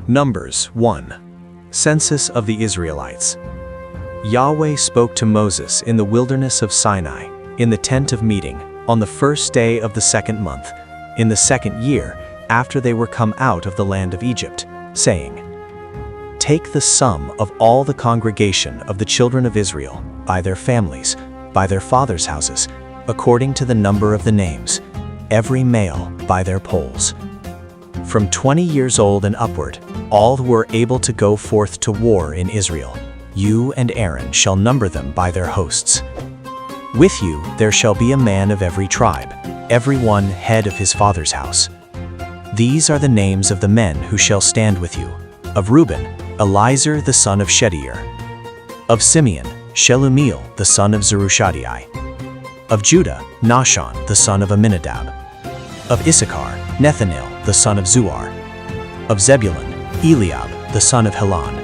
Numbers 1. Census of the Israelites. Yahweh spoke to Moses in the wilderness of Sinai, in the tent of meeting, on the first day of the second month, in the second year, after they were come out of the land of Egypt, saying, Take the sum of all the congregation of the children of Israel, by their families, by their fathers' houses, according to the number of the names, every male by their polls. From 20 years old and upward, all who are able to go forth to war in Israel, you and Aaron shall number them by their hosts. With you there shall be a man of every tribe, every one head of his father's house. These are the names of the men who shall stand with you. Of Reuben, Elizur the son of Shedeur. Of Simeon, Shelumiel the son of Zerushadai. Of Judah, Nahshon the son of Amminadab. Of Issachar, Nethanel the son of Zuar. Of Zebulun, Eliab the son of Helon.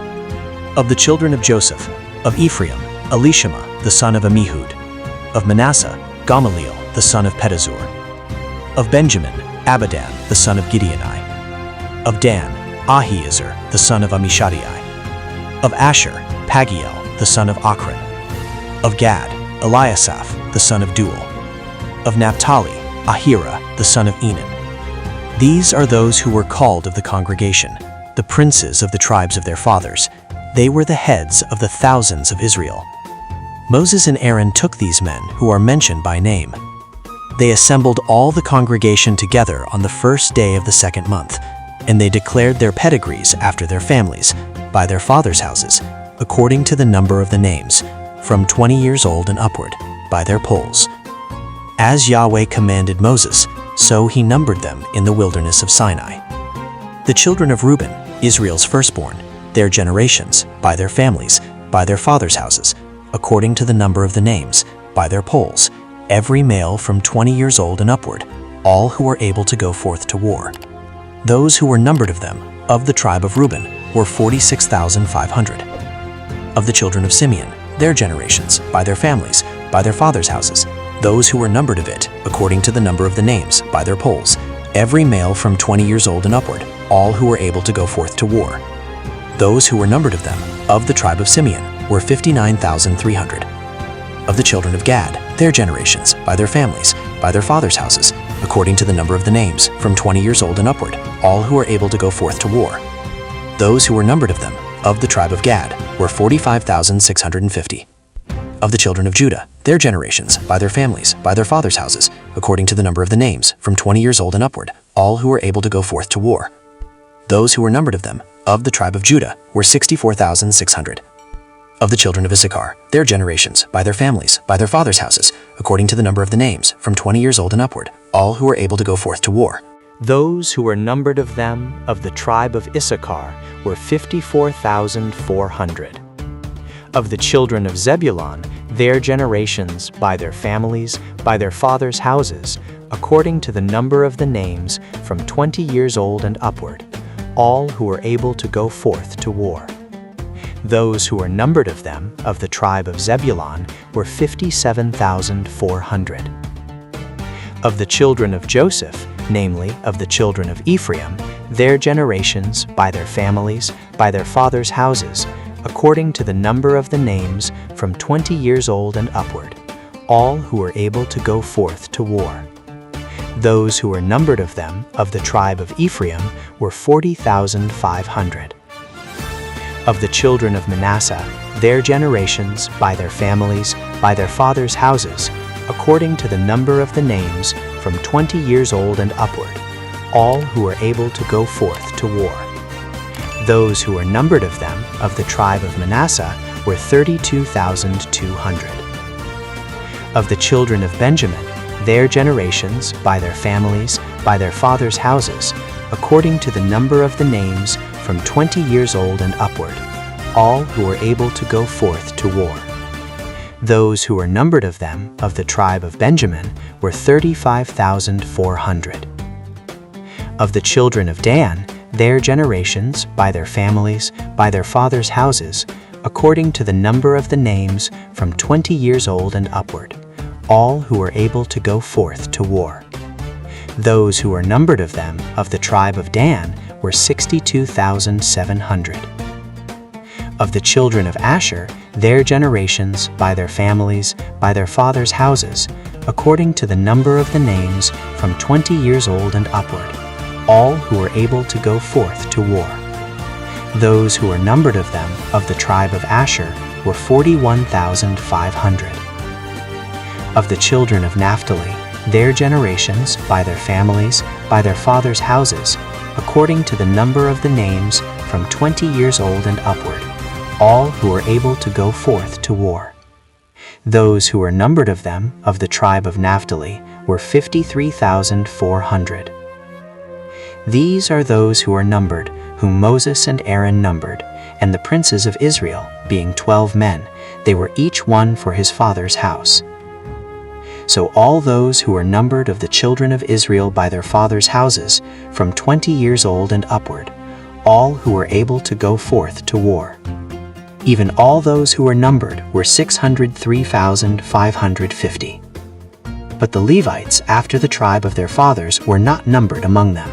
Of the children of Joseph, of Ephraim, Elishama the son of Ammihud. Of Manasseh, Gamaliel the son of Pedazur. Of Benjamin, Abidan the son of Gideoni. Of Dan, Ahiezer the son of Ammishaddai. Of Asher, Pagiel the son of Achran. Of Gad, Eliasaph the son of Duel. Of Naphtali, Ahira the son of Enan. These are those who were called of the congregation, the princes of the tribes of their fathers. They were the heads of the thousands of Israel. Moses and Aaron took these men who are mentioned by name. They assembled all the congregation together on the first day of the second month, and they declared their pedigrees after their families, by their fathers' houses, according to the number of the names, from 20 years old and upward, by their polls. As Yahweh commanded Moses, so he numbered them in the wilderness of Sinai. The children of Reuben, Israel's firstborn, their generations, by their families, by their fathers' houses, according to the number of the names, by their polls, every male from 20 years old and upward, all who were able to go forth to war. Those who were numbered of them, of the tribe of Reuben, were 46,500. Of the children of Simeon, their generations, by their families, by their fathers' houses, those who were numbered of it, according to the number of the names, by their polls, every male from 20 years old and upward, all who were able to go forth to war. Those who were numbered of them, of the tribe of Simeon, were 59,300. Of the children of Gad, their generations, by their families, by their fathers' houses, according to the number of the names, from 20 years old and upward, all who were able to go forth to war. Those who were numbered of them, of the tribe of Gad, were 45,650. Of the children of Judah, their generations, by their families, by their fathers' houses, according to the number of the names, from 20 years old and upward, all who were able to go forth to war. Those who were numbered of them, of the tribe of Judah, were 64,600. Of the children of Issachar, their generations, by their families, by their fathers' houses, according to the number of the names, from 20 years old and upward, all who were able to go forth to war. Those who were numbered of them, of the tribe of Issachar, were 54,400. Of the children of Zebulun, their generations, by their families, by their fathers' houses, according to the number of the names, from 20 years old and upward, all who were able to go forth to war. Those who were numbered of them, of the tribe of Zebulun, were 57,400. Of the children of Joseph, namely, of the children of Ephraim, their generations, by their families, by their fathers' houses, according to the number of the names, from 20 years old and upward, all who were able to go forth to war. Those who were numbered of them, of the tribe of Ephraim, were 40,500. Of the children of Manasseh, their generations, by their families, by their fathers' houses, according to the number of the names, from 20 years old and upward, all who were able to go forth to war. Those who were numbered of them, of the tribe of Manasseh, were 32,200. Of the children of Benjamin, their generations, by their families, by their fathers' houses, according to the number of the names, from 20 years old and upward, all who were able to go forth to war. Those who were numbered of them, of the tribe of Benjamin, were 35,400. Of the children of Dan, their generations, by their families, by their fathers' houses, according to the number of the names, from 20 years old and upward, all who were able to go forth to war. Those who were numbered of them, of the tribe of Dan, were 62,700. Of the children of Asher, their generations, by their families, by their fathers' houses, according to the number of the names, from 20 years old and upward, all who were able to go forth to war. Those who were numbered of them, of the tribe of Asher, were 41,500. Of the children of Naphtali, their generations, by their families, by their fathers' houses, according to the number of the names, from 20 years old and upward, all who were able to go forth to war. Those who were numbered of them, of the tribe of Naphtali, were 53,400. These are those who are numbered, whom Moses and Aaron numbered, and the princes of Israel, being 12 men, they were each one for his father's house. So all those who were numbered of the children of Israel by their fathers' houses, from 20 years old and upward, all who were able to go forth to war. Even all those who were numbered were 603,550. But the Levites, after the tribe of their fathers, were not numbered among them.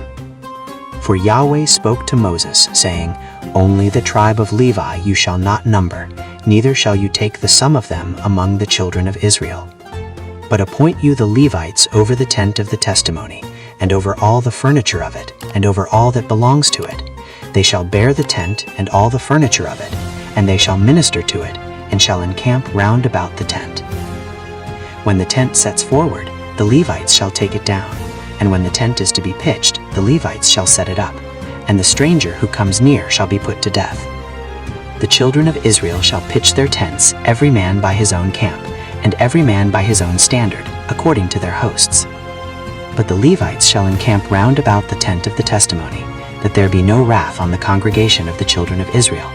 For Yahweh spoke to Moses, saying, Only the tribe of Levi you shall not number, neither shall you take the sum of them among the children of Israel. But appoint you the Levites over the tent of the testimony, and over all the furniture of it, and over all that belongs to it. They shall bear the tent and all the furniture of it, and they shall minister to it, and shall encamp round about the tent. When the tent sets forward, the Levites shall take it down, and when the tent is to be pitched, the Levites shall set it up, and the stranger who comes near shall be put to death. The children of Israel shall pitch their tents, every man by his own camp, and every man by his own standard, according to their hosts. But the Levites shall encamp round about the tent of the testimony, that there be no wrath on the congregation of the children of Israel,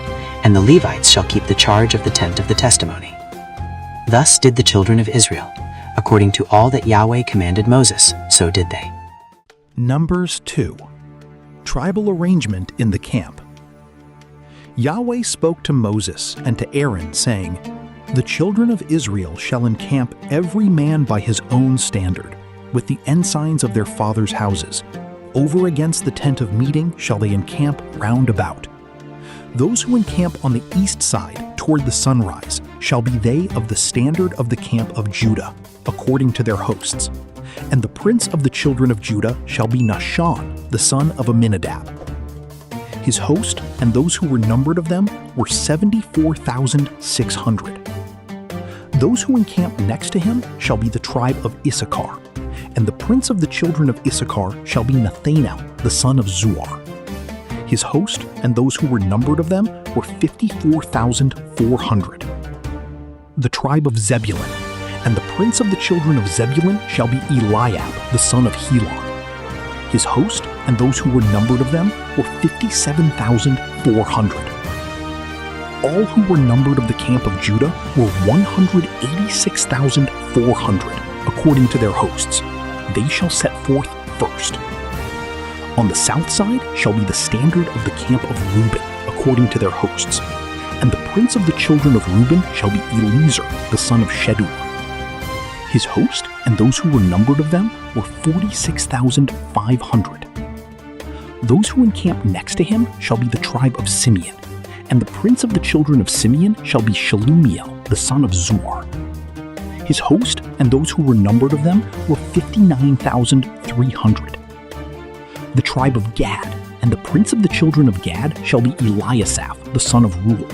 and the Levites shall keep the charge of the tent of the testimony. Thus did the children of Israel. According to all that Yahweh commanded Moses, so did they. Numbers 2. Tribal arrangement in the camp. Yahweh spoke to Moses and to Aaron, saying, The children of Israel shall encamp every man by his own standard, with the ensigns of their fathers' houses. Over against the tent of meeting shall they encamp round about. Those who encamp on the east side toward the sunrise shall be they of the standard of the camp of Judah, according to their hosts. And the prince of the children of Judah shall be Nahshon, the son of Amminadab. His host and those who were numbered of them were 74,600. Those who encamp next to him shall be the tribe of Issachar, and the prince of the children of Issachar shall be Nathanael, the son of Zuar. His host and those who were numbered of them were 54,400. The tribe of Zebulun, and the prince of the children of Zebulun shall be Eliab, the son of Helon. His host and those who were numbered of them were 57,400. All who were numbered of the camp of Judah were 186,400, according to their hosts. They shall set forth first. On the south side shall be the standard of the camp of Reuben, according to their hosts. And the prince of the children of Reuben shall be Eliezer, the son of Shedeur. His host and those who were numbered of them were 46,500. Those who encamp next to him shall be the tribe of Simeon, and the prince of the children of Simeon shall be Shelumiel, the son of Zuar. His host and those who were numbered of them were 59,300. The tribe of Gad, and the prince of the children of Gad shall be Eliasaph, the son of Reuel.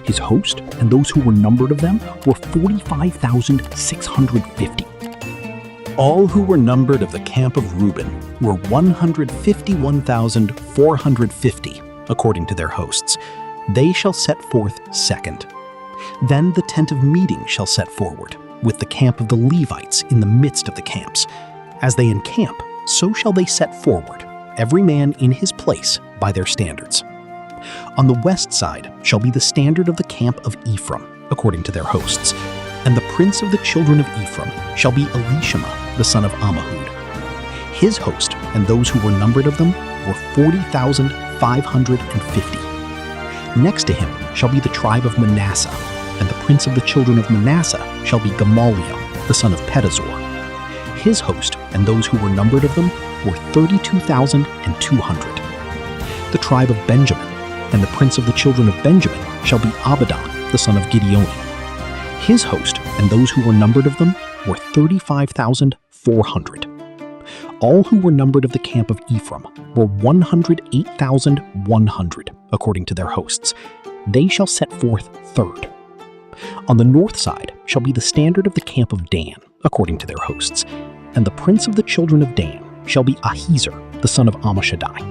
His host and those who were numbered of them were 45,650. All who were numbered of the camp of Reuben were 151,450, according to their hosts. They shall set forth second. Then the tent of meeting shall set forward, with the camp of the Levites in the midst of the camps. As they encamp, so shall they set forward, every man in his place by their standards. On the west side shall be the standard of the camp of Ephraim, according to their hosts. And the prince of the children of Ephraim shall be Elishama, the son of Ammihud. His host and those who were numbered of them were 40,550. Next to him shall be the tribe of Manasseh, and the prince of the children of Manasseh shall be Gamaliel, the son of Pedazur. His host and those who were numbered of them were 32,200. the tribe of Benjamin, and the prince of the children of Benjamin shall be Abidan, the son of Gideoni. His host and those who were numbered of them were 35,400. All who were numbered of the camp of Ephraim were 108,100, according to their hosts. They shall set forth third. On the north side shall be the standard of the camp of Dan, according to their hosts. And the prince of the children of Dan shall be Ahiezer, the son of Ammishaddai.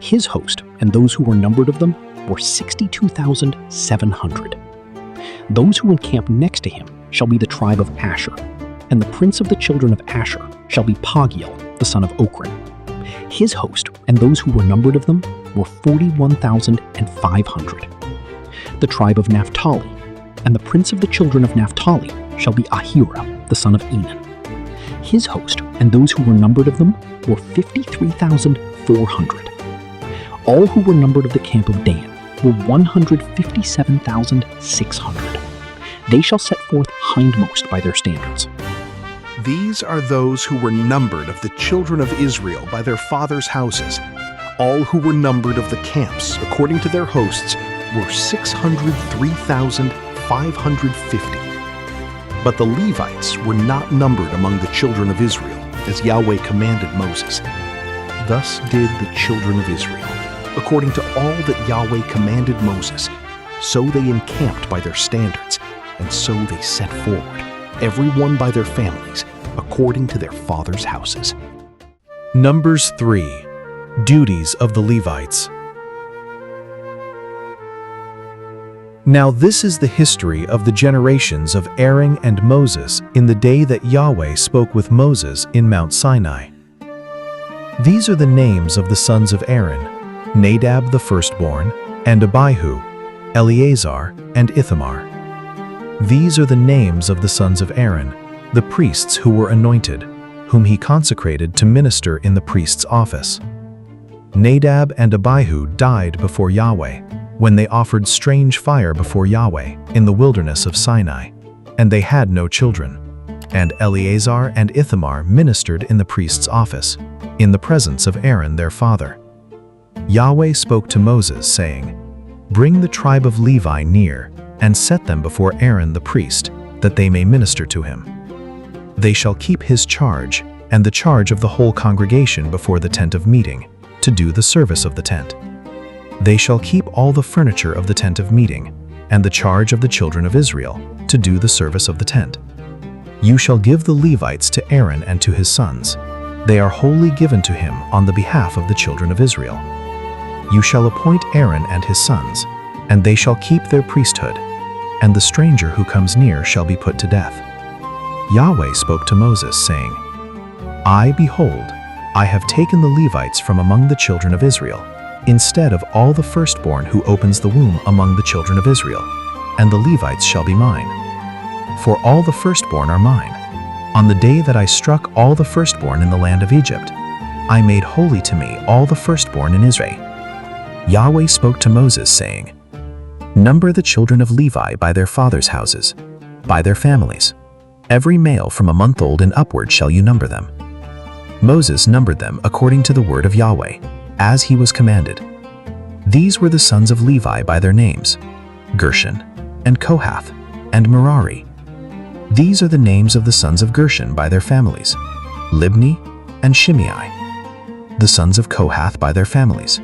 His host and those who were numbered of them were 62,700. Those who encamp next to him shall be the tribe of Asher, and the prince of the children of Asher shall be Pagiel, the son of Ochran. His host and those who were numbered of them were 41,500. The tribe of Naphtali, and the prince of the children of Naphtali shall be Ahira, the son of Enan. His host and those who were numbered of them were 53,400. All who were numbered of the camp of Dan were 157,600. They shall set forth hindmost by their standards. These are those who were numbered of the children of Israel by their fathers' houses. All who were numbered of the camps, according to their hosts, were 603,550. But the Levites were not numbered among the children of Israel, as Yahweh commanded Moses. Thus did the children of Israel, according to all that Yahweh commanded Moses. So they encamped by their standards, and so they set forward, every one by their families, according to their fathers' houses. Numbers 3. Duties of the Levites. Now this is the history of the generations of Aaron and Moses in the day that Yahweh spoke with Moses in Mount Sinai. These are the names of the sons of Aaron: Nadab the firstborn, and Abihu, Eleazar, and Ithamar. These are the names of the sons of Aaron, the priests who were anointed, whom he consecrated to minister in the priest's office. Nadab and Abihu died before Yahweh, when they offered strange fire before Yahweh in the wilderness of Sinai, and they had no children. And Eleazar and Ithamar ministered in the priest's office, in the presence of Aaron their father. Yahweh spoke to Moses, saying, "Bring the tribe of Levi near, and set them before Aaron the priest, that they may minister to him. They shall keep his charge, and the charge of the whole congregation before the tent of meeting, to do the service of the tent. They shall keep all the furniture of the tent of meeting, and the charge of the children of Israel, to do the service of the tent. You shall give the Levites to Aaron and to his sons. They are wholly given to him on the behalf of the children of Israel. You shall appoint Aaron and his sons, and they shall keep their priesthood, and the stranger who comes near shall be put to death." Yahweh spoke to Moses, saying, Behold, I have taken the Levites from among the children of Israel, instead of all the firstborn who opens the womb among the children of Israel, and the Levites shall be mine. For all the firstborn are mine. On the day that I struck all the firstborn in the land of Egypt, I made holy to me all the firstborn in Israel. Yahweh spoke to Moses, saying, Number the children of Levi by their fathers' houses, by their families. Every male from a month old and upward shall you number them. Moses numbered them according to the word of Yahweh, as he was commanded. These were the sons of Levi by their names: Gershon, and Kohath, and Merari. These are the names of the sons of Gershon by their families: Libni and Shimei. The sons of Kohath by their families: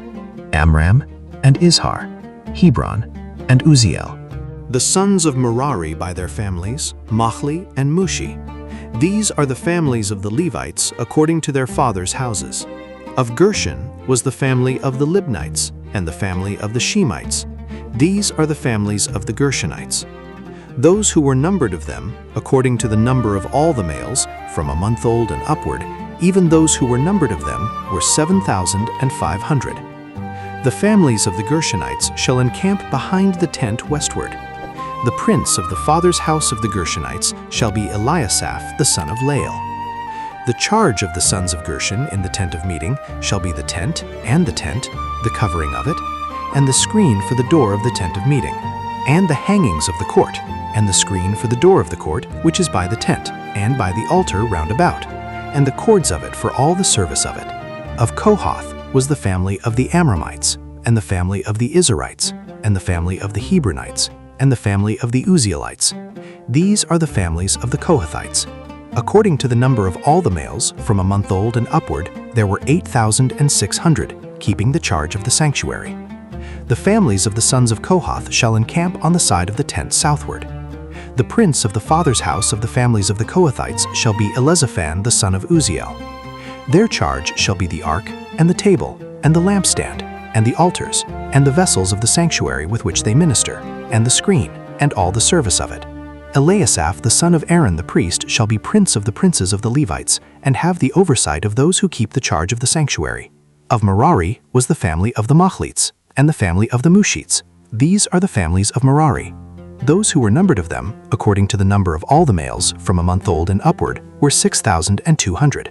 Amram and Izhar, Hebron and Uzziel. The sons of Merari by their families: Machli and Mushi. These are the families of the Levites according to their fathers' houses. Of Gershon was the family of the Libnites, and the family of the Shemites. These are the families of the Gershonites. Those who were numbered of them, according to the number of all the males, from a month old and upward, even those who were numbered of them, were 7,500. The families of the Gershonites shall encamp behind the tent westward. The prince of the father's house of the Gershonites shall be Eliasaph the son of Lael. The charge of the sons of Gershon in the tent of meeting shall be the tent, the covering of it, and the screen for the door of the tent of meeting, and the hangings of the court, and the screen for the door of the court, which is by the tent, and by the altar round about, and the cords of it for all the service of it. Of Kohath, was the family of the Amramites, and the family of the Izharites, and the family of the Hebronites, and the family of the Uzzielites. These are the families of the Kohathites. According to the number of all the males, from a month old and upward, there were 8,600, keeping the charge of the sanctuary. The families of the sons of Kohath shall encamp on the side of the tent southward. The prince of the father's house of the families of the Kohathites shall be Elizaphan the son of Uzziel. Their charge shall be the ark, and the table, and the lampstand, and the altars, and the vessels of the sanctuary with which they minister, and the screen, and all the service of it. Eliasaph the son of Aaron the priest shall be prince of the princes of the Levites, and have the oversight of those who keep the charge of the sanctuary. Of Merari was the family of the Machlites, and the family of the Mushites. These are the families of Merari. Those who were numbered of them, according to the number of all the males, from a month old and upward, were 6,200.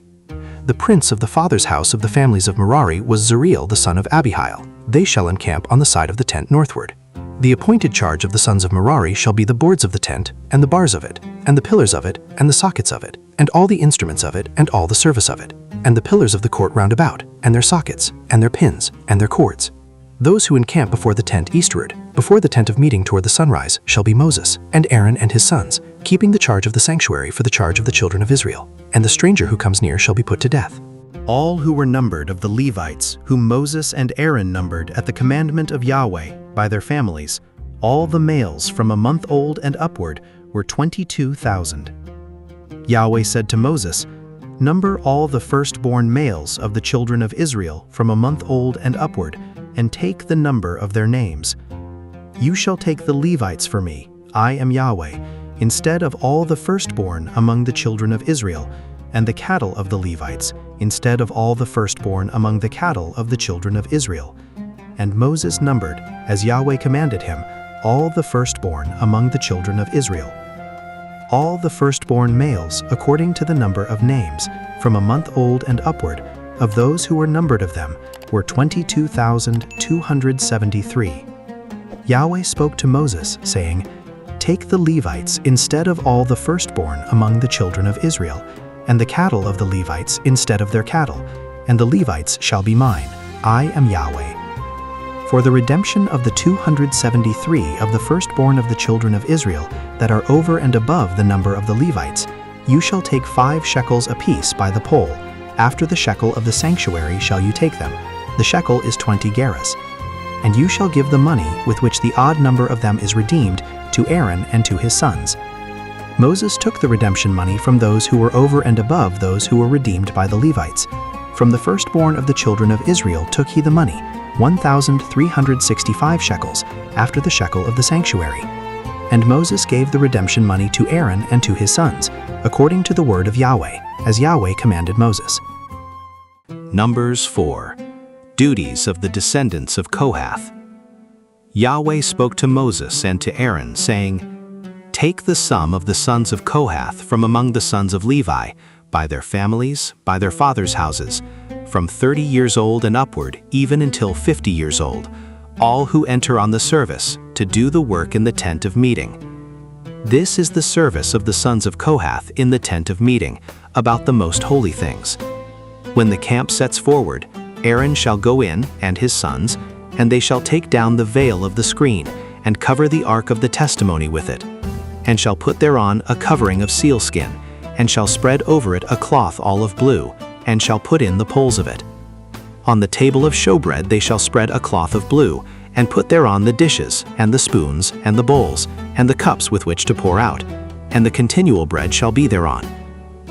The prince of the father's house of the families of Merari was Zeriel the son of Abihail. They shall encamp on the side of the tent northward. The appointed charge of the sons of Merari shall be the boards of the tent, and the bars of it, and the pillars of it, and the sockets of it, and all the instruments of it, and all the service of it, and the pillars of the court round about, and their sockets, and their pins, and their cords. Those who encamp before the tent eastward, before the tent of meeting toward the sunrise, shall be Moses, and Aaron and his sons, keeping the charge of the sanctuary for the charge of the children of Israel. And the stranger who comes near shall be put to death. All who were numbered of the Levites, whom Moses and Aaron numbered at the commandment of Yahweh, by their families, all the males from a month old and upward were 22,000. Yahweh said to Moses, "Number all the firstborn males of the children of Israel from a month old and upward, and take the number of their names. You shall take the Levites for me, I am Yahweh, instead of all the firstborn among the children of Israel, and the cattle of the Levites, instead of all the firstborn among the cattle of the children of Israel." And Moses numbered, as Yahweh commanded him, all the firstborn among the children of Israel. All the firstborn males, according to the number of names, from a month old and upward, of those who were numbered of them, were 22,273. Yahweh spoke to Moses, saying, "Take the Levites instead of all the firstborn among the children of Israel, and the cattle of the Levites instead of their cattle, and the Levites shall be mine. I am Yahweh. For the redemption of the 273 of the firstborn of the children of Israel that are over and above the number of the Levites, you shall take 5 shekels apiece by the pole. After the shekel of the sanctuary shall you take them. The shekel is 20 gerahs. And you shall give the money with which the odd number of them is redeemed to Aaron and to his sons." Moses took the redemption money from those who were over and above those who were redeemed by the Levites. From the firstborn of the children of Israel took he the money, 1,365 shekels, after the shekel of the sanctuary. And Moses gave the redemption money to Aaron and to his sons, according to the word of Yahweh, as Yahweh commanded Moses. Numbers 4. Duties of the descendants of Kohath. Yahweh spoke to Moses and to Aaron, saying, "Take the sum of the sons of Kohath from among the sons of Levi, by their families, by their fathers' houses, from 30 years old and upward, even until 50 years old, all who enter on the service, to do the work in the tent of meeting. This is the service of the sons of Kohath in the tent of meeting, about the most holy things. When the camp sets forward, Aaron shall go in, and his sons, and they shall take down the veil of the screen, and cover the ark of the testimony with it, and shall put thereon a covering of sealskin, and shall spread over it a cloth all of blue, and shall put in the poles of it. On the table of showbread they shall spread a cloth of blue, and put thereon the dishes, and the spoons, and the bowls, and the cups with which to pour out, and the continual bread shall be thereon.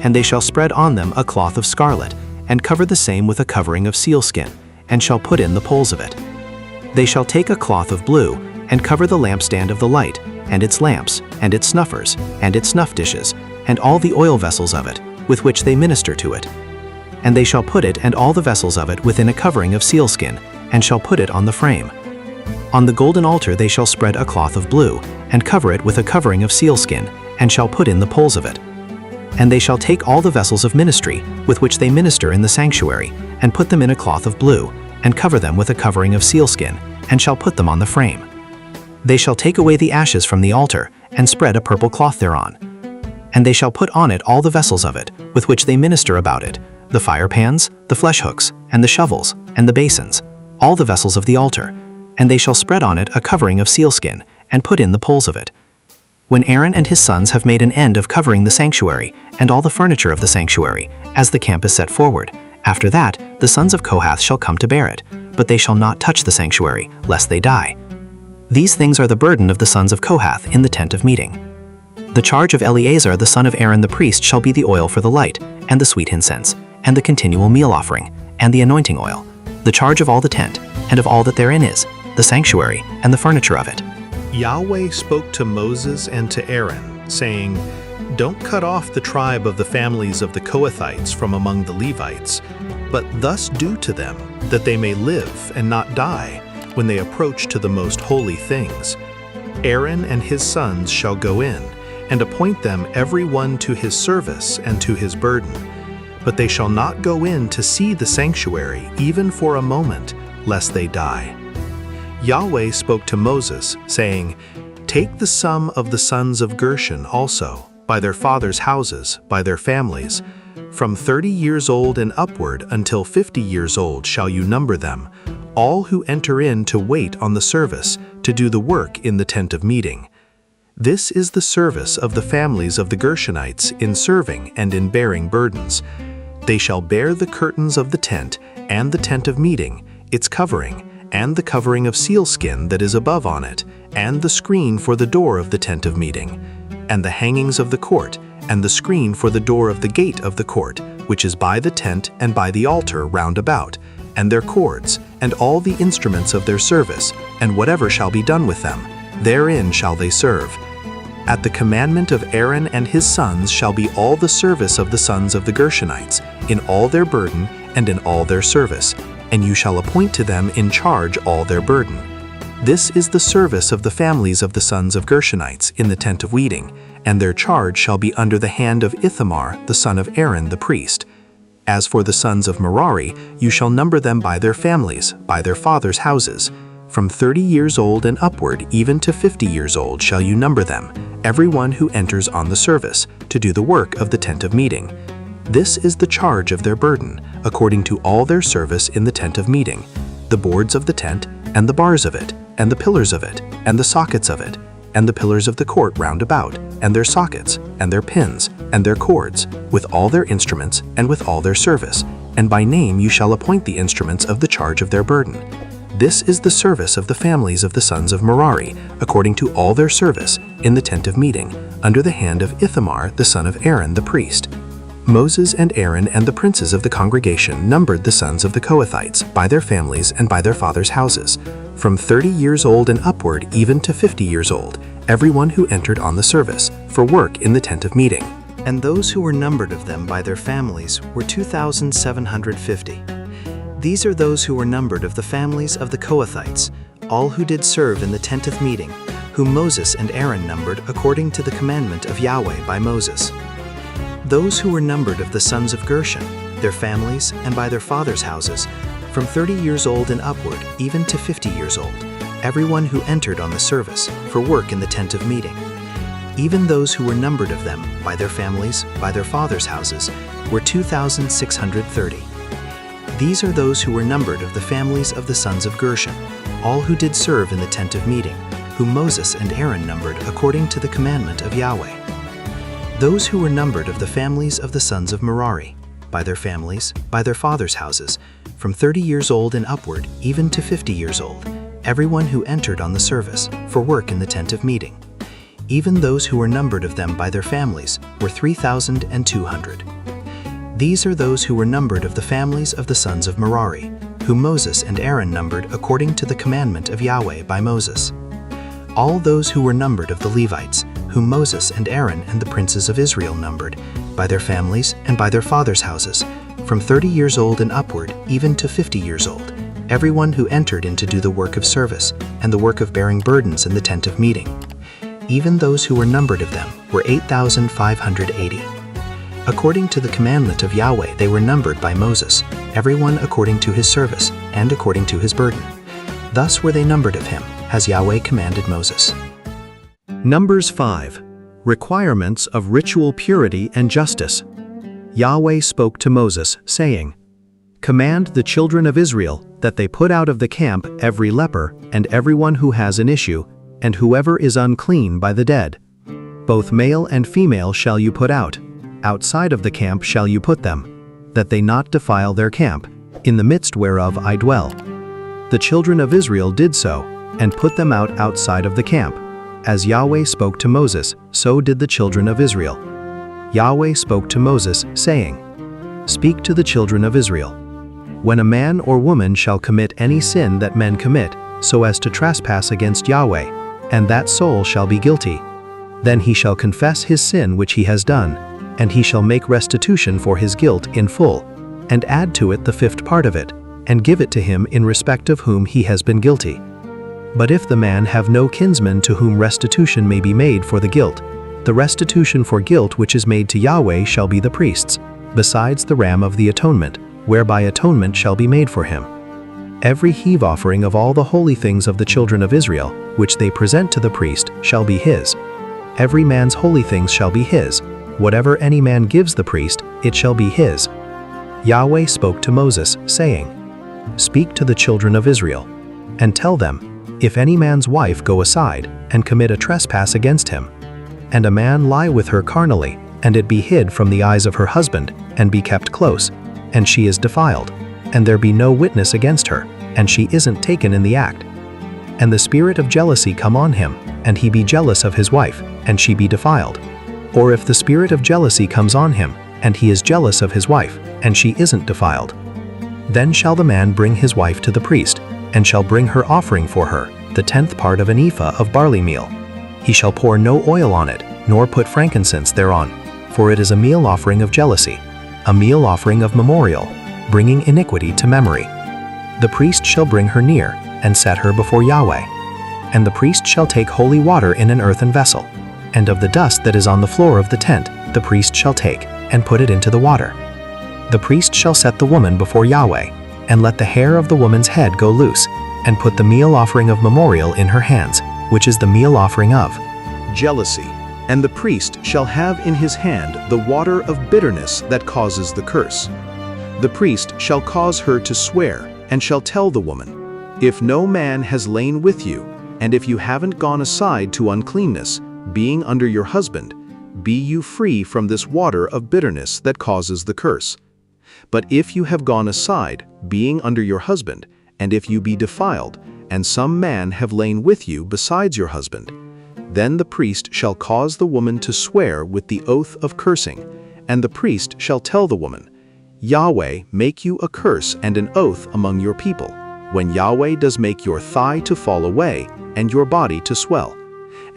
And they shall spread on them a cloth of scarlet, and cover the same with a covering of sealskin, and shall put in the poles of it. They shall take a cloth of blue, and cover the lampstand of the light, and its lamps, and its snuffers, and its snuff dishes, and all the oil vessels of it, with which they minister to it. And they shall put it and all the vessels of it within a covering of sealskin, and shall put it on the frame. On the golden altar they shall spread a cloth of blue, and cover it with a covering of sealskin, and shall put in the poles of it. And they shall take all the vessels of ministry, with which they minister in the sanctuary, and put them in a cloth of blue, and cover them with a covering of sealskin, and shall put them on the frame. They shall take away the ashes from the altar, and spread a purple cloth thereon. And they shall put on it all the vessels of it, with which they minister about it, the fire pans, the flesh hooks, and the shovels, and the basins, all the vessels of the altar. And they shall spread on it a covering of sealskin, and put in the poles of it. When Aaron and his sons have made an end of covering the sanctuary, and all the furniture of the sanctuary, as the camp is set forward, after that the sons of Kohath shall come to bear it, but they shall not touch the sanctuary, lest they die. These things are the burden of the sons of Kohath in the tent of meeting. The charge of Eleazar the son of Aaron the priest shall be the oil for the light, and the sweet incense, and the continual meal offering, and the anointing oil, the charge of all the tent, and of all that therein is, the sanctuary, and the furniture of it. Yahweh spoke to Moses and to Aaron, saying, "Don't cut off the tribe of the families of the Kohathites from among the Levites, but thus do to them, that they may live and not die, when they approach to the most holy things. Aaron and his sons shall go in, and appoint them every one to his service and to his burden. But they shall not go in to see the sanctuary, even for a moment, lest they die." Yahweh spoke to Moses, saying, "Take the sum of the sons of Gershon also, by their fathers' houses, by their families. From 30 years old and upward until 50 years old shall you number them, all who enter in to wait on the service, to do the work in the tent of meeting. This is the service of the families of the Gershonites in serving and in bearing burdens. They shall bear the curtains of the tent, and the tent of meeting, its covering, and the covering of sealskin that is above on it, and the screen for the door of the tent of meeting, and the hangings of the court, and the screen for the door of the gate of the court, which is by the tent and by the altar round about, and their cords, and all the instruments of their service, and whatever shall be done with them, therein shall they serve. At the commandment of Aaron and his sons shall be all the service of the sons of the Gershonites, in all their burden and in all their service, and you shall appoint to them in charge all their burden. This is the service of the families of the sons of Gershonites in the tent of meeting, and their charge shall be under the hand of Ithamar the son of Aaron the priest. As for the sons of Merari, you shall number them by their families, by their fathers' houses. From 30 years old and upward, even to 50 years old, shall you number them, every one who enters on the service, to do the work of the tent of meeting. This is the charge of their burden, according to all their service in the tent of meeting, the boards of the tent, and the bars of it, and the pillars of it, and the sockets of it, and the pillars of the court round about, and their sockets, and their pins, and their cords, with all their instruments, and with all their service, and by name you shall appoint the instruments of the charge of their burden. This is the service of the families of the sons of Merari, according to all their service, in the tent of meeting, under the hand of Ithamar the son of Aaron the priest. Moses and Aaron and the princes of the congregation numbered the sons of the Kohathites by their families and by their fathers' houses, from 30 years old and upward even to 50 years old, everyone who entered on the service, for work in the tent of meeting. And those who were numbered of them by their families were 2,750. These are those who were numbered of the families of the Kohathites, all who did serve in the tent of meeting, whom Moses and Aaron numbered according to the commandment of Yahweh by Moses. Those who were numbered of the sons of Gershon, their families, and by their fathers' houses, from 30 years old and upward, even to 50 years old, everyone who entered on the service, for work in the tent of meeting. Even those who were numbered of them, by their families, by their fathers' houses, were 2,630. These are those who were numbered of the families of the sons of Gershon, all who did serve in the tent of meeting, whom Moses and Aaron numbered according to the commandment of Yahweh. Those who were numbered of the families of the sons of Merari, by their families, by their fathers' houses, from 30 years old and upward, even to 50 years old, everyone who entered on the service, for work in the tent of meeting. Even those who were numbered of them by their families were 3,200. These are those who were numbered of the families of the sons of Merari, whom Moses and Aaron numbered according to the commandment of Yahweh by Moses. All those who were numbered of the Levites, whom Moses and Aaron and the princes of Israel numbered, by their families and by their fathers' houses, from 30 years old and upward, even to 50 years old, everyone who entered in to do the work of service and the work of bearing burdens in the tent of meeting. Even those who were numbered of them were 8,580. According to the commandment of Yahweh they were numbered by Moses, everyone according to his service and according to his burden. Thus were they numbered of him, as Yahweh commanded Moses. Numbers 5. Requirements of ritual purity and justice. Yahweh spoke to Moses, saying, "Command the children of Israel that they put out of the camp every leper and everyone who has an issue, and whoever is unclean by the dead. Both male and female shall you put out. Outside of the camp shall you put them, that they not defile their camp, in the midst whereof I dwell." The children of Israel did so, and put them out outside of the camp. As Yahweh spoke to Moses, so did the children of Israel. Yahweh spoke to Moses, saying, "Speak to the children of Israel. When a man or woman shall commit any sin that men commit, so as to trespass against Yahweh, and that soul shall be guilty, then he shall confess his sin which he has done, and he shall make restitution for his guilt in full, and add to it the fifth part of it, and give it to him in respect of whom he has been guilty. But if the man have no kinsman to whom restitution may be made for the guilt, the restitution for guilt which is made to Yahweh shall be the priest's, besides the ram of the atonement, whereby atonement shall be made for him. Every heave offering of all the holy things of the children of Israel, which they present to the priest, shall be his. Every man's holy things shall be his. Whatever any man gives the priest, it shall be his." Yahweh spoke to Moses, saying, "Speak to the children of Israel, and tell them, if any man's wife go aside, and commit a trespass against him, and a man lie with her carnally, and it be hid from the eyes of her husband, and be kept close, and she is defiled, and there be no witness against her, and she isn't taken in the act, and the spirit of jealousy come on him, and he be jealous of his wife, and she be defiled. Or if the spirit of jealousy comes on him, and he is jealous of his wife, and she isn't defiled, then shall the man bring his wife to the priest, and shall bring her offering for her, the 10th part of an ephah of barley meal. He shall pour no oil on it, nor put frankincense thereon, for it is a meal offering of jealousy, a meal offering of memorial, bringing iniquity to memory. The priest shall bring her near, and set her before Yahweh. And the priest shall take holy water in an earthen vessel, and of the dust that is on the floor of the tent the priest shall take, and put it into the water. The priest shall set the woman before Yahweh, and let the hair of the woman's head go loose, and put the meal offering of memorial in her hands, which is the meal offering of jealousy. And the priest shall have in his hand the water of bitterness that causes the curse. The priest shall cause her to swear, and shall tell the woman, "If no man has lain with you, and if you haven't gone aside to uncleanness, being under your husband, be you free from this water of bitterness that causes the curse. But if you have gone aside, being under your husband, and if you be defiled, and some man have lain with you besides your husband, then the priest shall cause the woman to swear with the oath of cursing, and the priest shall tell the woman, Yahweh make you a curse and an oath among your people, when Yahweh does make your thigh to fall away, and your body to swell.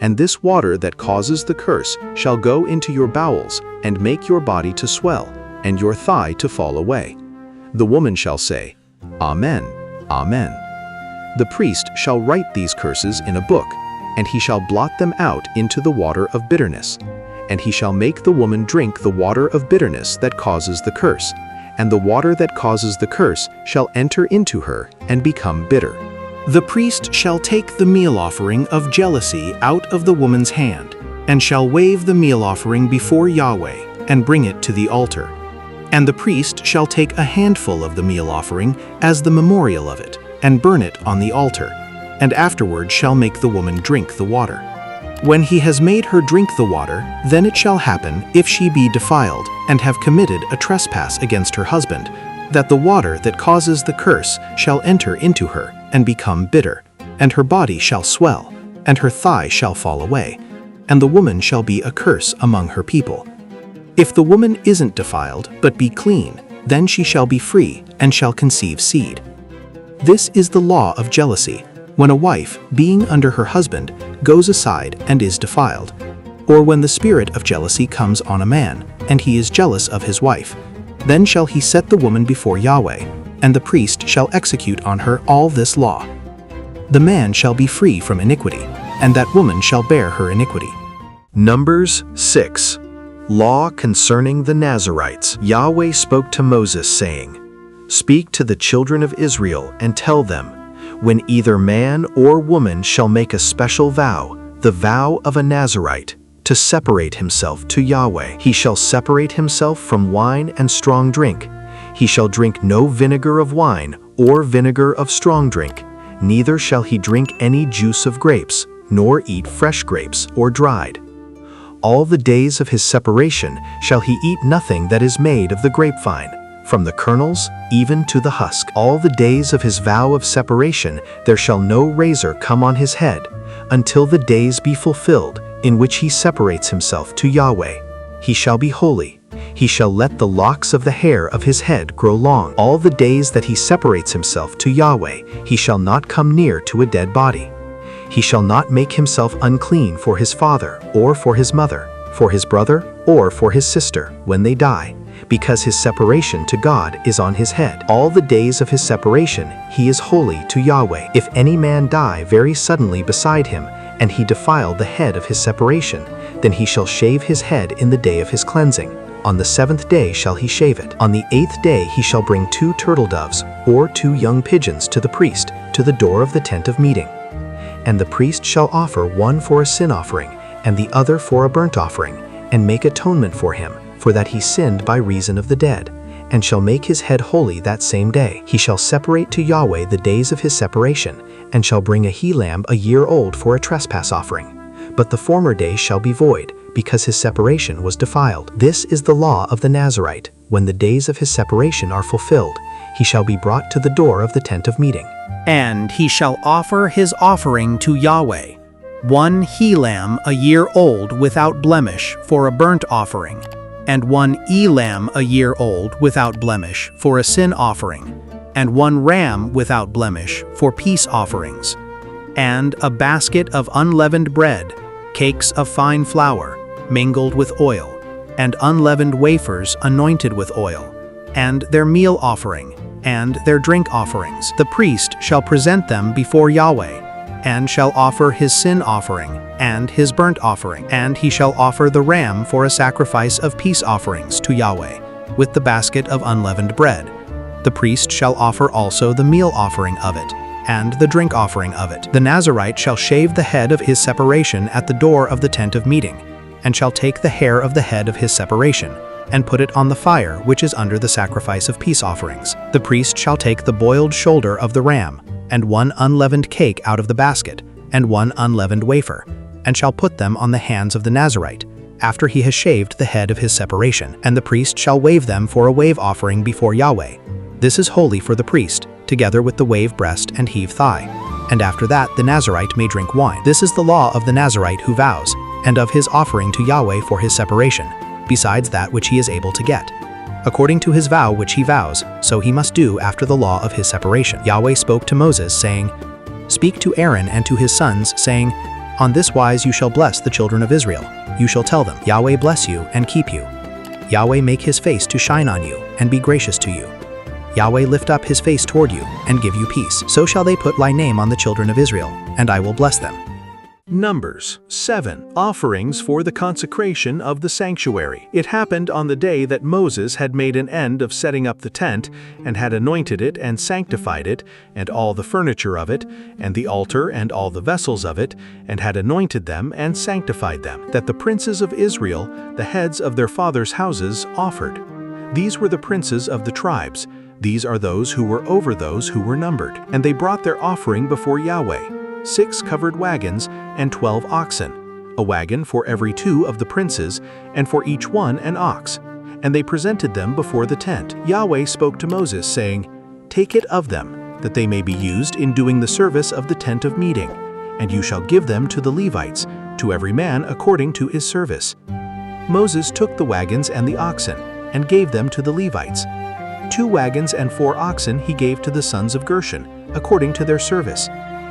And this water that causes the curse shall go into your bowels, and make your body to swell, and your thigh to fall away. The woman shall say, Amen, Amen. The priest shall write these curses in a book, and he shall blot them out into the water of bitterness. And he shall make the woman drink the water of bitterness that causes the curse, and the water that causes the curse shall enter into her and become bitter. The priest shall take the meal offering of jealousy out of the woman's hand, and shall wave the meal offering before Yahweh, and bring it to the altar. And the priest shall take a handful of the meal offering as the memorial of it, and burn it on the altar, and afterward shall make the woman drink the water. When he has made her drink the water, then it shall happen, if she be defiled, and have committed a trespass against her husband, that the water that causes the curse shall enter into her, and become bitter, and her body shall swell, and her thigh shall fall away, and the woman shall be a curse among her people. If the woman isn't defiled, but be clean, then she shall be free, and shall conceive seed. This is the law of jealousy, when a wife, being under her husband, goes aside and is defiled, or when the spirit of jealousy comes on a man, and he is jealous of his wife, then shall he set the woman before Yahweh, and the priest shall execute on her all this law. The man shall be free from iniquity, and that woman shall bear her iniquity. Numbers 6. Law concerning the Nazarites. Yahweh spoke to Moses, saying, Speak to the children of Israel and tell them, when either man or woman shall make a special vow, the vow of a Nazarite, to separate himself to Yahweh. He shall separate himself from wine and strong drink. He shall drink no vinegar of wine or vinegar of strong drink, neither shall he drink any juice of grapes, nor eat fresh grapes or dried. All the days of his separation shall he eat nothing that is made of the grapevine, from the kernels even to the husk. All the days of his vow of separation there shall no razor come on his head, until the days be fulfilled, in which he separates himself to Yahweh. He shall be holy. He shall let the locks of the hair of his head grow long. All the days that he separates himself to Yahweh, he shall not come near to a dead body. He shall not make himself unclean for his father, or for his mother, for his brother, or for his sister, when they die, because his separation to God is on his head. All the days of his separation he is holy to Yahweh. If any man die very suddenly beside him, and he defile the head of his separation, then he shall shave his head in the day of his cleansing. On the 7th day shall he shave it. On the 8th day he shall bring 2 turtle doves, or 2 young pigeons to the priest, to the door of the tent of meeting. And the priest shall offer one for a sin offering, and the other for a burnt offering, and make atonement for him, for that he sinned by reason of the dead, and shall make his head holy that same day. He shall separate to Yahweh the days of his separation, and shall bring a he-lamb a year old for a trespass offering. But the former days shall be void, because his separation was defiled. This is the law of the Nazirite. When the days of his separation are fulfilled, he shall be brought to the door of the tent of meeting. And he shall offer his offering to Yahweh, 1 he-lamb a year old without blemish for a burnt offering, and 1 ewe-lamb a year old without blemish for a sin offering, and 1 ram without blemish for peace offerings, and a basket of unleavened bread, cakes of fine flour, mingled with oil, and unleavened wafers anointed with oil, and their meal offering, and their drink offerings. The priest shall present them before Yahweh, and shall offer his sin offering, and his burnt offering, and he shall offer the ram for a sacrifice of peace offerings to Yahweh, with the basket of unleavened bread. The priest shall offer also the meal offering of it, and the drink offering of it. The Nazirite shall shave the head of his separation at the door of the tent of meeting, and shall take the hair of the head of his separation, and put it on the fire which is under the sacrifice of peace offerings. The priest shall take the boiled shoulder of the ram, and 1 unleavened cake out of the basket, and 1 unleavened wafer, and shall put them on the hands of the Nazirite, after he has shaved the head of his separation. And the priest shall wave them for a wave offering before Yahweh. This is holy for the priest, together with the wave breast and heave thigh. And after that the Nazirite may drink wine. This is the law of the Nazirite who vows, and of his offering to Yahweh for his separation, besides that which he is able to get. According to his vow which he vows, so he must do after the law of his separation. Yahweh spoke to Moses, saying, Speak to Aaron and to his sons, saying, On this wise you shall bless the children of Israel. You shall tell them, Yahweh bless you and keep you. Yahweh make his face to shine on you, and be gracious to you. Yahweh lift up his face toward you, and give you peace. So shall they put my name on the children of Israel, and I will bless them. Numbers 7. Offerings for the consecration of the sanctuary. It happened on the day that Moses had made an end of setting up the tent, and had anointed it and sanctified it, and all the furniture of it, and the altar and all the vessels of it, and had anointed them and sanctified them, that the princes of Israel, the heads of their fathers' houses, offered. These were the princes of the tribes. These are those who were over those who were numbered. And they brought their offering before Yahweh, 6 covered wagons and 12 oxen, a wagon for every 2 of the princes, and for each one an ox. And they presented them before the tent. Yahweh spoke to Moses, saying, Take it of them, that they may be used in doing the service of the tent of meeting, and you shall give them to the Levites, to every man according to his service. Moses took the wagons and the oxen, and gave them to the Levites. 2 wagons and 4 oxen he gave to the sons of Gershon, according to their service.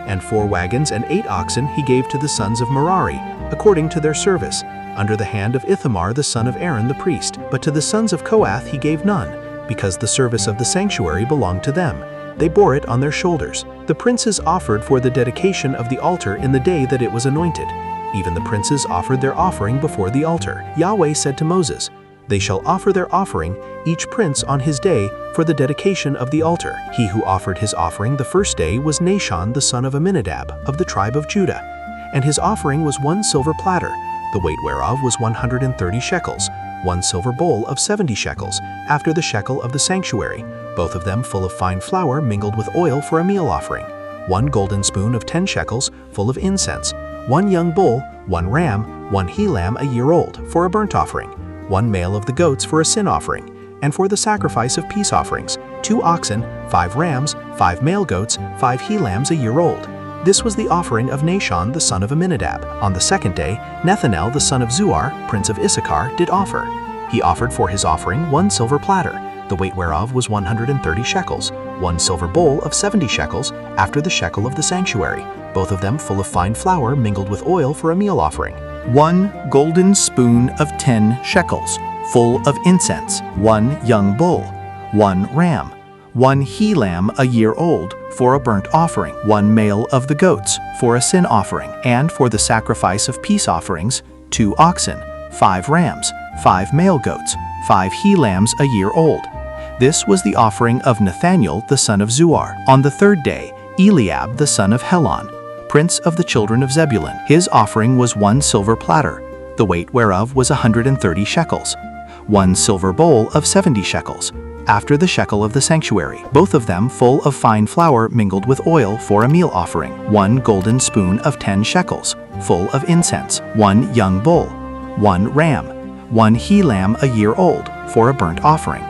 And 4 wagons and 8 oxen he gave to the sons of Merari, according to their service, under the hand of Ithamar the son of Aaron the priest. But to the sons of Kohath he gave none, because the service of the sanctuary belonged to them. They bore it on their shoulders. The princes offered for the dedication of the altar in the day that it was anointed. Even the princes offered their offering before the altar. Yahweh said to Moses, They shall offer their offering, each prince on his day, for the dedication of the altar. He who offered his offering the first day was Nahshon the son of Amminadab, of the tribe of Judah. And his offering was 1 silver platter, the weight whereof was 130 shekels, 1 silver bowl of 70 shekels, after the shekel of the sanctuary, both of them full of fine flour mingled with oil for a meal offering, 1 golden spoon of 10 shekels, full of incense, 1 young bull, 1 ram, 1 he-lamb a year old, for a burnt offering, 1 male of the goats for a sin offering, and for the sacrifice of peace offerings, 2 oxen, 5 rams, 5 male goats, 5 he-lambs a year old. This was the offering of Nashon the son of Amminadab. On the second day, Nethanel the son of Zuar, prince of Issachar, did offer. He offered for his offering 1 silver platter, the weight whereof was 130 shekels, 1 silver bowl of 70 shekels, after the shekel of the sanctuary, both of them full of fine flour mingled with oil for a meal offering, 1 golden spoon of 10 shekels, full of incense, 1 young bull, 1 ram, 1 he-lamb a year old, for a burnt offering, 1 male of the goats, for a sin offering, and for the sacrifice of peace offerings, 2 oxen, 5 rams, 5 male goats, 5 he-lambs a year old. This was the offering of Nathaniel the son of Zuar. On the third day, Eliab the son of Helon, prince of the children of Zebulun. His offering was 1 silver platter, the weight whereof was 130 shekels, 1 silver bowl of 70 shekels, after the shekel of the sanctuary, both of them full of fine flour mingled with oil for a meal offering, 1 golden spoon of 10 shekels, full of incense, 1 young bull, 1 ram, 1 he-lamb a year old, for a burnt offering,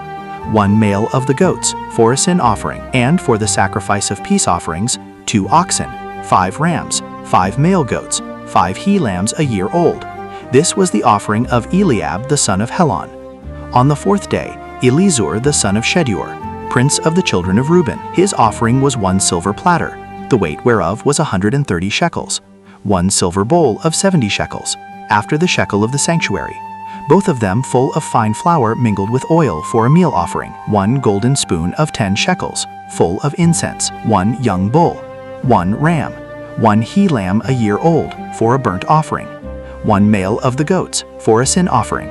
1 male of the goats, for a sin offering, and for the sacrifice of peace offerings, 2 oxen, 5 rams, 5 male goats, 5 he-lambs a year old. This was the offering of Eliab the son of Helon. On the fourth day, Elizur the son of Shedeur, prince of the children of Reuben. His offering was 1 silver platter, the weight whereof was 130 shekels, 1 silver bowl of 70 shekels, after the shekel of the sanctuary, both of them full of fine flour mingled with oil for a meal offering, 1 golden spoon of 10 shekels, full of incense, 1 young bull, 1 ram, 1 he-lamb a year old, for a burnt offering, 1 male of the goats, for a sin offering,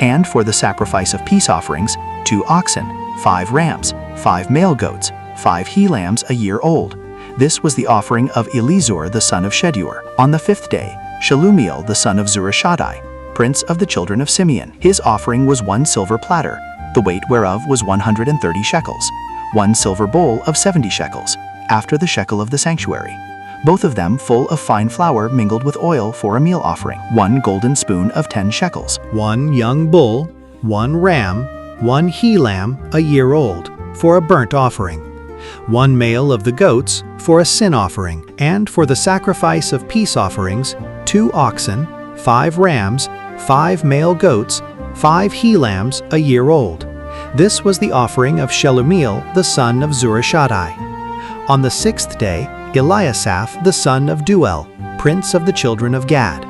and for the sacrifice of peace offerings, 2 oxen, 5 rams, 5 male goats, 5 he-lambs a year old. This was the offering of Elizur the son of Shedeur. On the fifth day, Shelumiel the son of Zurishaddai, prince of the children of Simeon. His offering was 1 silver platter, the weight whereof was 130 shekels, 1 silver bowl of 70 shekels, after the shekel of the sanctuary, both of them full of fine flour mingled with oil for a meal offering, 1 golden spoon of 10 shekels, 1 young bull, 1 ram, 1 he-lamb a year old, for a burnt offering, 1 male of the goats, for a sin offering, and for the sacrifice of peace offerings, 2 oxen, 5 rams, 5 male goats, 5 he-lambs a year old. This was the offering of Shelumiel the son of Zurishaddai. On the sixth day, Eliasaph the son of Duel, prince of the children of Gad.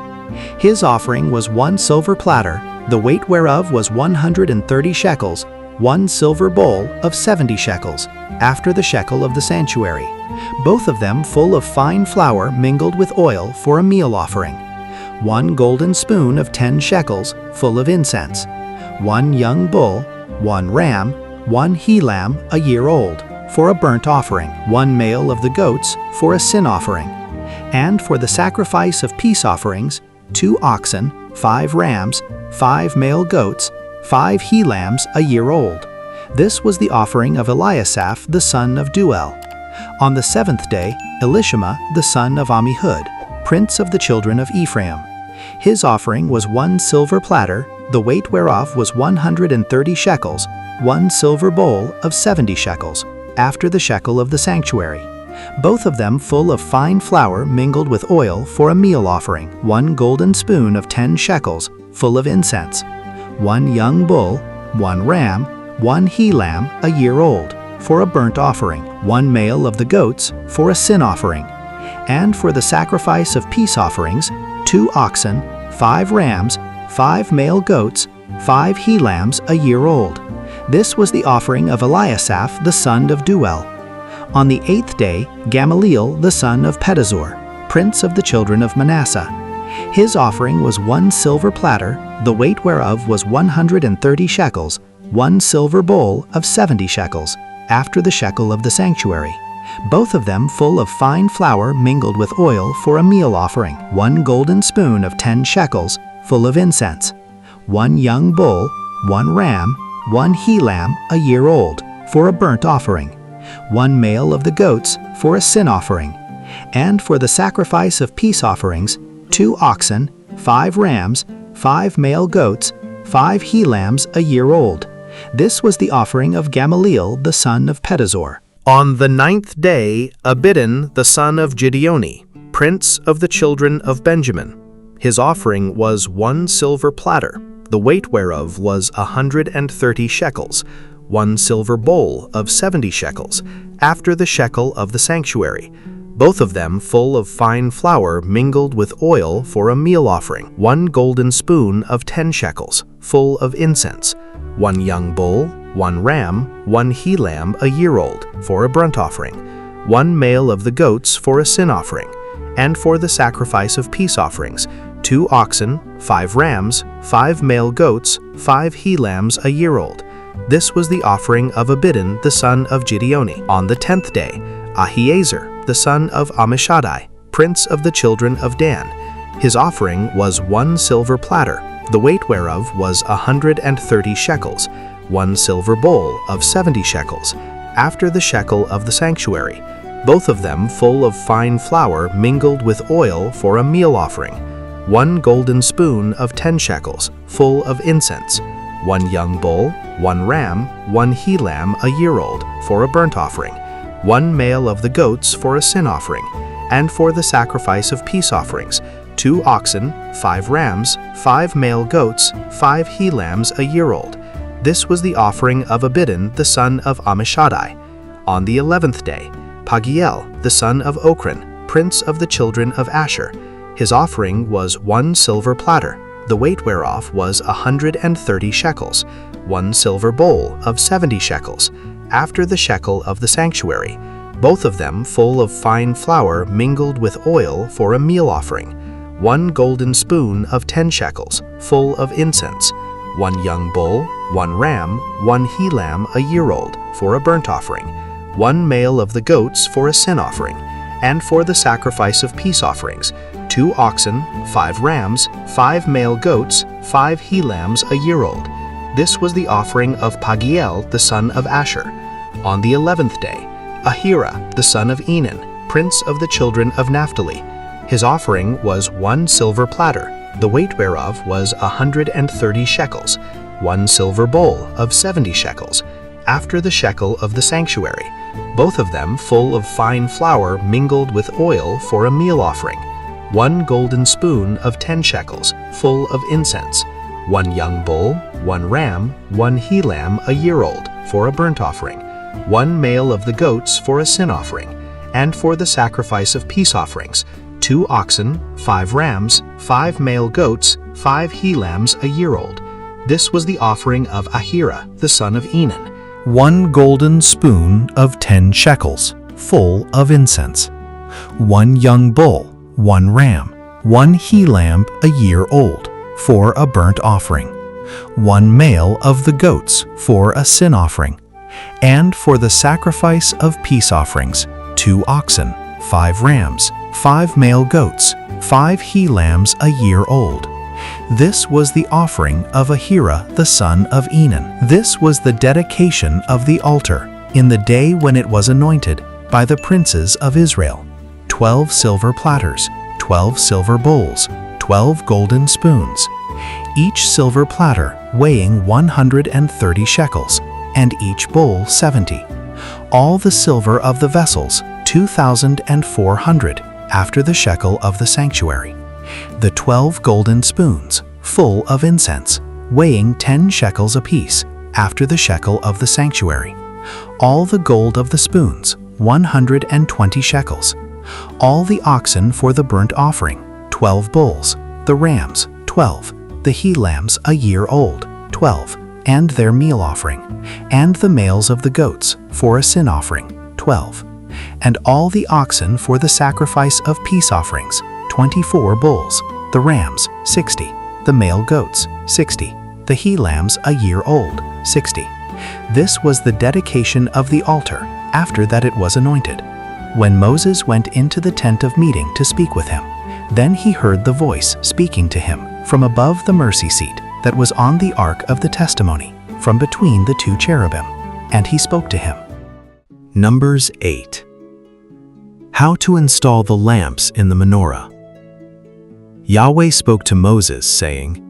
His offering was 1 silver platter, the weight whereof was 130 shekels, 1 silver bowl of 70 shekels, after the shekel of the sanctuary, both of them full of fine flour mingled with oil for a meal offering, 1 golden spoon of 10 shekels, full of incense, 1 young bull, 1 ram, 1 he-lamb a year old, for a burnt offering, 1 male of the goats, for a sin offering, and for the sacrifice of peace offerings, 2 oxen, 5 rams, 5 male goats, 5 he-lambs a year old. This was the offering of Eliasaph the son of Duel. On the seventh day, Elishama the son of Ammihud, prince of the children of Ephraim. His offering was 1 silver platter, the weight whereof was 130 shekels, 1 silver bowl of 70 shekels, after the shekel of the sanctuary, both of them full of fine flour mingled with oil for a meal offering, 1 golden spoon of 10 shekels, full of incense, 1 young bull, 1 ram, 1 he-lamb a year old, for a burnt offering, 1 male of the goats, for a sin offering, and for the sacrifice of peace offerings, 2 oxen, 5 rams, 5 male goats, 5 he-lambs a year old. This was the offering of Eliasaph the son of Duel. On the eighth day, Gamaliel the son of Pedazur, prince of the children of Manasseh. His offering was 1 silver platter, the weight whereof was 130 shekels, 1 silver bowl of 70 shekels, after the shekel of the sanctuary, both of them full of fine flour mingled with oil for a meal offering, 1 golden spoon of 10 shekels, full of incense, 1 young bull, 1 ram, 1 he-lamb a year old, for a burnt offering, 1 male of the goats for a sin offering, and for the sacrifice of peace offerings, 2 oxen, 5 rams, 5 male goats, 5 he-lambs a year old. This was the offering of Gamaliel the son of Pedazur. On the 9th day, Abidan the son of Gideoni, prince of the children of Benjamin. His offering was 1 silver platter, the weight whereof was 130 shekels, 1 silver bowl of 70 shekels, after the shekel of the sanctuary, both of them full of fine flour mingled with oil for a meal offering, 1 golden spoon of 10 shekels, full of incense, 1 young bull, 1 ram, 1 he-lamb a year old, for a burnt offering, 1 male of the goats for a sin offering, and for the sacrifice of peace offerings, 2 oxen, 5 rams, 5 male goats, 5 he-lambs a year old. This was the offering of Abidan the son of Gideoni. On the 10th day, Ahiezer the son of Ammishaddai, prince of the children of Dan. His offering was 1 silver platter, the weight whereof was 130 shekels, 1 silver bowl of 70 shekels, after the shekel of the sanctuary, both of them full of fine flour mingled with oil for a meal offering, 1 golden spoon of 10 shekels, full of incense, 1 young bull, 1 ram, 1 he-lamb a year old, for a burnt offering, 1 male of the goats for a sin offering, and for the sacrifice of peace offerings, 2 oxen, 5 rams, 5 male goats, 5 he-lambs a year old. This was the offering of Abidan the son of Ammishaddai. On the 11th day, Pagiel the son of Ochran, prince of the children of Asher. His offering was 1 silver platter, the weight whereof was 130 shekels, 1 silver bowl of 70 shekels, after the shekel of the sanctuary, both of them full of fine flour mingled with oil for a meal offering, 1 golden spoon of 10 shekels, full of incense, 1 young bull, 1 ram, 1 he-lamb a year old, for a burnt offering, 1 male of the goats for a sin offering, and for the sacrifice of peace offerings, 2 oxen, 5 rams, 5 male goats, 5 he-lambs a year old. This was the offering of Pagiel the son of Asher. On the 11th day, Ahira the son of Enan, prince of the children of Naphtali. His offering was 1 silver platter, the weight whereof was 130 shekels, 1 silver bowl of 70 shekels, after the shekel of the sanctuary, both of them full of fine flour mingled with oil for a meal offering, 1 golden spoon of 10 shekels, full of incense, 1 young bull, 1 ram, 1 he-lamb a year old, for a burnt offering, 1 male of the goats for a sin offering, and for the sacrifice of peace offerings, 2 oxen, 5 rams, 5 male goats, 5 he-lambs a year old. This was the offering of Ahira the son of Enan. 1 golden spoon of 10 shekels, full of incense, 1 young bull, 1 ram, 1 he-lamb a year old, for a burnt offering, 1 male of the goats for a sin offering, and for the sacrifice of peace offerings, 2 oxen, 5 rams, 5 male goats, 5 he-lambs a year old. This was the offering of Ahira the son of Enan. This was the dedication of the altar in the day when it was anointed by the princes of Israel. 12 silver platters, 12 silver bowls, 12 golden spoons, each silver platter weighing 130 shekels, and each bowl 70. All the silver of the vessels, 2,400, after the shekel of the sanctuary. The 12 golden spoons, full of incense, weighing 10 shekels apiece, after the shekel of the sanctuary. All the gold of the spoons, 120 shekels. All the oxen for the burnt offering, 12 bulls, the rams, 12, the he-lambs a year old, 12, and their meal offering, and the males of the goats for a sin offering, 12, and all the oxen for the sacrifice of peace offerings, 24 bulls, the rams, 60, the male goats, 60, the he-lambs a year old, 60. This was the dedication of the altar after that it was anointed. When Moses went into the tent of meeting to speak with him, Then he heard the voice speaking to him from above the mercy seat that was on the ark of the testimony, from between the two cherubim, and he spoke to him. Numbers 8. How to install the lamps in the menorah. Yahweh spoke to Moses, saying,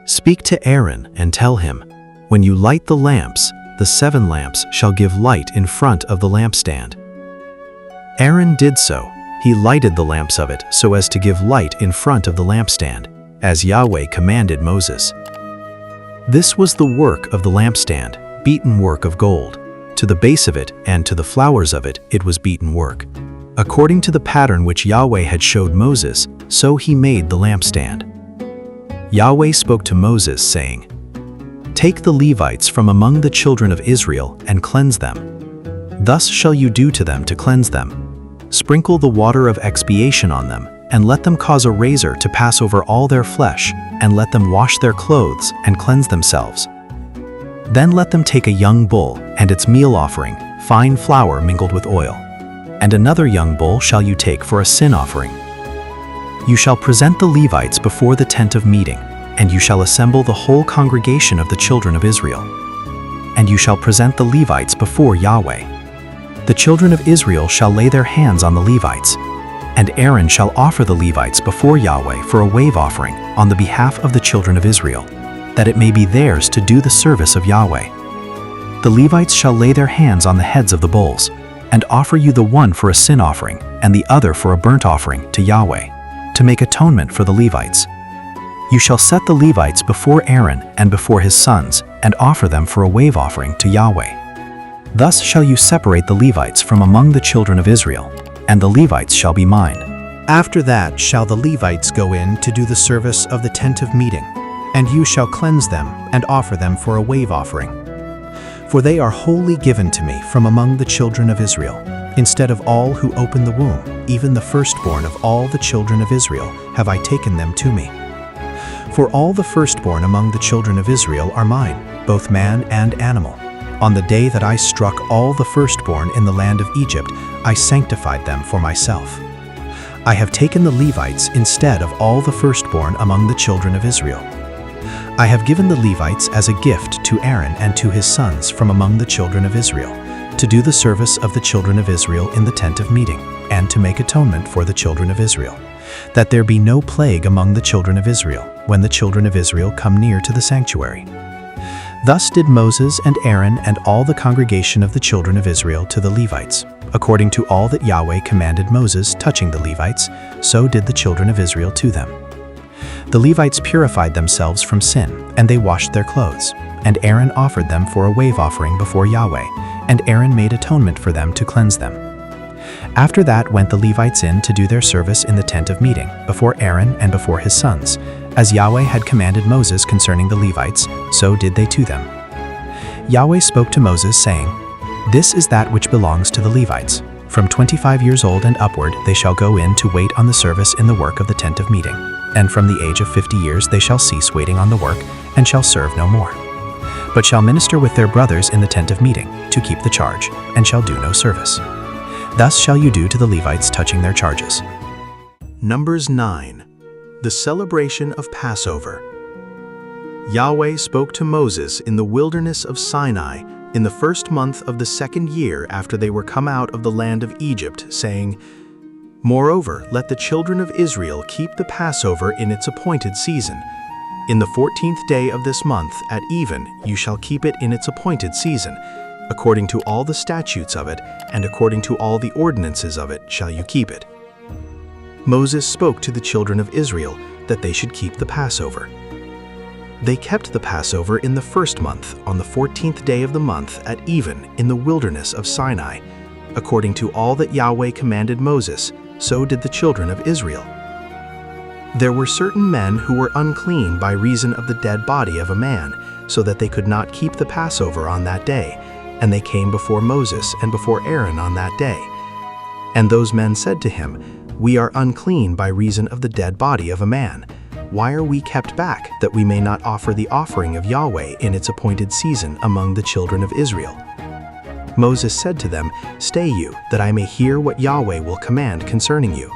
"Speak to Aaron and tell him, when you light the lamps, the 7 lamps shall give light in front of the lampstand." Aaron did so. He lighted the lamps of it so as to give light in front of the lampstand, as Yahweh commanded Moses. This was the work of the lampstand, beaten work of gold. To the base of it and to the flowers of it, it was beaten work. According to the pattern which Yahweh had showed Moses, so he made the lampstand. Yahweh spoke to Moses, saying, "Take the Levites from among the children of Israel and cleanse them. Thus shall you do to them to cleanse them. Sprinkle the water of expiation on them, and let them cause a razor to pass over all their flesh, and let them wash their clothes and cleanse themselves. Then let them take a young bull and its meal offering, fine flour mingled with oil. And another young bull shall you take for a sin offering. You shall present the Levites before the tent of meeting, and you shall assemble the whole congregation of the children of Israel. And you shall present the Levites before Yahweh. The children of Israel shall lay their hands on the Levites, and Aaron shall offer the Levites before Yahweh for a wave offering on the behalf of the children of Israel, that it may be theirs to do the service of Yahweh. The Levites shall lay their hands on the heads of the bulls, and offer you the one for a sin offering and the other for a burnt offering to Yahweh, to make atonement for the Levites. You shall set the Levites before Aaron and before his sons, and offer them for a wave offering to Yahweh. Thus shall you separate the Levites from among the children of Israel, and the Levites shall be mine." After that shall the Levites go in to do the service of the tent of meeting, and you shall cleanse them and offer them for a wave offering. For they are wholly given to me from among the children of Israel. Instead of all who open the womb, even the firstborn of all the children of Israel, have I taken them to me. For all the firstborn among the children of Israel are mine, both man and animal. On the day that I struck all the firstborn in the land of Egypt, I sanctified them for myself. I have taken the Levites instead of all the firstborn among the children of Israel. I have given the Levites as a gift to Aaron and to his sons from among the children of Israel, to do the service of the children of Israel in the tent of meeting, and to make atonement for the children of Israel, that there be no plague among the children of Israel, when the children of Israel come near to the sanctuary. Thus did Moses and Aaron and all the congregation of the children of Israel to the Levites. According to all that Yahweh commanded Moses touching the Levites, so did the children of Israel to them. The Levites purified themselves from sin, and they washed their clothes. And Aaron offered them for a wave offering before Yahweh, and Aaron made atonement for them to cleanse them. After that went the Levites in to do their service in the tent of meeting, before Aaron and before his sons. As Yahweh had commanded Moses concerning the Levites, so did they to them. Yahweh spoke to Moses, saying, "This is that which belongs to the Levites. From 25 years old and upward they shall go in to wait on the service in the work of the tent of meeting. And from the age of 50 years they shall cease waiting on the work, and shall serve no more, but shall minister with their brothers in the tent of meeting, to keep the charge, and shall do no service. Thus shall you do to the Levites touching their charges." Numbers 9. The celebration of Passover. Yahweh spoke to Moses in the wilderness of Sinai in the first month of the 2nd year after they were come out of the land of Egypt, saying, "Moreover, let the children of Israel keep the Passover in its appointed season. In the 14th day of this month at even you shall keep it in its appointed season. According to all the statutes of it, and according to all the ordinances of it shall you keep it." Moses spoke to the children of Israel that they should keep the Passover. They kept the Passover in the first month, on the 14th day of the month at even in the wilderness of Sinai. According to all that Yahweh commanded Moses, so did the children of Israel. There were certain men who were unclean by reason of the dead body of a man, so that they could not keep the Passover on that day, and they came before Moses and before Aaron on that day. And those men said to him, "We are unclean by reason of the dead body of a man. Why are we kept back, that we may not offer the offering of Yahweh in its appointed season among the children of Israel?" Moses said to them, "Stay you, that I may hear what Yahweh will command concerning you."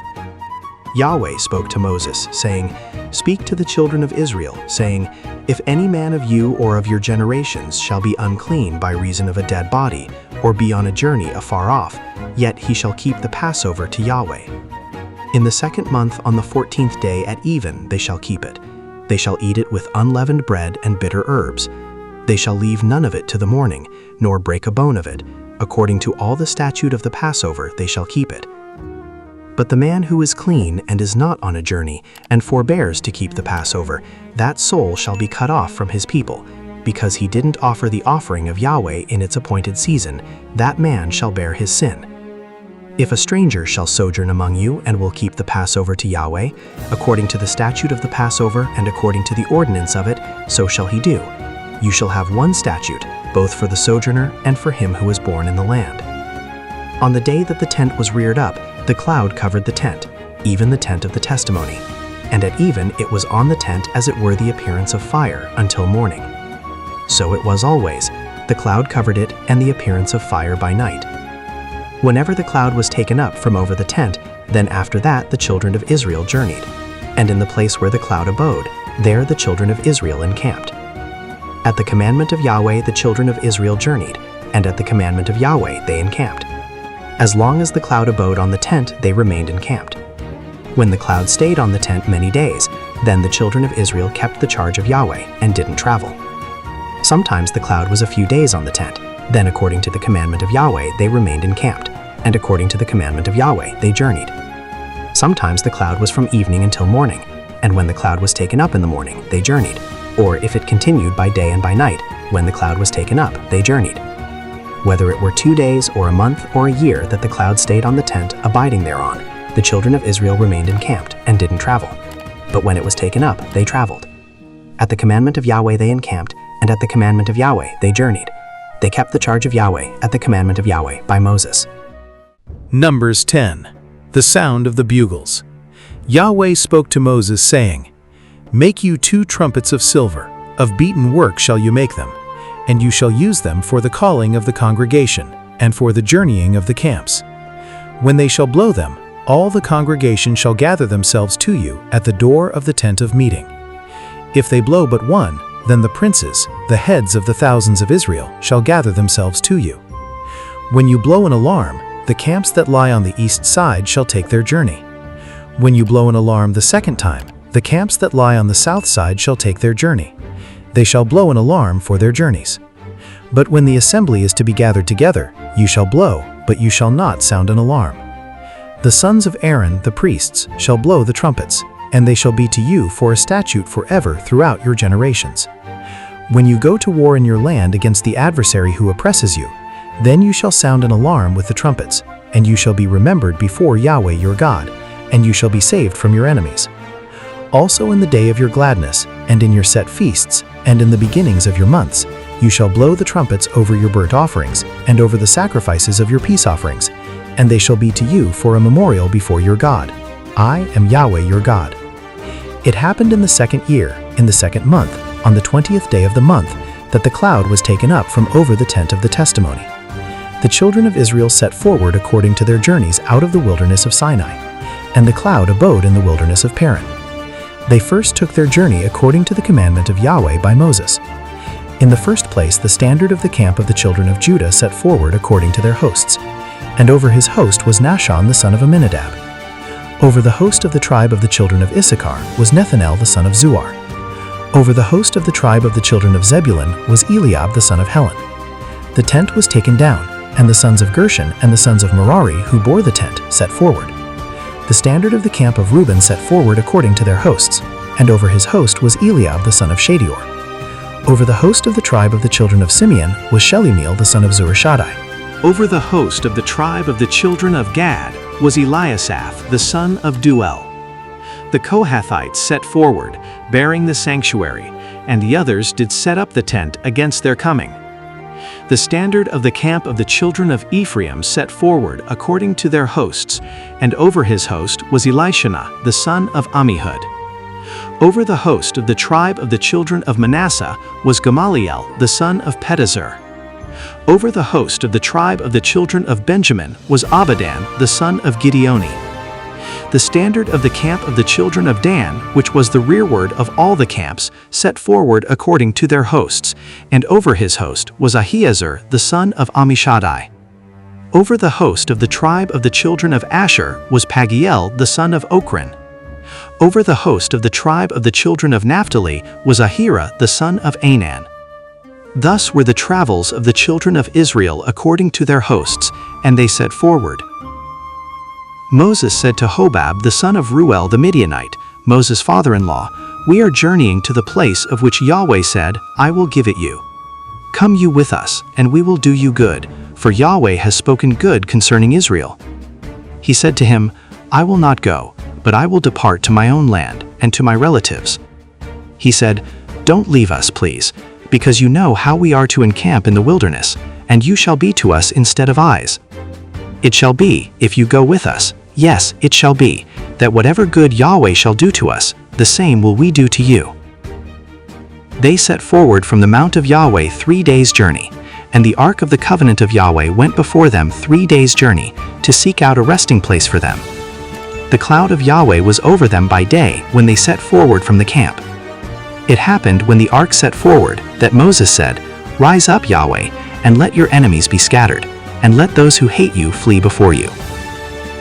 Yahweh spoke to Moses, saying, "Speak to the children of Israel, saying, If any man of you or of your generations shall be unclean by reason of a dead body, or be on a journey afar off, yet he shall keep the Passover to Yahweh. In the 2nd month on the 14th day at even they shall keep it. They shall eat it with unleavened bread and bitter herbs. They shall leave none of it to the morning, nor break a bone of it. According to all the statute of the Passover they shall keep it. But the man who is clean and is not on a journey, and forbears to keep the Passover, that soul shall be cut off from his people, because he didn't offer the offering of Yahweh in its appointed season. That man shall bear his sin. If a stranger shall sojourn among you and will keep the Passover to Yahweh, according to the statute of the Passover and according to the ordinance of it, so shall he do. You shall have one statute, both for the sojourner and for him who is born in the land. On the day that the tent was reared up, the cloud covered the tent, even the tent of the testimony. And at even it was on the tent as it were the appearance of fire until morning. So it was always, the cloud covered it and the appearance of fire by night. Whenever the cloud was taken up from over the tent, then after that the children of Israel journeyed. And in the place where the cloud abode, there the children of Israel encamped. At the commandment of Yahweh the children of Israel journeyed, and at the commandment of Yahweh they encamped. As long as the cloud abode on the tent, they remained encamped. When the cloud stayed on the tent many days, then the children of Israel kept the charge of Yahweh and didn't travel. Sometimes the cloud was a few days on the tent, then according to the commandment of Yahweh they remained encamped, and according to the commandment of Yahweh they journeyed. Sometimes the cloud was from evening until morning, and when the cloud was taken up in the morning, they journeyed, or if it continued by day and by night, when the cloud was taken up, they journeyed. Whether it were 2 days or a month or a year that the cloud stayed on the tent abiding thereon, the children of Israel remained encamped and didn't travel. But when it was taken up, they traveled. At the commandment of Yahweh they encamped, and at the commandment of Yahweh they journeyed. They kept the charge of Yahweh at the commandment of Yahweh by Moses. Numbers 10. The sound of the bugles. Yahweh spoke to Moses, saying, "Make you 2 trumpets of silver, of beaten work shall you make them, and you shall use them for the calling of the congregation, and for the journeying of the camps. When they shall blow them, all the congregation shall gather themselves to you at the door of the tent of meeting. If they blow but one, then the princes, the heads of the thousands of Israel, shall gather themselves to you. When you blow an alarm, the camps that lie on the east side shall take their journey. When you blow an alarm the 2nd time, the camps that lie on the south side shall take their journey. They shall blow an alarm for their journeys. But when the assembly is to be gathered together, you shall blow, but you shall not sound an alarm. The sons of Aaron, the priests, shall blow the trumpets, and they shall be to you for a statute forever throughout your generations. When you go to war in your land against the adversary who oppresses you, then you shall sound an alarm with the trumpets, and you shall be remembered before Yahweh your God, and you shall be saved from your enemies. Also in the day of your gladness, and in your set feasts, and in the beginnings of your months, you shall blow the trumpets over your burnt offerings, and over the sacrifices of your peace offerings, and they shall be to you for a memorial before your God. I am Yahweh your God. It happened in the 2nd year, in the 2nd month, on the 20th day of the month, that the cloud was taken up from over the tent of the testimony. The children of Israel set forward according to their journeys out of the wilderness of Sinai, and the cloud abode in the wilderness of Paran. They first took their journey according to the commandment of Yahweh by Moses. In the first place, the standard of the camp of the children of Judah set forward according to their hosts, and over his host was Nahshon the son of Amminadab. Over the host of the tribe of the children of Issachar was Nethanel the son of Zuar. Over the host of the tribe of the children of Zebulun was Eliab the son of Helon. The tent was taken down, and the sons of Gershon and the sons of Merari who bore the tent set forward. The standard of the camp of Reuben set forward according to their hosts, and over his host was Eliab the son of Shadior. Over the host of the tribe of the children of Simeon was Shelumiel the son of Zurishaddai. Over the host of the tribe of the children of Gad was Eliasaph the son of Duel. The Kohathites set forward, bearing the sanctuary, and the others did set up the tent against their coming. The standard of the camp of the children of Ephraim set forward according to their hosts, and over his host was Elishana the son of Ammihud. Over the host of the tribe of the children of Manasseh was Gamaliel the son of Pedazur. Over the host of the tribe of the children of Benjamin was Abidan the son of Gideoni. The standard of the camp of the children of Dan, which was the rearward of all the camps, set forward according to their hosts, and over his host was Ahiezer the son of Ammishaddai. Over the host of the tribe of the children of Asher was Pagiel the son of Ochran. Over the host of the tribe of the children of Naphtali was Ahira the son of Anan. Thus were the travels of the children of Israel according to their hosts, and they set forward. Moses said to Hobab the son of Ruel the Midianite, Moses' father-in-law, "We are journeying to the place of which Yahweh said, I will give it you. Come you with us, and we will do you good, for Yahweh has spoken good concerning Israel." He said to him, "I will not go, but I will depart to my own land and to my relatives." He said, "Don't leave us, please, because you know how we are to encamp in the wilderness, and you shall be to us instead of eyes. It shall be, if you go with us, yes, it shall be, that whatever good Yahweh shall do to us, the same will we do to you." They set forward from the mount of Yahweh 3 days' journey, and the ark of the covenant of Yahweh went before them 3 days' journey, to seek out a resting place for them. The cloud of Yahweh was over them by day when they set forward from the camp. It happened when the ark set forward, that Moses said, "Rise up, Yahweh, and let your enemies be scattered, and let those who hate you flee before you."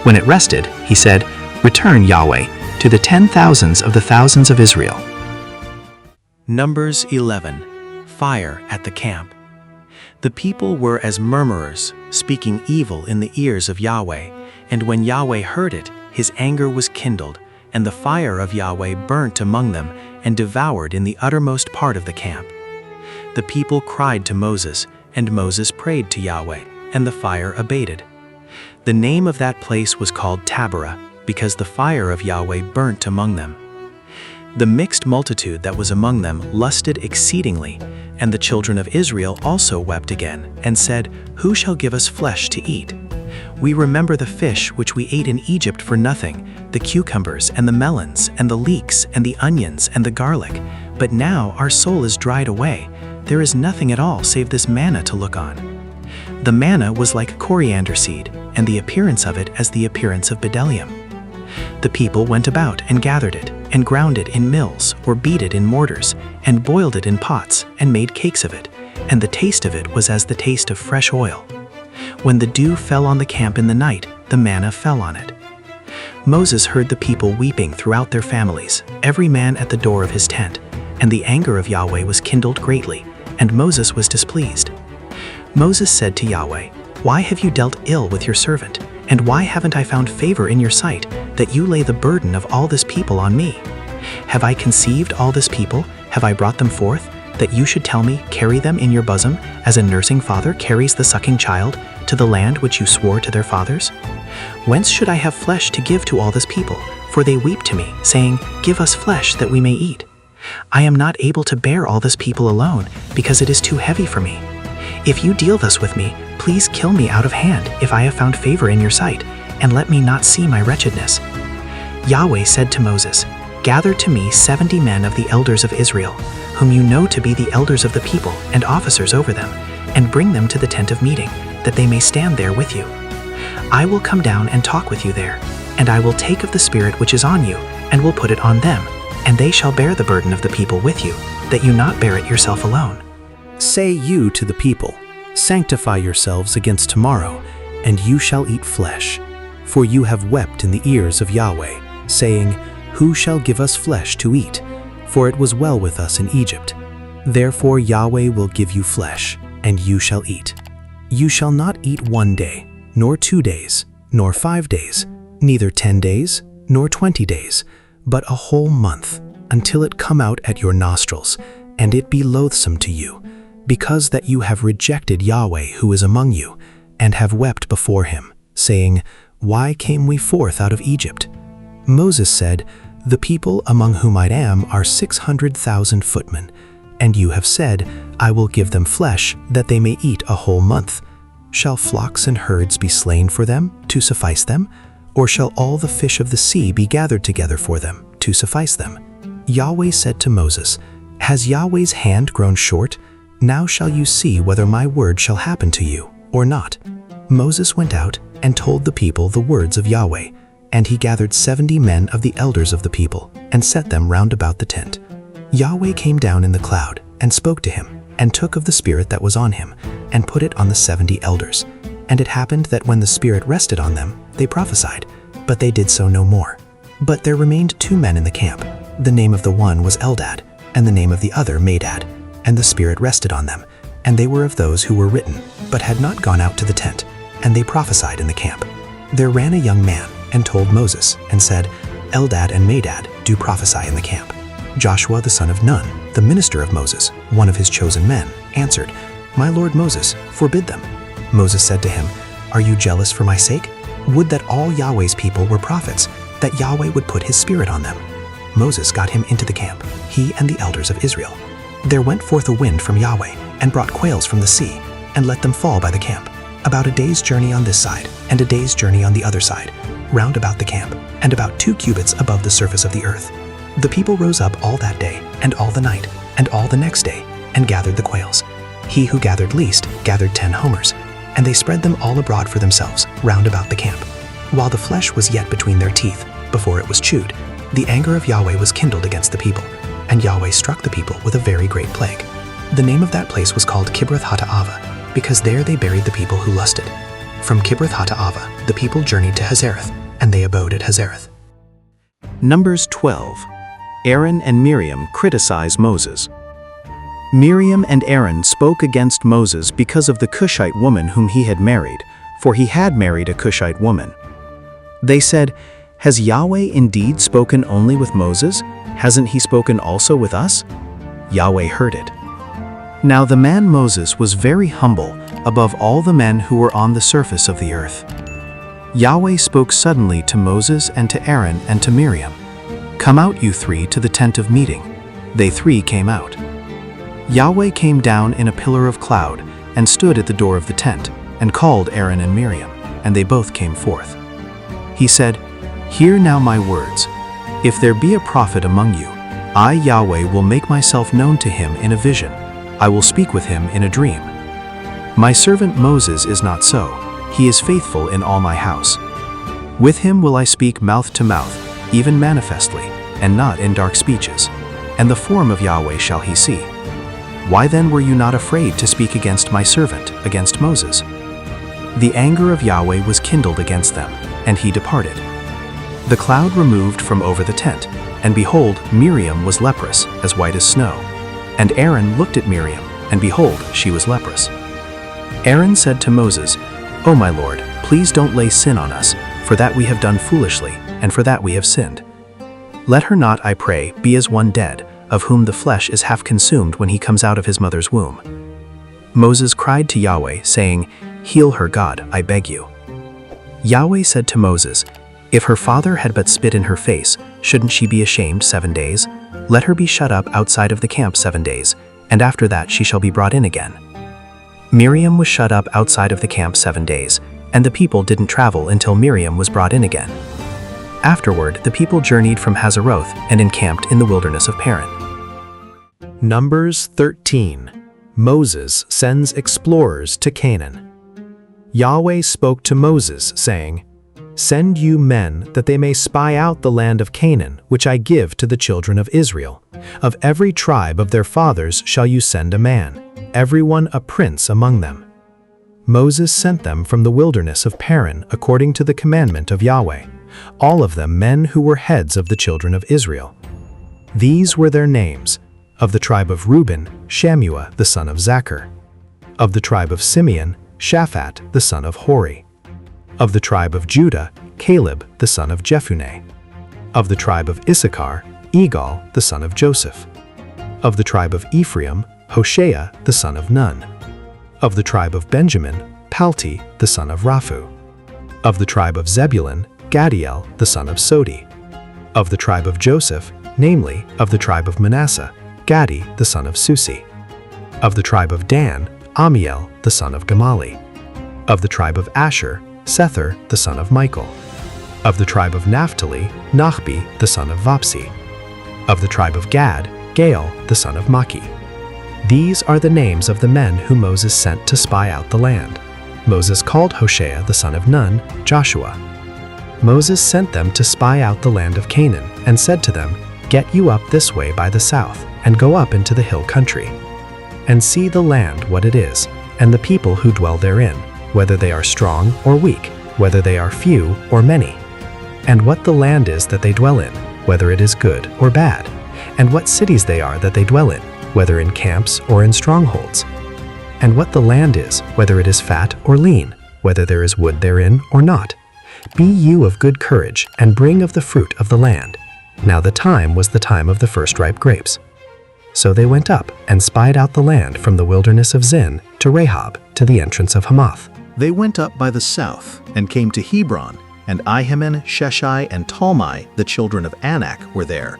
When it rested, he said, "Return, Yahweh, to the 10,000s of the thousands of Israel." Numbers 11. Fire at the camp. The people were as murmurers, speaking evil in the ears of Yahweh, and when Yahweh heard it, his anger was kindled, and the fire of Yahweh burnt among them and devoured in the uttermost part of the camp. The people cried to Moses, and Moses prayed to Yahweh, and the fire abated. The name of that place was called Tabernacle, because the fire of Yahweh burnt among them. The mixed multitude that was among them lusted exceedingly, and the children of Israel also wept again, and said, "Who shall give us flesh to eat? We remember the fish which we ate in Egypt for nothing, the cucumbers and the melons and the leeks and the onions and the garlic. But now our soul is dried away. There is nothing at all save this manna to look on." The manna was like coriander seed, and the appearance of it as the appearance of bdellium. The people went about and gathered it, and ground it in mills, or beat it in mortars, and boiled it in pots, and made cakes of it, and the taste of it was as the taste of fresh oil. When the dew fell on the camp in the night, the manna fell on it. Moses heard the people weeping throughout their families, every man at the door of his tent, and the anger of Yahweh was kindled greatly, and Moses was displeased. Moses said to Yahweh, "Why have you dealt ill with your servant? And why haven't I found favor in your sight, that you lay the burden of all this people on me? Have I conceived all this people? Have I brought them forth, that you should tell me, carry them in your bosom, as a nursing father carries the sucking child, to the land which you swore to their fathers? Whence should I have flesh to give to all this people? For they weep to me, saying, 'Give us flesh that we may eat.' I am not able to bear all this people alone, because it is too heavy for me. If you deal thus with me, please kill me out of hand, if I have found favor in your sight, and let me not see my wretchedness." Yahweh said to Moses, "Gather to me 70 men of the elders of Israel, whom you know to be the elders of the people and officers over them, and bring them to the tent of meeting, that they may stand there with you. I will come down and talk with you there, and I will take of the Spirit which is on you, and will put it on them, and they shall bear the burden of the people with you, that you not bear it yourself alone. Say you to the people, 'Sanctify yourselves against tomorrow, and you shall eat flesh.' For you have wept in the ears of Yahweh, saying, 'Who shall give us flesh to eat? For it was well with us in Egypt.' Therefore Yahweh will give you flesh, and you shall eat. You shall not eat 1 day, nor 2 days, nor 5 days, neither 10 days, nor 20 days, but a whole month, until it come out at your nostrils, and it be loathsome to you, because that you have rejected Yahweh who is among you, and have wept before him, saying, 'Why came we forth out of Egypt?' Moses said, 'The people among whom I am are 600,000 footmen, and you have said, I will give them flesh, that they may eat a whole month. Shall flocks and herds be slain for them, to suffice them? Or shall all the fish of the sea be gathered together for them, to suffice them?' Yahweh said to Moses, 'Has Yahweh's hand grown short? Now shall you see whether my word shall happen to you, or not.' Moses went out and told the people the words of Yahweh, And he gathered 70 men of the elders of the people, and set them round about the tent. Yahweh came down in the cloud, and spoke to him, and took of the Spirit that was on him, and put it on the 70 elders. And it happened that when the Spirit rested on them, they prophesied, but they did so no more. But there remained 2 men in the camp. The name of the one was Eldad, and the name of the other Medad. And the Spirit rested on them, and they were of those who were written, but had not gone out to the tent, and they prophesied in the camp. There ran a young man, and told Moses, and said, Eldad and Medad do prophesy in the camp. Joshua the son of Nun, the minister of Moses, one of his chosen men, answered, My lord Moses, forbid them. Moses said to him, Are you jealous for my sake? Would that all Yahweh's people were prophets, that Yahweh would put his Spirit on them. Moses got him into the camp, he and the elders of Israel. There went forth a wind from Yahweh, and brought quails from the sea, and let them fall by the camp, about a day's journey on this side, and a day's journey on the other side, round about the camp, and about 2 cubits above the surface of the earth. The people rose up all that day, and all the night, and all the next day, and gathered the quails. He who gathered least gathered 10 homers, and they spread them all abroad for themselves, round about the camp. While the flesh was yet between their teeth, before it was chewed, the anger of Yahweh was kindled against the people, and Yahweh struck the people with a very great plague. The name of that place was called Kibroth-Hattaavah, because there they buried the people who lusted. From Kibroth-Hattaavah, the people journeyed to Hazareth, and they abode at Hazareth. Numbers 12. Aaron and Miriam criticize Moses. Miriam and Aaron spoke against Moses because of the Cushite woman whom he had married, for he had married a Cushite woman. They said, Has Yahweh indeed spoken only with Moses? Hasn't he spoken also with us? Yahweh heard it. Now the man Moses was very humble above all the men who were on the surface of the earth. Yahweh spoke suddenly to Moses and to Aaron and to Miriam. Come out, you 3, to the tent of meeting. They 3 came out. Yahweh came down in a pillar of cloud and stood at the door of the tent and called Aaron and Miriam, and they both came forth. He said, Hear now my words. If there be a prophet among you, I, Yahweh, will make myself known to him in a vision. I will speak with him in a dream. My servant Moses is not so. He is faithful in all my house. With him will I speak mouth to mouth, even manifestly, and not in dark speeches. And the form of Yahweh shall he see. Why then were you not afraid to speak against my servant, against Moses? The anger of Yahweh was kindled against them, and he departed. The cloud removed from over the tent, and behold, Miriam was leprous, as white as snow. And Aaron looked at Miriam, and behold, she was leprous. Aaron said to Moses, O my Lord, please don't lay sin on us, for that we have done foolishly, and for that we have sinned. Let her not, I pray, be as one dead, of whom the flesh is half consumed when he comes out of his mother's womb. Moses cried to Yahweh, saying, Heal her, God, I beg you. Yahweh said to Moses, If her father had but spit in her face, shouldn't she be ashamed 7 days? Let her be shut up outside of the camp 7 days, and after that she shall be brought in again. Miriam was shut up outside of the camp 7 days, and the people didn't travel until Miriam was brought in again. Afterward, the people journeyed from Hazeroth and encamped in the wilderness of Paran. Numbers 13. Moses sends explorers to Canaan. Yahweh spoke to Moses, saying, Send you men that they may spy out the land of Canaan, which I give to the children of Israel. Of every tribe of their fathers shall you send a man, every one a prince among them. Moses sent them from the wilderness of Paran according to the commandment of Yahweh, all of them men who were heads of the children of Israel. These were their names: of the tribe of Reuben, Shammua the son of Zachar; of the tribe of Simeon, Shaphat the son of Hori; of the tribe of Judah, Caleb the son of Jephunneh; of the tribe of Issachar, Egal the son of Joseph; of the tribe of Ephraim, Hoshea the son of Nun; of the tribe of Benjamin, Palti the son of Raphu; of the tribe of Zebulun, Gadiel the son of Sodi; of the tribe of Joseph, namely, of the tribe of Manasseh, Gadi the son of Susi; of the tribe of Dan, Amiel the son of Gamali; of the tribe of Asher, Sethur the son of Michael; of the tribe of Naphtali, Nachbi the son of Vapsi; of the tribe of Gad, Gaal the son of Maki. These are the names of the men whom Moses sent to spy out the land. Moses called Hoshea the son of Nun, Joshua. Moses sent them to spy out the land of Canaan, and said to them, "Get you up this way by the south, and go up into the hill country, and see the land what it is, and the people who dwell therein, whether they are strong or weak, whether they are few or many, and what the land is that they dwell in, whether it is good or bad, and what cities they are that they dwell in, whether in camps or in strongholds, and what the land is, whether it is fat or lean, whether there is wood therein or not. Be you of good courage, and bring of the fruit of the land." Now the time was the time of the first ripe grapes. So they went up and spied out the land from the wilderness of Zin to Rahab to the entrance of Hamath. They went up by the south and came to Hebron, and Ahiman, Sheshai, and Talmai, the children of Anak, were there.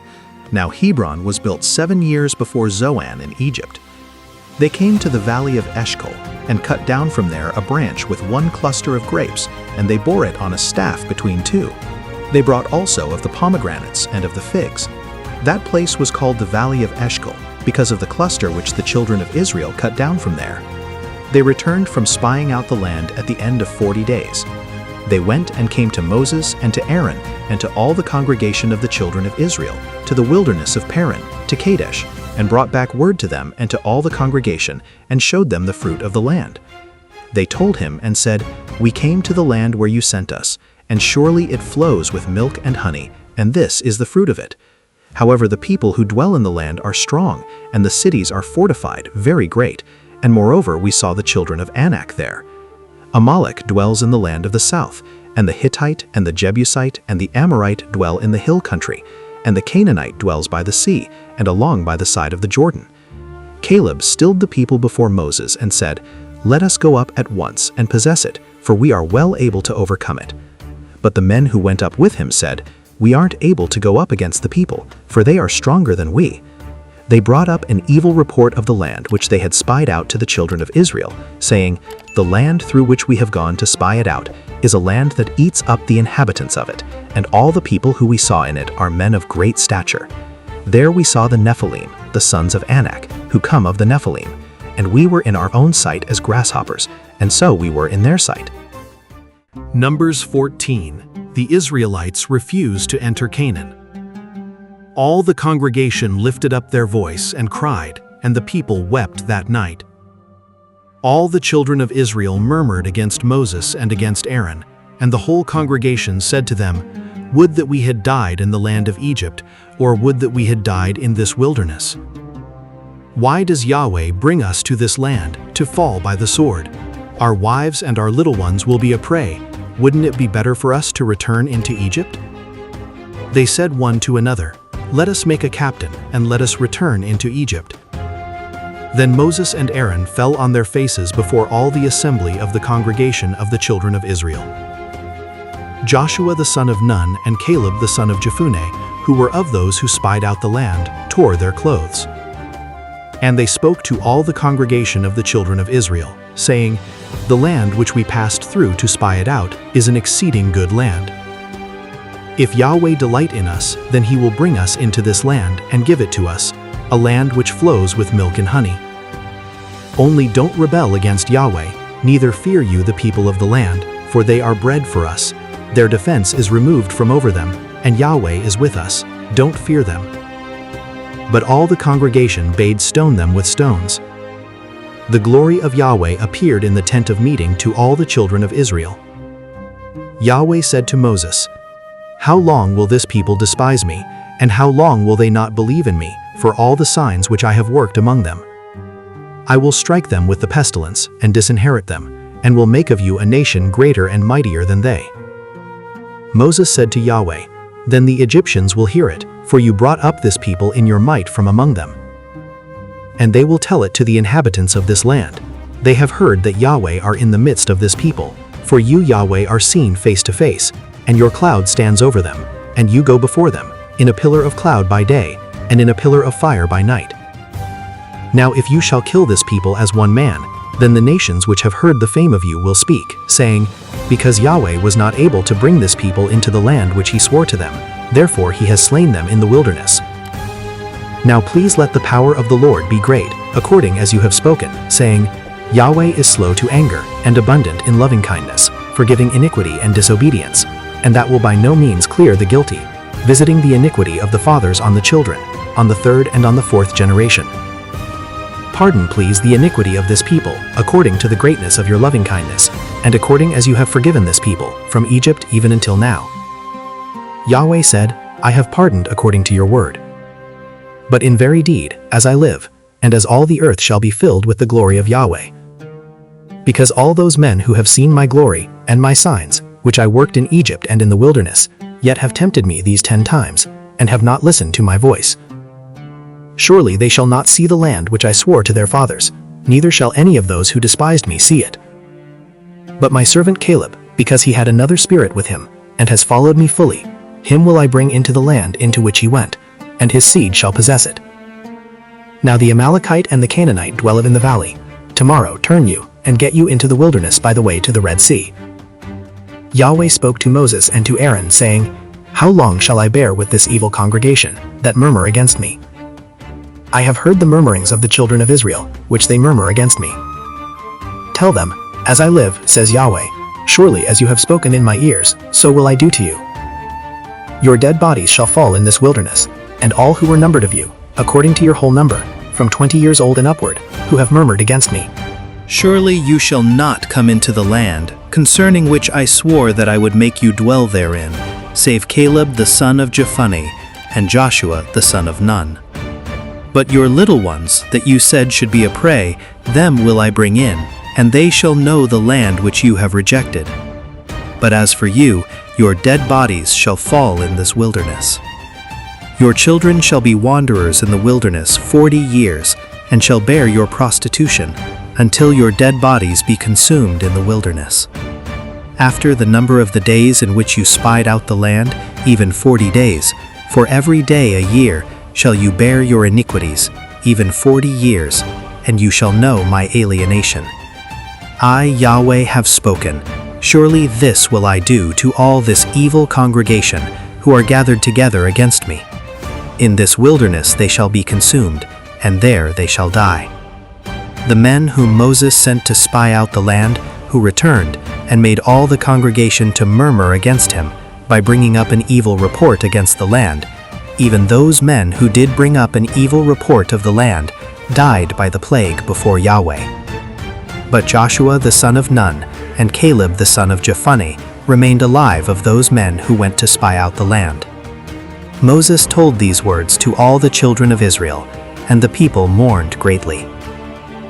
Now Hebron was built 7 years before Zoan in Egypt. They came to the valley of Eshcol, and cut down from there a branch with one cluster of grapes, and they bore it on a staff between two. They brought also of the pomegranates and of the figs. That place was called the valley of Eshcol, because of the cluster which the children of Israel cut down from there. They returned from spying out the land at the end of 40 days. They went and came to Moses and to Aaron and to all the congregation of the children of Israel, to the wilderness of Paran, to Kadesh, and brought back word to them and to all the congregation, and showed them the fruit of the land. They told him and said, "We came to the land where you sent us, and surely it flows with milk and honey, and this is the fruit of it. However, the people who dwell in the land are strong, and the cities are fortified, very great, and moreover we saw the children of Anak there. Amalek dwells in the land of the south, and the Hittite and the Jebusite and the Amorite dwell in the hill country, and the Canaanite dwells by the sea, and along by the side of the Jordan." Caleb stilled the people before Moses and said, "Let us go up at once and possess it, for we are well able to overcome it." But the men who went up with him said, "We aren't able to go up against the people, for they are stronger than we." They brought up an evil report of the land which they had spied out to the children of Israel, saying, "The land through which we have gone to spy it out is a land that eats up the inhabitants of it, and all the people who we saw in it are men of great stature. There we saw the Nephilim, the sons of Anak, who come of the Nephilim, and we were in our own sight as grasshoppers, and so we were in their sight." Numbers 14. The Israelites refused to enter Canaan. All the congregation lifted up their voice and cried, and the people wept that night. All the children of Israel murmured against Moses and against Aaron, and the whole congregation said to them, "Would that we had died in the land of Egypt, or would that we had died in this wilderness. Why does Yahweh bring us to this land, to fall by the sword? Our wives and our little ones will be a prey. Wouldn't it be better for us to return into Egypt?" They said one to another, "Let us make a captain, and let us return into Egypt." Then Moses and Aaron fell on their faces before all the assembly of the congregation of the children of Israel. Joshua the son of Nun and Caleb the son of Jephunneh, who were of those who spied out the land, tore their clothes. And they spoke to all the congregation of the children of Israel, saying, "The land which we passed through to spy it out is an exceeding good land. If Yahweh delight in us, then he will bring us into this land and give it to us, a land which flows with milk and honey. Only don't rebel against Yahweh, neither fear you the people of the land, for they are bread for us. Their defense is removed from over them, and Yahweh is with us. Don't fear them." But all the congregation bade stone them with stones. The glory of Yahweh appeared in the tent of meeting to all the children of Israel. Yahweh said to Moses, "How long will this people despise me, and how long will they not believe in me, for all the signs which I have worked among them? I will strike them with the pestilence, and disinherit them, and will make of you a nation greater and mightier than they." Moses said to Yahweh, "Then the Egyptians will hear it, for you brought up this people in your might from among them. And they will tell it to the inhabitants of this land. They have heard that Yahweh are in the midst of this people, for you, Yahweh, are seen face to face, and your cloud stands over them, and you go before them, in a pillar of cloud by day, and in a pillar of fire by night. Now if you shall kill this people as one man, then the nations which have heard the fame of you will speak, saying, 'Because Yahweh was not able to bring this people into the land which he swore to them, therefore he has slain them in the wilderness.' Now please let the power of the Lord be great, according as you have spoken, saying, 'Yahweh is slow to anger, and abundant in loving kindness, forgiving iniquity and disobedience, and that will by no means clear the guilty, visiting the iniquity of the fathers on the children, on the third and on the fourth generation. Pardon, please, the iniquity of this people, according to the greatness of your lovingkindness, and according as you have forgiven this people, from Egypt even until now. Yahweh said, I have pardoned according to your word. But in very deed, as I live, and as all the earth shall be filled with the glory of Yahweh. Because all those men who have seen my glory, and my signs, which I worked in Egypt and in the wilderness, yet have tempted me these 10 times, and have not listened to my voice. Surely they shall not see the land which I swore to their fathers, neither shall any of those who despised me see it. But my servant Caleb, because he had another spirit with him, and has followed me fully, him will I bring into the land into which he went, and his seed shall possess it. Now the Amalekite and the Canaanite dwell in the valley. Tomorrow turn you, and get you into the wilderness by the way to the Red Sea. Yahweh spoke to Moses and to Aaron, saying, How long shall I bear with this evil congregation, that murmur against me? I have heard the murmurings of the children of Israel, which they murmur against me. Tell them, As I live, says Yahweh, surely as you have spoken in my ears, so will I do to you. Your dead bodies shall fall in this wilderness, and all who were numbered of you, according to your whole number, from 20 years old and upward, who have murmured against me. Surely you shall not come into the land, concerning which I swore that I would make you dwell therein, save Caleb the son of Jephunneh, and Joshua the son of Nun. But your little ones, that you said should be a prey, them will I bring in, and they shall know the land which you have rejected. But as for you, your dead bodies shall fall in this wilderness. Your children shall be wanderers in the wilderness 40 years, and shall bear your prostitution, until your dead bodies be consumed in the wilderness. After the number of the days in which you spied out the land, even 40 days, for every day a year, shall you bear your iniquities, even 40 years, and you shall know my alienation. I, Yahweh, have spoken. Surely this will I do to all this evil congregation, who are gathered together against me. In this wilderness they shall be consumed, and there they shall die. The men whom Moses sent to spy out the land, who returned, and made all the congregation to murmur against him, by bringing up an evil report against the land, even those men who did bring up an evil report of the land, died by the plague before Yahweh. But Joshua the son of Nun, and Caleb the son of Jephunneh, remained alive of those men who went to spy out the land. Moses told these words to all the children of Israel, and the people mourned greatly.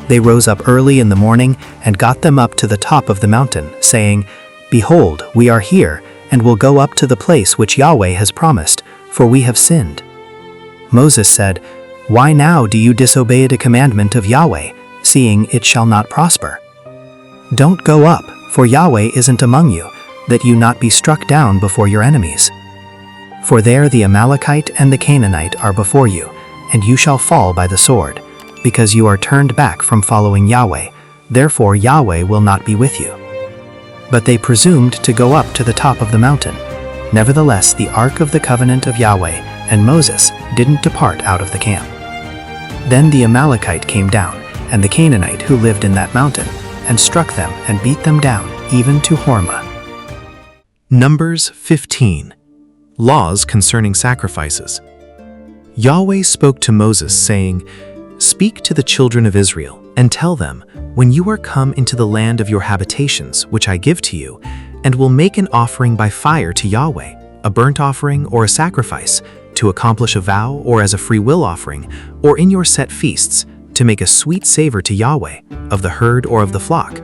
They rose up early in the morning and got them up to the top of the mountain, saying, Behold, we are here, and will go up to the place which Yahweh has promised, for we have sinned. Moses said, Why now do you disobey the commandment of Yahweh, seeing it shall not prosper? Don't go up, for Yahweh isn't among you, that you not be struck down before your enemies. For there the Amalekite and the Canaanite are before you, and you shall fall by the sword, because you are turned back from following Yahweh, therefore Yahweh will not be with you. But they presumed to go up to the top of the mountain. Nevertheless, the ark of the covenant of Yahweh and Moses didn't depart out of the camp. Then the Amalekite came down, and the Canaanite who lived in that mountain, and struck them and beat them down, even to Hormah. Numbers 15. Laws concerning sacrifices. Yahweh spoke to Moses, saying, Speak to the children of Israel, and tell them, When you are come into the land of your habitations, which I give to you, and will make an offering by fire to Yahweh, a burnt offering or a sacrifice, to accomplish a vow or as a free-will offering, or in your set feasts, to make a sweet savor to Yahweh, of the herd or of the flock,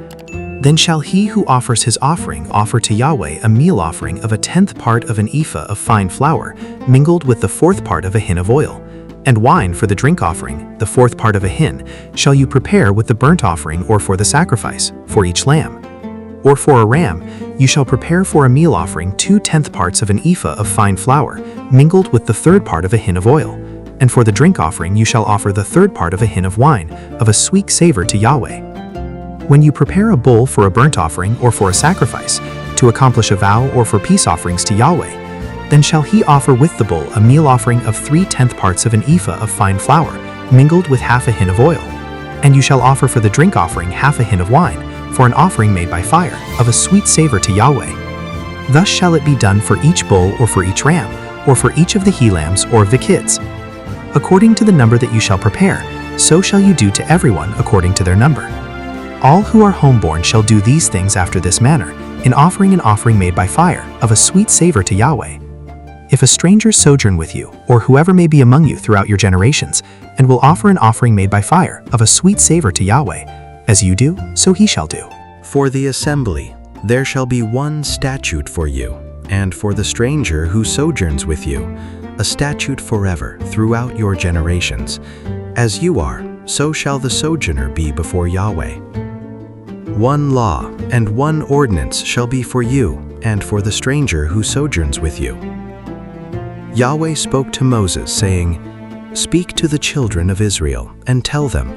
then shall he who offers his offering offer to Yahweh a meal offering of 1/10 part of an ephah of fine flour, mingled with the 4th part of a hin of oil. And wine for the drink offering, the 4th part of a hin, shall you prepare with the burnt offering or for the sacrifice, for each lamb. Or for a ram, you shall prepare for a meal offering 2/10 parts of an ephah of fine flour, mingled with the 3rd part of a hin of oil. And for the drink offering you shall offer the 3rd part of a hin of wine, of a sweet savor to Yahweh. When you prepare a bull for a burnt offering or for a sacrifice, to accomplish a vow or for peace offerings to Yahweh, then shall he offer with the bull a meal offering of 3/10 parts of an ephah of fine flour, mingled with half a hin of oil. And you shall offer for the drink offering half a hin of wine, for an offering made by fire, of a sweet savor to Yahweh. Thus shall it be done for each bull or for each ram, or for each of the he-lambs or of the kids. According to the number that you shall prepare, so shall you do to everyone according to their number. All who are homeborn shall do these things after this manner, in offering an offering made by fire, of a sweet savor to Yahweh. If a stranger sojourn with you, or whoever may be among you throughout your generations, and will offer an offering made by fire, of a sweet savor to Yahweh, as you do, so he shall do. For the assembly there shall be one statute for you, and for the stranger who sojourns with you, a statute forever throughout your generations. As you are, so shall the sojourner be before Yahweh. One law and one ordinance shall be for you and for the stranger who sojourns with you. Yahweh spoke to Moses, saying, Speak to the children of Israel, and tell them,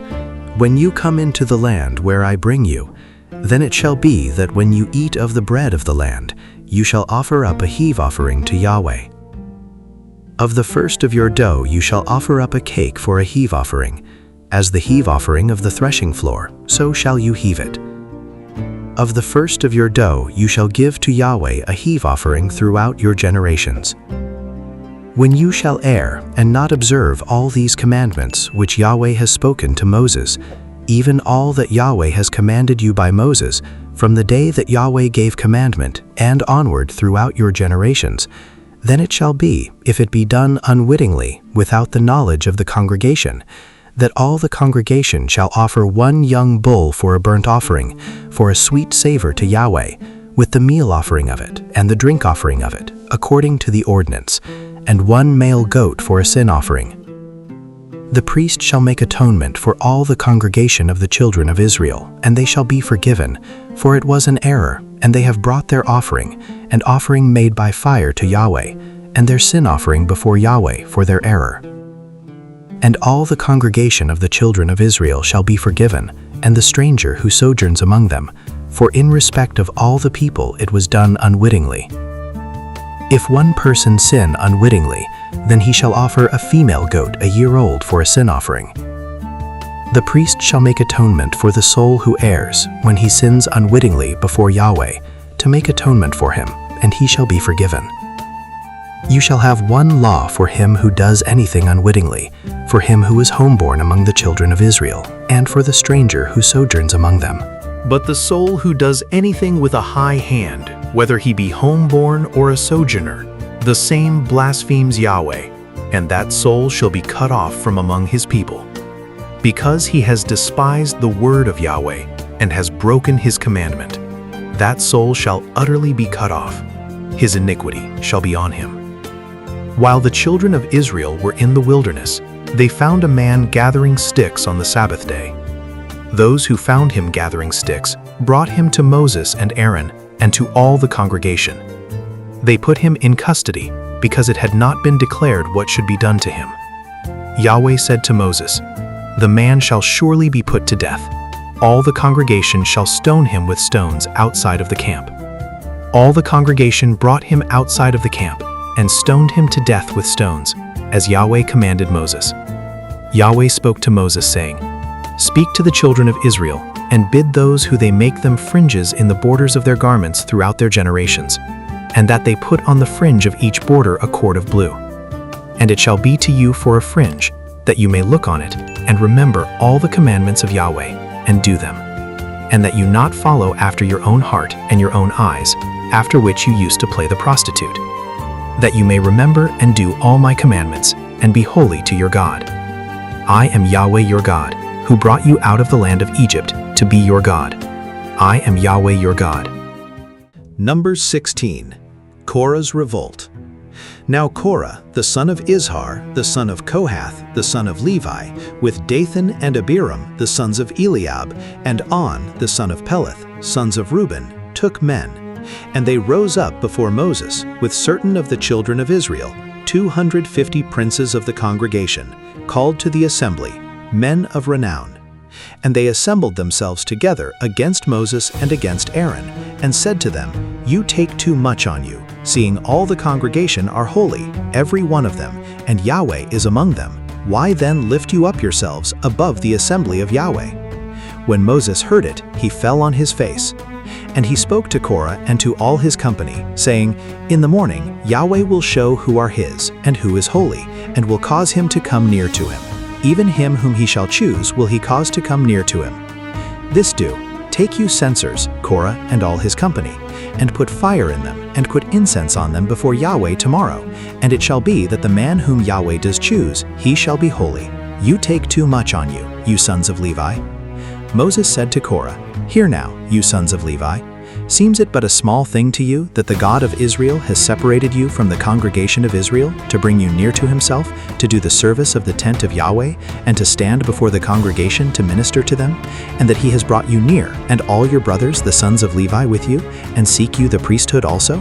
When you come into the land where I bring you, then it shall be that when you eat of the bread of the land, you shall offer up a heave offering to Yahweh. Of the first of your dough you shall offer up a cake for a heave offering. As the heave offering of the threshing floor, so shall you heave it. Of the first of your dough you shall give to Yahweh a heave offering throughout your generations. When you shall err and not observe all these commandments which Yahweh has spoken to Moses, even all that Yahweh has commanded you by Moses, from the day that Yahweh gave commandment and onward throughout your generations, then it shall be, if it be done unwittingly, without the knowledge of the congregation, that all the congregation shall offer one young bull for a burnt offering, for a sweet savor to Yahweh, with the meal offering of it and the drink offering of it, according to the ordinance, and one male goat for a sin offering. The priest shall make atonement for all the congregation of the children of Israel, and they shall be forgiven, for it was an error, and they have brought their offering, and offering made by fire to Yahweh, and their sin offering before Yahweh for their error. And all the congregation of the children of Israel shall be forgiven, and the stranger who sojourns among them, for in respect of all the people it was done unwittingly. If one person sin unwittingly, then he shall offer a female goat a year old for a sin offering. The priest shall make atonement for the soul who errs when he sins unwittingly before Yahweh, to make atonement for him, and he shall be forgiven. You shall have one law for him who does anything unwittingly, for him who is homeborn among the children of Israel, and for the stranger who sojourns among them. But the soul who does anything with a high hand, whether he be homeborn or a sojourner, the same blasphemes Yahweh, and that soul shall be cut off from among his people. Because he has despised the word of Yahweh, and has broken his commandment, that soul shall utterly be cut off. His iniquity shall be on him. While the children of Israel were in the wilderness, they found a man gathering sticks on the Sabbath day. Those who found him gathering sticks brought him to Moses and Aaron and to all the congregation. They put him in custody because it had not been declared what should be done to him. Yahweh said to Moses, "The man shall surely be put to death. All the congregation shall stone him with stones outside of the camp." All the congregation brought him outside of the camp and stoned him to death with stones, as Yahweh commanded Moses. Yahweh spoke to Moses, saying, "Speak to the children of Israel, and bid those who they make them fringes in the borders of their garments throughout their generations, and that they put on the fringe of each border a cord of blue. And it shall be to you for a fringe, that you may look on it, and remember all the commandments of Yahweh, and do them, and that you not follow after your own heart and your own eyes, after which you used to play the prostitute, that you may remember and do all my commandments, and be holy to your God. I am Yahweh your God, who brought you out of the land of Egypt to be your God. I am Yahweh your God." Numbers 16. Korah's revolt. Now Korah, the son of Izhar, the son of Kohath, the son of Levi, with Dathan and Abiram, the sons of Eliab, and On, the son of Peleth, sons of Reuben, took men. And they rose up before Moses with certain of the children of Israel, 250 princes of the congregation, called to the assembly, men of renown. And they assembled themselves together against Moses and against Aaron, and said to them, "You take too much on you, seeing all the congregation are holy, every one of them, and Yahweh is among them. Why then lift you up yourselves above the assembly of Yahweh?" When Moses heard it, he fell on his face. And he spoke to Korah and to all his company, saying, In the morning Yahweh will show who are his, and who is holy, and will cause him to come near to him. Even him whom he shall choose will he cause to come near to him. This do, take you censers, Korah and all his company, and put fire in them, and put incense on them before Yahweh tomorrow. And it shall be that the man whom Yahweh does choose, he shall be holy. You take too much on you, you sons of Levi. Moses said to Korah, Hear now, you sons of Levi. Seems it but a small thing to you that the God of Israel has separated you from the congregation of Israel to bring you near to himself, to do the service of the tent of Yahweh, and to stand before the congregation to minister to them, and that he has brought you near, and all your brothers the sons of Levi with you, and seek you the priesthood also?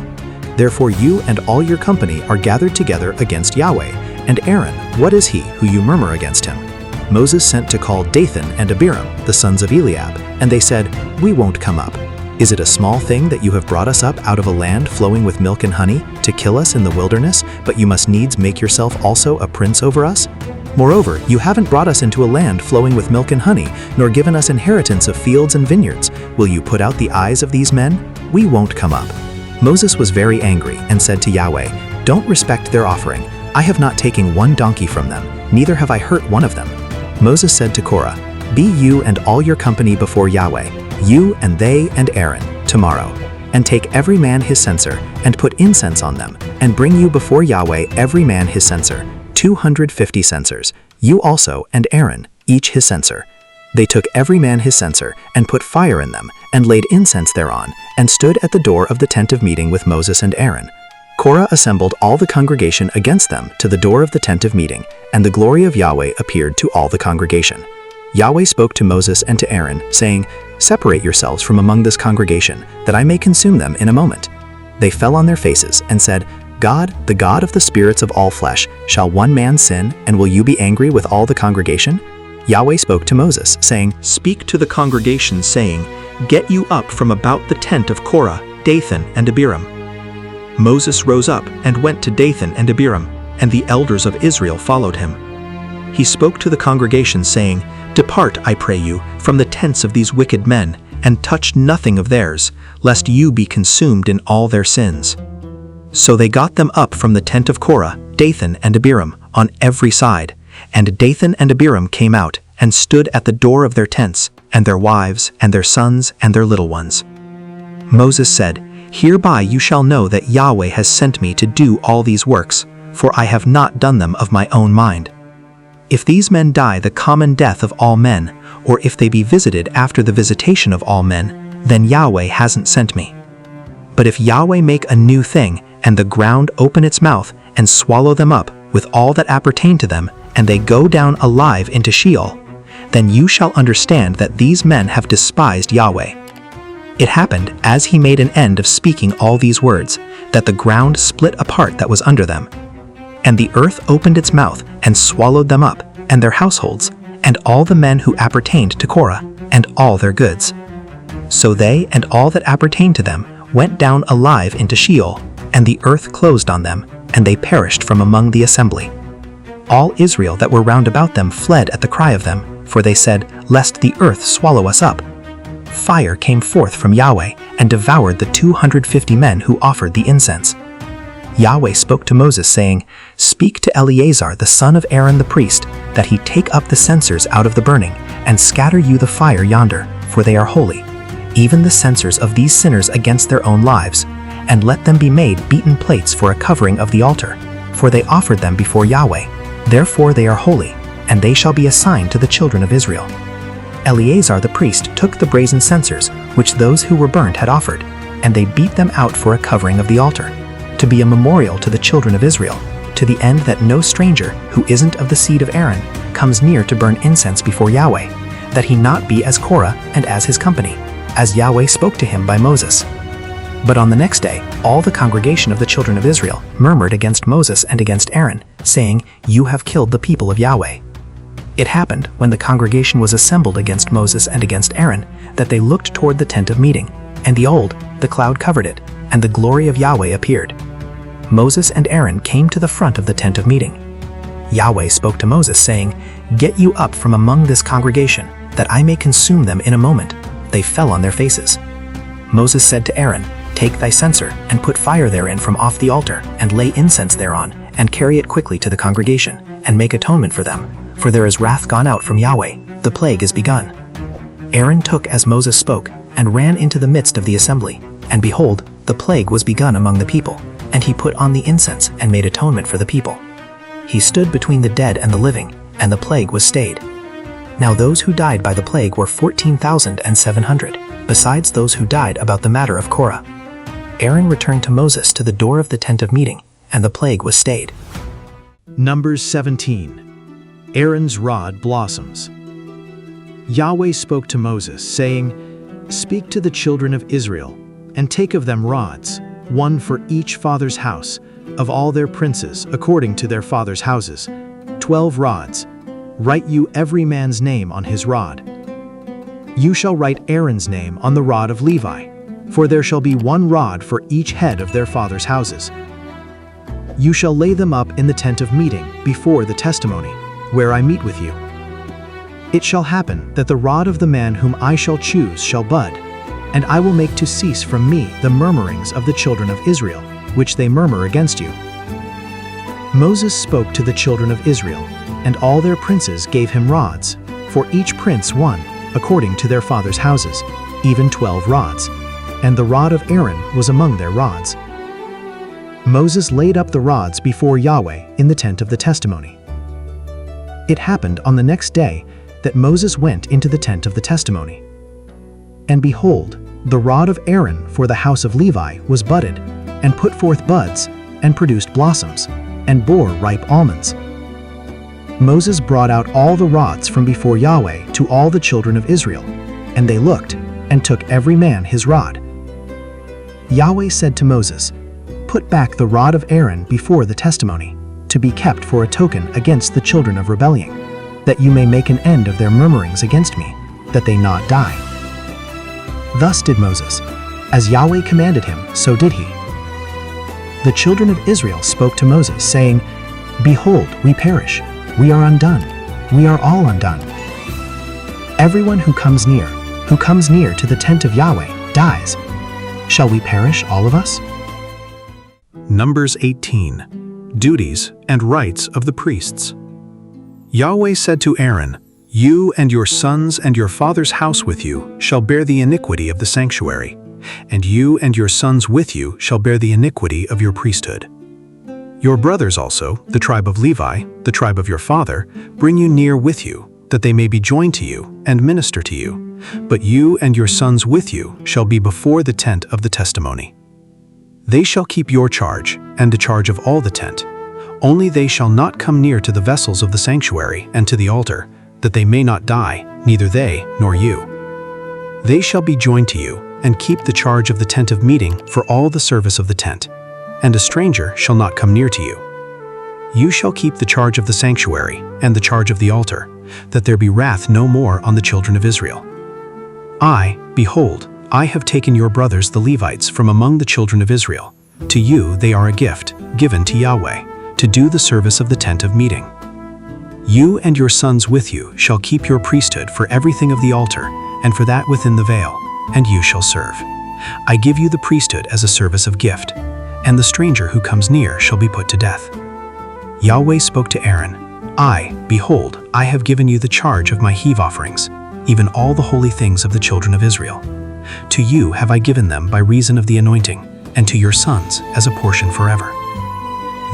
Therefore you and all your company are gathered together against Yahweh. And Aaron, what is he who you murmur against him? Moses sent to call Dathan and Abiram, the sons of Eliab, and they said, We won't come up. Is it a small thing that you have brought us up out of a land flowing with milk and honey, to kill us in the wilderness, but you must needs make yourself also a prince over us? Moreover, you haven't brought us into a land flowing with milk and honey, nor given us inheritance of fields and vineyards. Will you put out the eyes of these men? We won't come up. Moses was very angry and said to Yahweh, Don't respect their offering. I have not taken one donkey from them, neither have I hurt one of them. Moses said to Korah, Be you and all your company before Yahweh, you and they and Aaron, tomorrow, and take every man his censer, and put incense on them, and bring you before Yahweh every man his censer, 250 censers, you also and Aaron, each his censer. They took every man his censer, and put fire in them, and laid incense thereon, and stood at the door of the tent of meeting with Moses and Aaron. Korah assembled all the congregation against them to the door of the tent of meeting, and the glory of Yahweh appeared to all the congregation. Yahweh spoke to Moses and to Aaron, saying, Separate yourselves from among this congregation, that I may consume them in a moment. They fell on their faces and said, God, the God of the spirits of all flesh, shall one man sin, and will you be angry with all the congregation? Yahweh spoke to Moses, saying, Speak to the congregation, saying, Get you up from about the tent of Korah, Dathan, and Abiram. Moses rose up and went to Dathan and Abiram, and the elders of Israel followed him. He spoke to the congregation, saying, Depart, I pray you, from the tents of these wicked men, and touch nothing of theirs, lest you be consumed in all their sins. So they got them up from the tent of Korah, Dathan and Abiram, on every side. And Dathan and Abiram came out, and stood at the door of their tents, and their wives, and their sons, and their little ones. Moses said, Hereby you shall know that Yahweh has sent me to do all these works, for I have not done them of my own mind. If these men die the common death of all men, or if they be visited after the visitation of all men, then Yahweh hasn't sent me. But if Yahweh make a new thing, and the ground open its mouth, and swallow them up, with all that appertain to them, and they go down alive into Sheol, then you shall understand that these men have despised Yahweh. It happened, as he made an end of speaking all these words, that the ground split apart that was under them. And the earth opened its mouth, and swallowed them up, and their households, and all the men who appertained to Korah, and all their goods. So they and all that appertained to them went down alive into Sheol, and the earth closed on them, and they perished from among the assembly. All Israel that were round about them fled at the cry of them, for they said, Lest the earth swallow us up. Fire came forth from Yahweh, and devoured the 250 men who offered the incense. Yahweh spoke to Moses, saying, Speak to Eleazar the son of Aaron the priest, that he take up the censers out of the burning, and scatter you the fire yonder, for they are holy, even the censers of these sinners against their own lives, and let them be made beaten plates for a covering of the altar, for they offered them before Yahweh. Therefore they are holy, and they shall be assigned to the children of Israel. Eleazar the priest took the brazen censers, which those who were burnt had offered, and they beat them out for a covering of the altar, to be a memorial to the children of Israel, to the end that no stranger, who isn't of the seed of Aaron, comes near to burn incense before Yahweh, that he not be as Korah and as his company, as Yahweh spoke to him by Moses. But on the next day, all the congregation of the children of Israel murmured against Moses and against Aaron, saying, You have killed the people of Yahweh. It happened, when the congregation was assembled against Moses and against Aaron, that they looked toward the tent of meeting, and behold, the cloud covered it, and the glory of Yahweh appeared. Moses and Aaron came to the front of the tent of meeting. Yahweh spoke to Moses, saying, Get you up from among this congregation, that I may consume them in a moment. They fell on their faces. Moses said to Aaron, "Take thy censer, and put fire therein from off the altar, and lay incense thereon, and carry it quickly to the congregation, and make atonement for them. For there is wrath gone out from Yahweh, the plague is begun." Aaron took as Moses spoke, and ran into the midst of the assembly. And behold, the plague was begun among the people, and he put on the incense, and made atonement for the people. He stood between the dead and the living, and the plague was stayed. Now those who died by the plague were 14,700, besides those who died about the matter of Korah. Aaron returned to Moses to the door of the tent of meeting, and the plague was stayed. Numbers 17. Aaron's rod blossoms. Yahweh spoke to Moses, saying, "Speak to the children of Israel, and take of them rods, one for each father's house, of all their princes according to their fathers' houses, 12 rods. Write you every man's name on his rod. You shall write Aaron's name on the rod of Levi, for there shall be one rod for each head of their fathers' houses. You shall lay them up in the tent of meeting before the testimony, where I meet with you. It shall happen that the rod of the man whom I shall choose shall bud, and I will make to cease from me the murmurings of the children of Israel, which they murmur against you." Moses spoke to the children of Israel, and all their princes gave him rods, for each prince one, according to their fathers' houses, even 12 rods, and the rod of Aaron was among their rods. Moses laid up the rods before Yahweh in the tent of the testimony. It happened on the next day that Moses went into the tent of the testimony. And behold, the rod of Aaron for the house of Levi was budded, and put forth buds, and produced blossoms, and bore ripe almonds. Moses brought out all the rods from before Yahweh to all the children of Israel, and they looked, and took every man his rod. Yahweh said to Moses, "Put back the rod of Aaron before the testimony, to be kept for a token against the children of rebellion, that you may make an end of their murmurings against me, that they not die." Thus did Moses. As Yahweh commanded him, so did he. The children of Israel spoke to Moses, saying, "Behold, we perish. We are undone. We are all undone. Everyone who comes near to the tent of Yahweh, dies. Shall we perish, all of us?" Numbers 18. Duties and rights of the priests. Yahweh said to Aaron, "You and your sons and your father's house with you shall bear the iniquity of the sanctuary, and you and your sons with you shall bear the iniquity of your priesthood. Your brothers also, the tribe of Levi, the tribe of your father, bring you near with you, that they may be joined to you and minister to you. But you and your sons with you shall be before the tent of the testimony. They shall keep your charge, and the charge of all the tent. Only they shall not come near to the vessels of the sanctuary and to the altar, that they may not die, neither they nor you. They shall be joined to you, and keep the charge of the tent of meeting for all the service of the tent. And a stranger shall not come near to you. You shall keep the charge of the sanctuary, and the charge of the altar, that there be wrath no more on the children of Israel. Behold, I have taken your brothers the Levites from among the children of Israel. To you they are a gift, given to Yahweh, to do the service of the tent of meeting. You and your sons with you shall keep your priesthood for everything of the altar, and for that within the veil, and you shall serve. I give you the priesthood as a service of gift, and the stranger who comes near shall be put to death." Yahweh spoke to Aaron, Behold, I have given you the charge of my heave offerings, even all the holy things of the children of Israel. To you have I given them by reason of the anointing, and to your sons as a portion forever.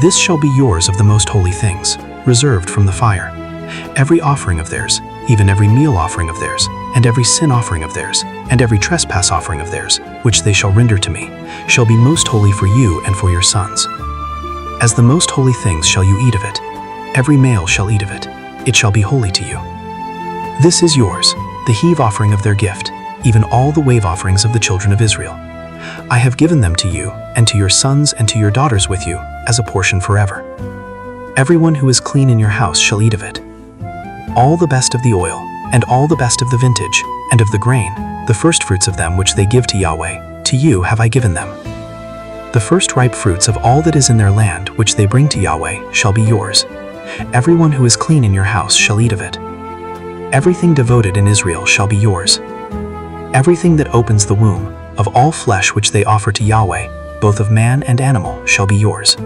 This shall be yours of the most holy things, reserved from the fire. Every offering of theirs, even every meal offering of theirs, and every sin offering of theirs, and every trespass offering of theirs, which they shall render to me, shall be most holy for you and for your sons. As the most holy things shall you eat of it. Every male shall eat of it. It shall be holy to you. This is yours, the heave offering of their gift, even all the wave offerings of the children of Israel. I have given them to you, and to your sons and to your daughters with you, as a portion forever. Everyone who is clean in your house shall eat of it. All the best of the oil, and all the best of the vintage, and of the grain, the firstfruits of them which they give to Yahweh, to you have I given them. The first ripe fruits of all that is in their land which they bring to Yahweh shall be yours. Everyone who is clean in your house shall eat of it. Everything devoted in Israel shall be yours. Everything that opens the womb, of all flesh which they offer to Yahweh, both of man and animal, shall be yours.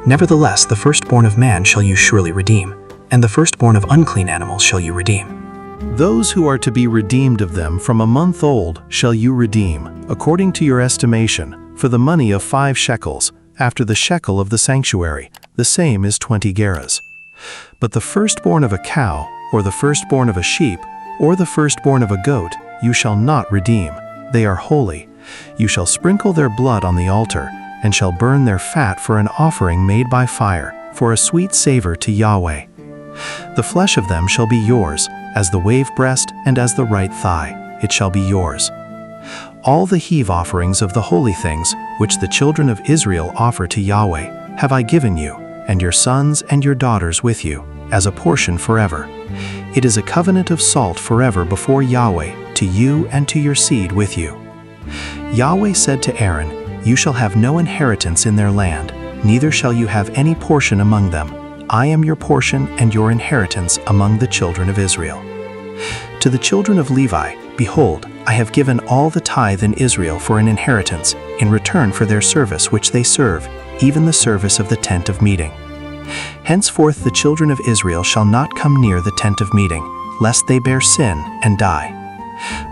Nevertheless, the firstborn of man shall you surely redeem, and the firstborn of unclean animals shall you redeem. Those who are to be redeemed of them from a month old shall you redeem, according to your estimation, for the money of 5 shekels, after the shekel of the sanctuary, the same is 20 gerahs. But the firstborn of a cow, or the firstborn of a sheep, or the firstborn of a goat, you shall not redeem. They are holy. You shall sprinkle their blood on the altar, and shall burn their fat for an offering made by fire, for a sweet savor to Yahweh. The flesh of them shall be yours, as the wave breast and as the right thigh, it shall be yours. All the heave offerings of the holy things, which the children of Israel offer to Yahweh, have I given you, and your sons and your daughters with you, as a portion forever. It is a covenant of salt forever before Yahweh, to you and to your seed with you. Yahweh said to Aaron, You shall have no inheritance in their land, neither shall you have any portion among them. I am your portion and your inheritance among the children of Israel. To the children of Levi, behold, I have given all the tithe in Israel for an inheritance, in return for their service which they serve, even the service of the tent of meeting. Henceforth the children of Israel shall not come near the tent of meeting, lest they bear sin and die.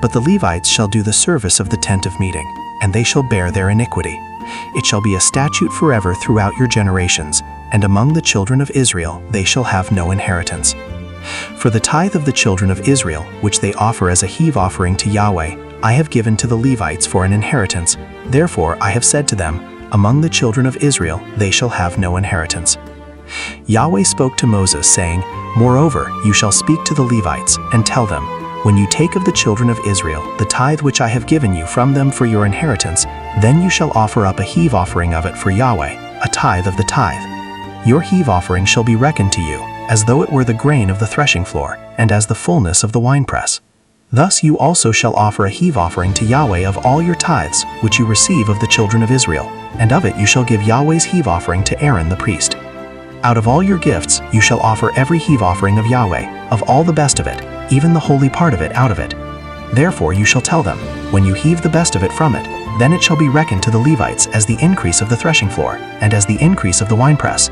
But the Levites shall do the service of the tent of meeting, and they shall bear their iniquity. It shall be a statute forever throughout your generations, and among the children of Israel they shall have no inheritance. For the tithe of the children of Israel, which they offer as a heave offering to Yahweh, I have given to the Levites for an inheritance. Therefore I have said to them, Among the children of Israel they shall have no inheritance. Yahweh spoke to Moses, saying, Moreover, you shall speak to the Levites, and tell them, When you take of the children of Israel the tithe which I have given you from them for your inheritance, then you shall offer up a heave offering of it for Yahweh, a tithe of the tithe. Your heave offering shall be reckoned to you, as though it were the grain of the threshing floor, and as the fullness of the winepress. Thus you also shall offer a heave offering to Yahweh of all your tithes, which you receive of the children of Israel, and of it you shall give Yahweh's heave offering to Aaron the priest. Out of all your gifts you shall offer every heave offering of Yahweh, of all the best of it, even the holy part of it out of it. Therefore you shall tell them, When you heave the best of it from it, then it shall be reckoned to the Levites as the increase of the threshing floor, and as the increase of the winepress.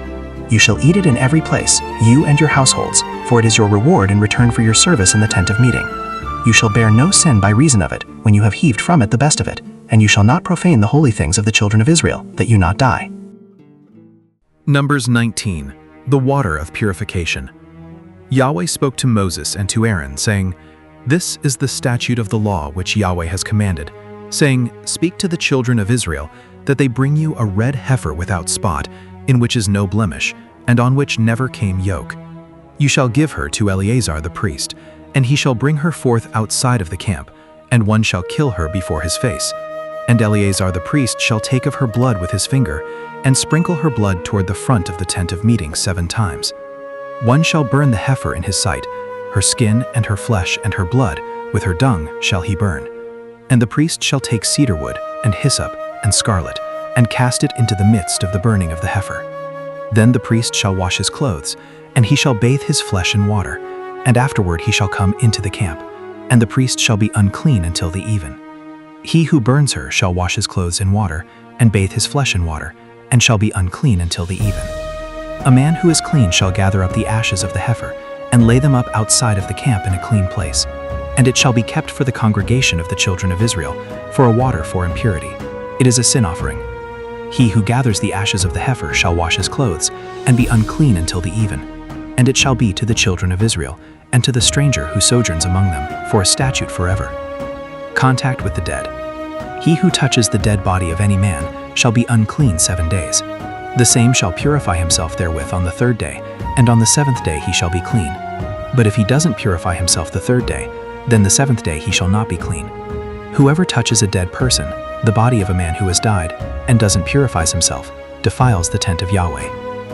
You shall eat it in every place, you and your households, for it is your reward in return for your service in the tent of meeting. You shall bear no sin by reason of it, when you have heaved from it the best of it, and you shall not profane the holy things of the children of Israel, that you not die. Numbers 19. The water of purification. Yahweh spoke to Moses and to Aaron, saying, This is the statute of the law which Yahweh has commanded, saying, Speak to the children of Israel, that they bring you a red heifer without spot, in which is no blemish, and on which never came yoke. You shall give her to Eleazar the priest, and he shall bring her forth outside of the camp, and one shall kill her before his face. And Eleazar the priest shall take of her blood with his finger, and sprinkle her blood toward the front of the tent of meeting 7 times. One shall burn the heifer in his sight, her skin and her flesh and her blood, with her dung shall he burn. And the priest shall take cedar wood, and hyssop, and scarlet, and cast it into the midst of the burning of the heifer. Then the priest shall wash his clothes, and he shall bathe his flesh in water, and afterward he shall come into the camp, and the priest shall be unclean until the even. He who burns her shall wash his clothes in water, and bathe his flesh in water, and shall be unclean until the even. A man who is clean shall gather up the ashes of the heifer, and lay them up outside of the camp in a clean place, and it shall be kept for the congregation of the children of Israel, for a water for impurity. It is a sin offering. He who gathers the ashes of the heifer shall wash his clothes, and be unclean until the even. And it shall be to the children of Israel, and to the stranger who sojourns among them, for a statute forever. Contact with the dead. He who touches the dead body of any man shall be unclean 7 days. The same shall purify himself therewith on the 3rd day, and on the 7th day he shall be clean. But if he doesn't purify himself the 3rd day, then the 7th day he shall not be clean. Whoever touches a dead person, the body of a man who has died, and doesn't purify himself, defiles the tent of Yahweh.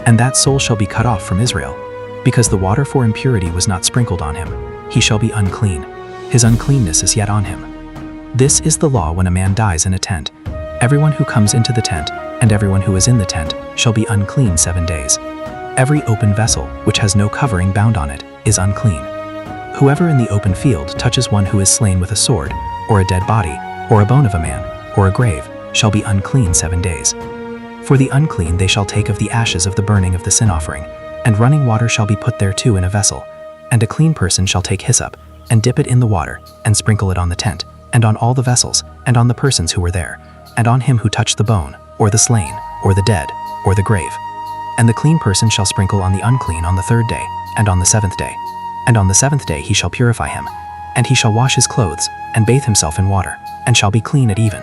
And that soul shall be cut off from Israel. Because the water for impurity was not sprinkled on him, he shall be unclean. His uncleanness is yet on him. This is the law when a man dies in a tent. Everyone who comes into the tent, and everyone who is in the tent, shall be unclean 7 days. Every open vessel, which has no covering bound on it, is unclean. Whoever in the open field touches one who is slain with a sword, or a dead body, or a bone of a man, or a grave, shall be unclean 7 days. For the unclean they shall take of the ashes of the burning of the sin offering, and running water shall be put thereto in a vessel. And a clean person shall take hyssop, and dip it in the water, and sprinkle it on the tent, and on all the vessels, and on the persons who were there, and on him who touched the bone, or the slain, or the dead, or the grave. And the clean person shall sprinkle on the unclean on the 3rd day, and on the 7th day. And on the 7th day he shall purify him, and he shall wash his clothes, and bathe himself in water, and shall be clean at even.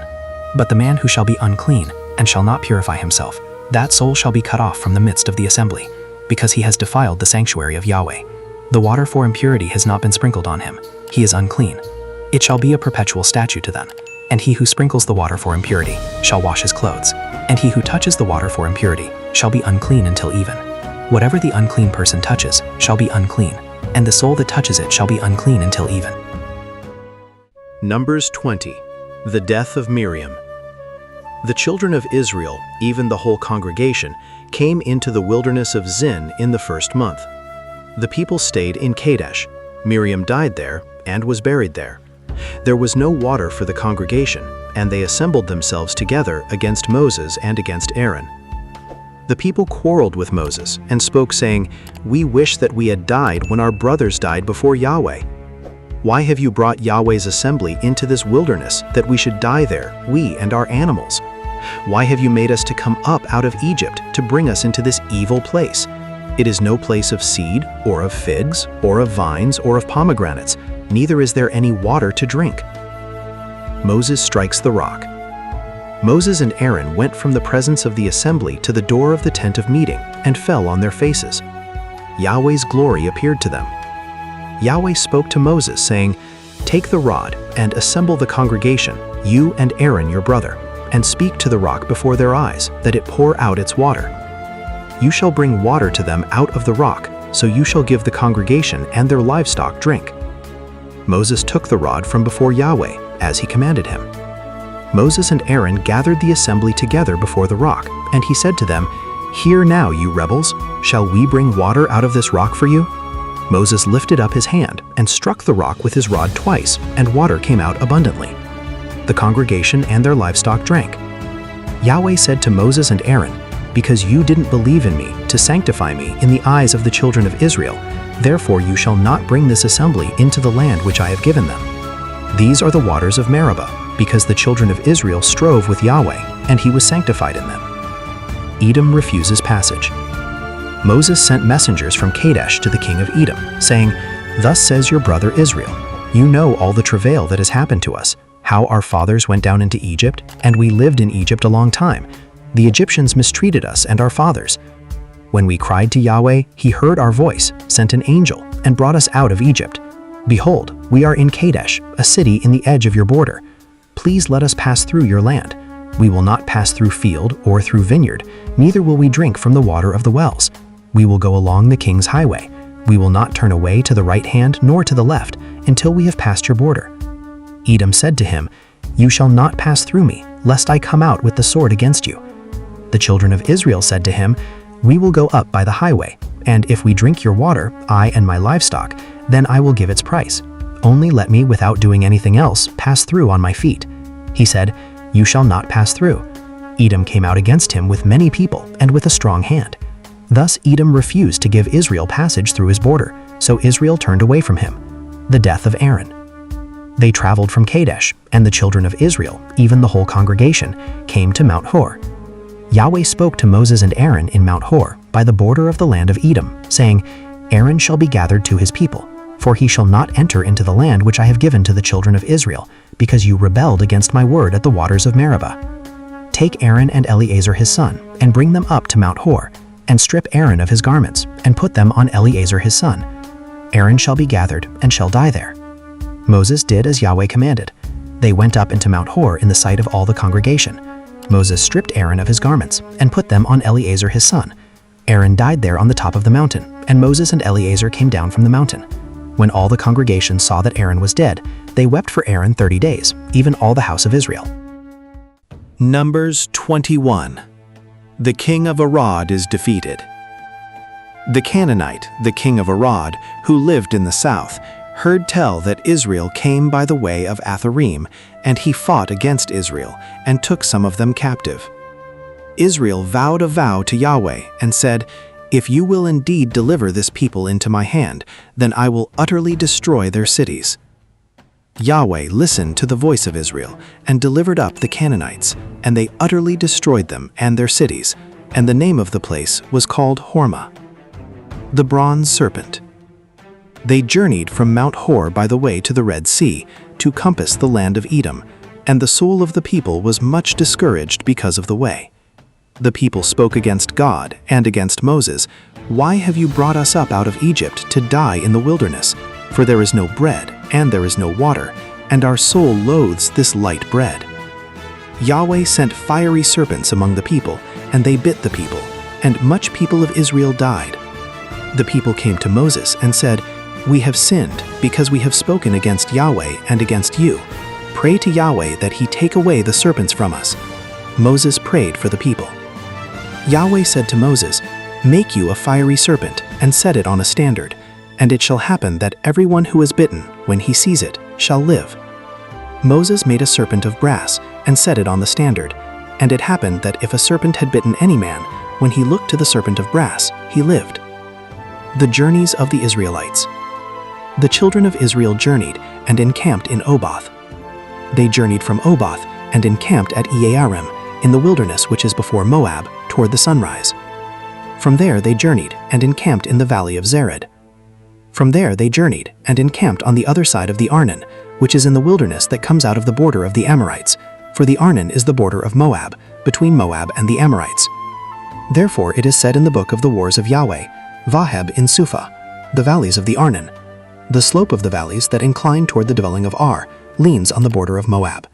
But the man who shall be unclean, and shall not purify himself, that soul shall be cut off from the midst of the assembly, because he has defiled the sanctuary of Yahweh. The water for impurity has not been sprinkled on him, he is unclean. It shall be a perpetual statute to them. And he who sprinkles the water for impurity shall wash his clothes, and he who touches the water for impurity shall be unclean until even. Whatever the unclean person touches shall be unclean, and the soul that touches it shall be unclean until even. Numbers 20. The death of Miriam. The children of Israel, even the whole congregation, came into the wilderness of Zin in the 1st month. The people stayed in Kadesh. Miriam died there and was buried there. There was no water for the congregation, and they assembled themselves together against Moses and against Aaron. The people quarreled with Moses and spoke, saying, "We wish that we had died when our brothers died before Yahweh. Why have you brought Yahweh's assembly into this wilderness, that we should die there, we and our animals? Why have you made us to come up out of Egypt to bring us into this evil place? It is no place of seed, or of figs, or of vines, or of pomegranates, neither is there any water to drink." Moses strikes the rock. Moses and Aaron went from the presence of the assembly to the door of the tent of meeting and fell on their faces. Yahweh's glory appeared to them. Yahweh spoke to Moses, saying, "Take the rod and assemble the congregation, you and Aaron your brother, and speak to the rock before their eyes, that it pour out its water. You shall bring water to them out of the rock, so you shall give the congregation and their livestock drink." Moses took the rod from before Yahweh, as he commanded him. Moses and Aaron gathered the assembly together before the rock, and he said to them, "Hear now, you rebels, shall we bring water out of this rock for you?" Moses lifted up his hand and struck the rock with his rod twice, and water came out abundantly. The congregation and their livestock drank. Yahweh said to Moses and Aaron, "Because you didn't believe in me to sanctify me in the eyes of the children of Israel, therefore you shall not bring this assembly into the land which I have given them. These are the waters of Meribah, because the children of Israel strove with Yahweh, and he was sanctified in them." Edom refuses passage. Moses sent messengers from Kadesh to the king of Edom, saying, "Thus says your brother Israel, you know all the travail that has happened to us, how our fathers went down into Egypt, and we lived in Egypt a long time. The Egyptians mistreated us and our fathers. When we cried to Yahweh, he heard our voice, sent an angel, and brought us out of Egypt. Behold, we are in Kadesh, a city in the edge of your border. Please let us pass through your land. We will not pass through field or through vineyard, neither will we drink from the water of the wells. We will go along the king's highway. We will not turn away to the right hand nor to the left, until we have passed your border." Edom said to him, "You shall not pass through me, lest I come out with the sword against you." The children of Israel said to him, "We will go up by the highway, and if we drink your water, I and my livestock, then I will give its price. Only let me, without doing anything else, pass through on my feet." He said, "You shall not pass through." Edom came out against him with many people and with a strong hand. Thus Edom refused to give Israel passage through his border, so Israel turned away from him. The death of Aaron. They traveled from Kadesh, and the children of Israel, even the whole congregation, came to Mount Hor. Yahweh spoke to Moses and Aaron in Mount Hor, by the border of the land of Edom, saying, "Aaron shall be gathered to his people, for he shall not enter into the land which I have given to the children of Israel, because you rebelled against my word at the waters of Meribah. Take Aaron and Eleazar his son, and bring them up to Mount Hor, and strip Aaron of his garments, and put them on Eleazar his son. Aaron shall be gathered, and shall die there." Moses did as Yahweh commanded. They went up into Mount Hor in the sight of all the congregation. Moses stripped Aaron of his garments, and put them on Eleazar his son. Aaron died there on the top of the mountain, and Moses and Eleazar came down from the mountain. When all the congregation saw that Aaron was dead, they wept for Aaron 30 days, even all the house of Israel. Numbers 21. The king of Arad is defeated. The Canaanite, the king of Arad, who lived in the south, heard tell that Israel came by the way of Atharim, and he fought against Israel, and took some of them captive. Israel vowed a vow to Yahweh, and said, "If you will indeed deliver this people into my hand, then I will utterly destroy their cities." Yahweh listened to the voice of Israel, and delivered up the Canaanites, and they utterly destroyed them and their cities, and the name of the place was called Hormah. The bronze serpent. They journeyed from Mount Hor by the way to the Red Sea, to compass the land of Edom, and the soul of the people was much discouraged because of the way. The people spoke against God and against Moses, "Why have you brought us up out of Egypt to die in the wilderness? For there is no bread, and there is no water, and our soul loathes this light bread." Yahweh sent fiery serpents among the people, and they bit the people, and much people of Israel died. The people came to Moses and said, "We have sinned, because we have spoken against Yahweh and against you. Pray to Yahweh that he take away the serpents from us." Moses prayed for the people. Yahweh said to Moses, "Make you a fiery serpent, and set it on a standard, and it shall happen that everyone who is bitten, when he sees it, shall live." Moses made a serpent of brass, and set it on the standard, and it happened that if a serpent had bitten any man, when he looked to the serpent of brass, he lived. The journeys of the Israelites. The children of Israel journeyed, and encamped in Oboth. They journeyed from Oboth, and encamped at Iye-arim, in the wilderness which is before Moab, toward the sunrise. From there they journeyed, and encamped in the valley of Zered. From there they journeyed, and encamped on the other side of the Arnon, which is in the wilderness that comes out of the border of the Amorites, for the Arnon is the border of Moab, between Moab and the Amorites. Therefore it is said in the book of the wars of Yahweh, Vaheb in Suphah, the valleys of the Arnon. The slope of the valleys that incline toward the dwelling of Ar leans on the border of Moab.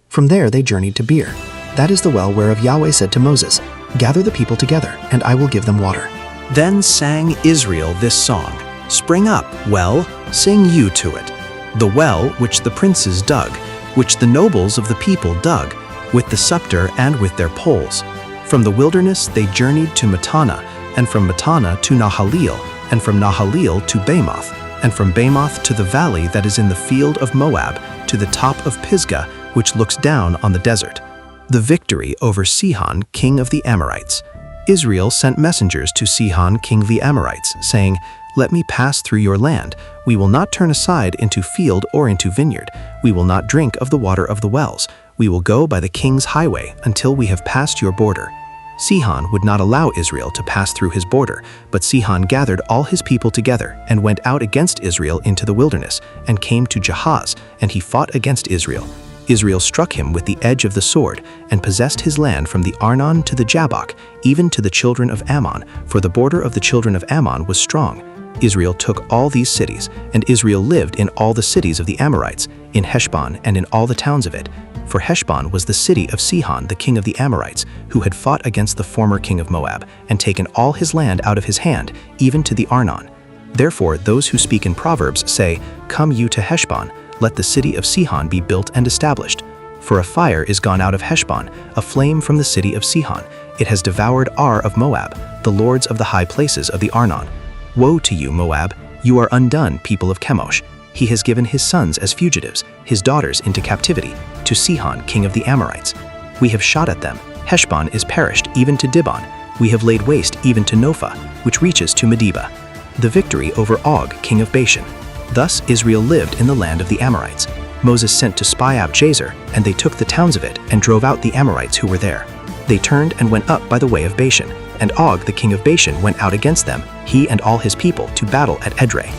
From there they journeyed to Beer. That is the well whereof Yahweh said to Moses, "Gather the people together, and I will give them water." Then sang Israel this song, "Spring up, well, sing you to it. The well which the princes dug, which the nobles of the people dug, with the scepter and with their poles. From the wilderness they journeyed to Mattanah, and from Mattanah to Nahaleel, and from Nahaleel to Bamoth, and from Bamoth to the valley that is in the field of Moab, to the top of Pisgah, which looks down on the desert. The victory over Sihon, king of the Amorites. Israel sent messengers to Sihon, king of the Amorites, saying, "Let me pass through your land. We will not turn aside into field or into vineyard. We will not drink of the water of the wells. We will go by the king's highway until we have passed your border." Sihon would not allow Israel to pass through his border, but Sihon gathered all his people together and went out against Israel into the wilderness, and came to Jahaz, and he fought against Israel. Israel struck him with the edge of the sword, and possessed his land from the Arnon to the Jabbok, even to the children of Ammon, for the border of the children of Ammon was strong. Israel took all these cities, and Israel lived in all the cities of the Amorites, in Heshbon and in all the towns of it. For Heshbon was the city of Sihon, the king of the Amorites, who had fought against the former king of Moab, and taken all his land out of his hand, even to the Arnon. Therefore those who speak in Proverbs say, "Come you to Heshbon, let the city of Sihon be built and established. For a fire is gone out of Heshbon, a flame from the city of Sihon. It has devoured Ar of Moab, the lords of the high places of the Arnon. Woe to you, Moab! You are undone, people of Chemosh. He has given his sons as fugitives, his daughters into captivity, to Sihon, king of the Amorites. We have shot at them. Heshbon is perished, even to Dibon. We have laid waste even to Nophah, which reaches to Medeba. The victory over Og, king of Bashan. Thus Israel lived in the land of the Amorites. Moses sent to spy out Jazer, and they took the towns of it, and drove out the Amorites who were there. They turned and went up by the way of Bashan, and Og the king of Bashan went out against them, he and all his people, to battle at Edrei.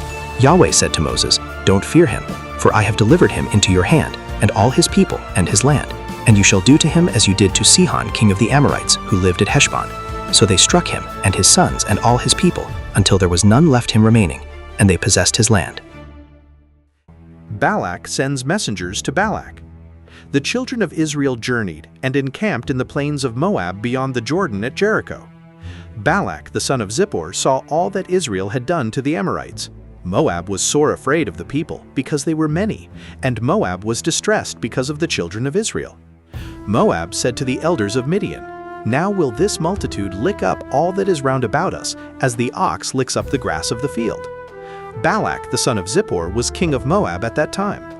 Yahweh said to Moses, "Don't fear him, for I have delivered him into your hand, and all his people and his land, and you shall do to him as you did to Sihon king of the Amorites, who lived at Heshbon." So they struck him, and his sons and all his people, until there was none left him remaining, and they possessed his land. Balak sends messengers to Balak. The children of Israel journeyed and encamped in the plains of Moab beyond the Jordan at Jericho. Balak, the son of Zippor, saw all that Israel had done to the Amorites. Moab was sore afraid of the people, because they were many, and Moab was distressed because of the children of Israel. Moab said to the elders of Midian, "Now will this multitude lick up all that is round about us, as the ox licks up the grass of the field." Balak the son of Zippor was king of Moab at that time.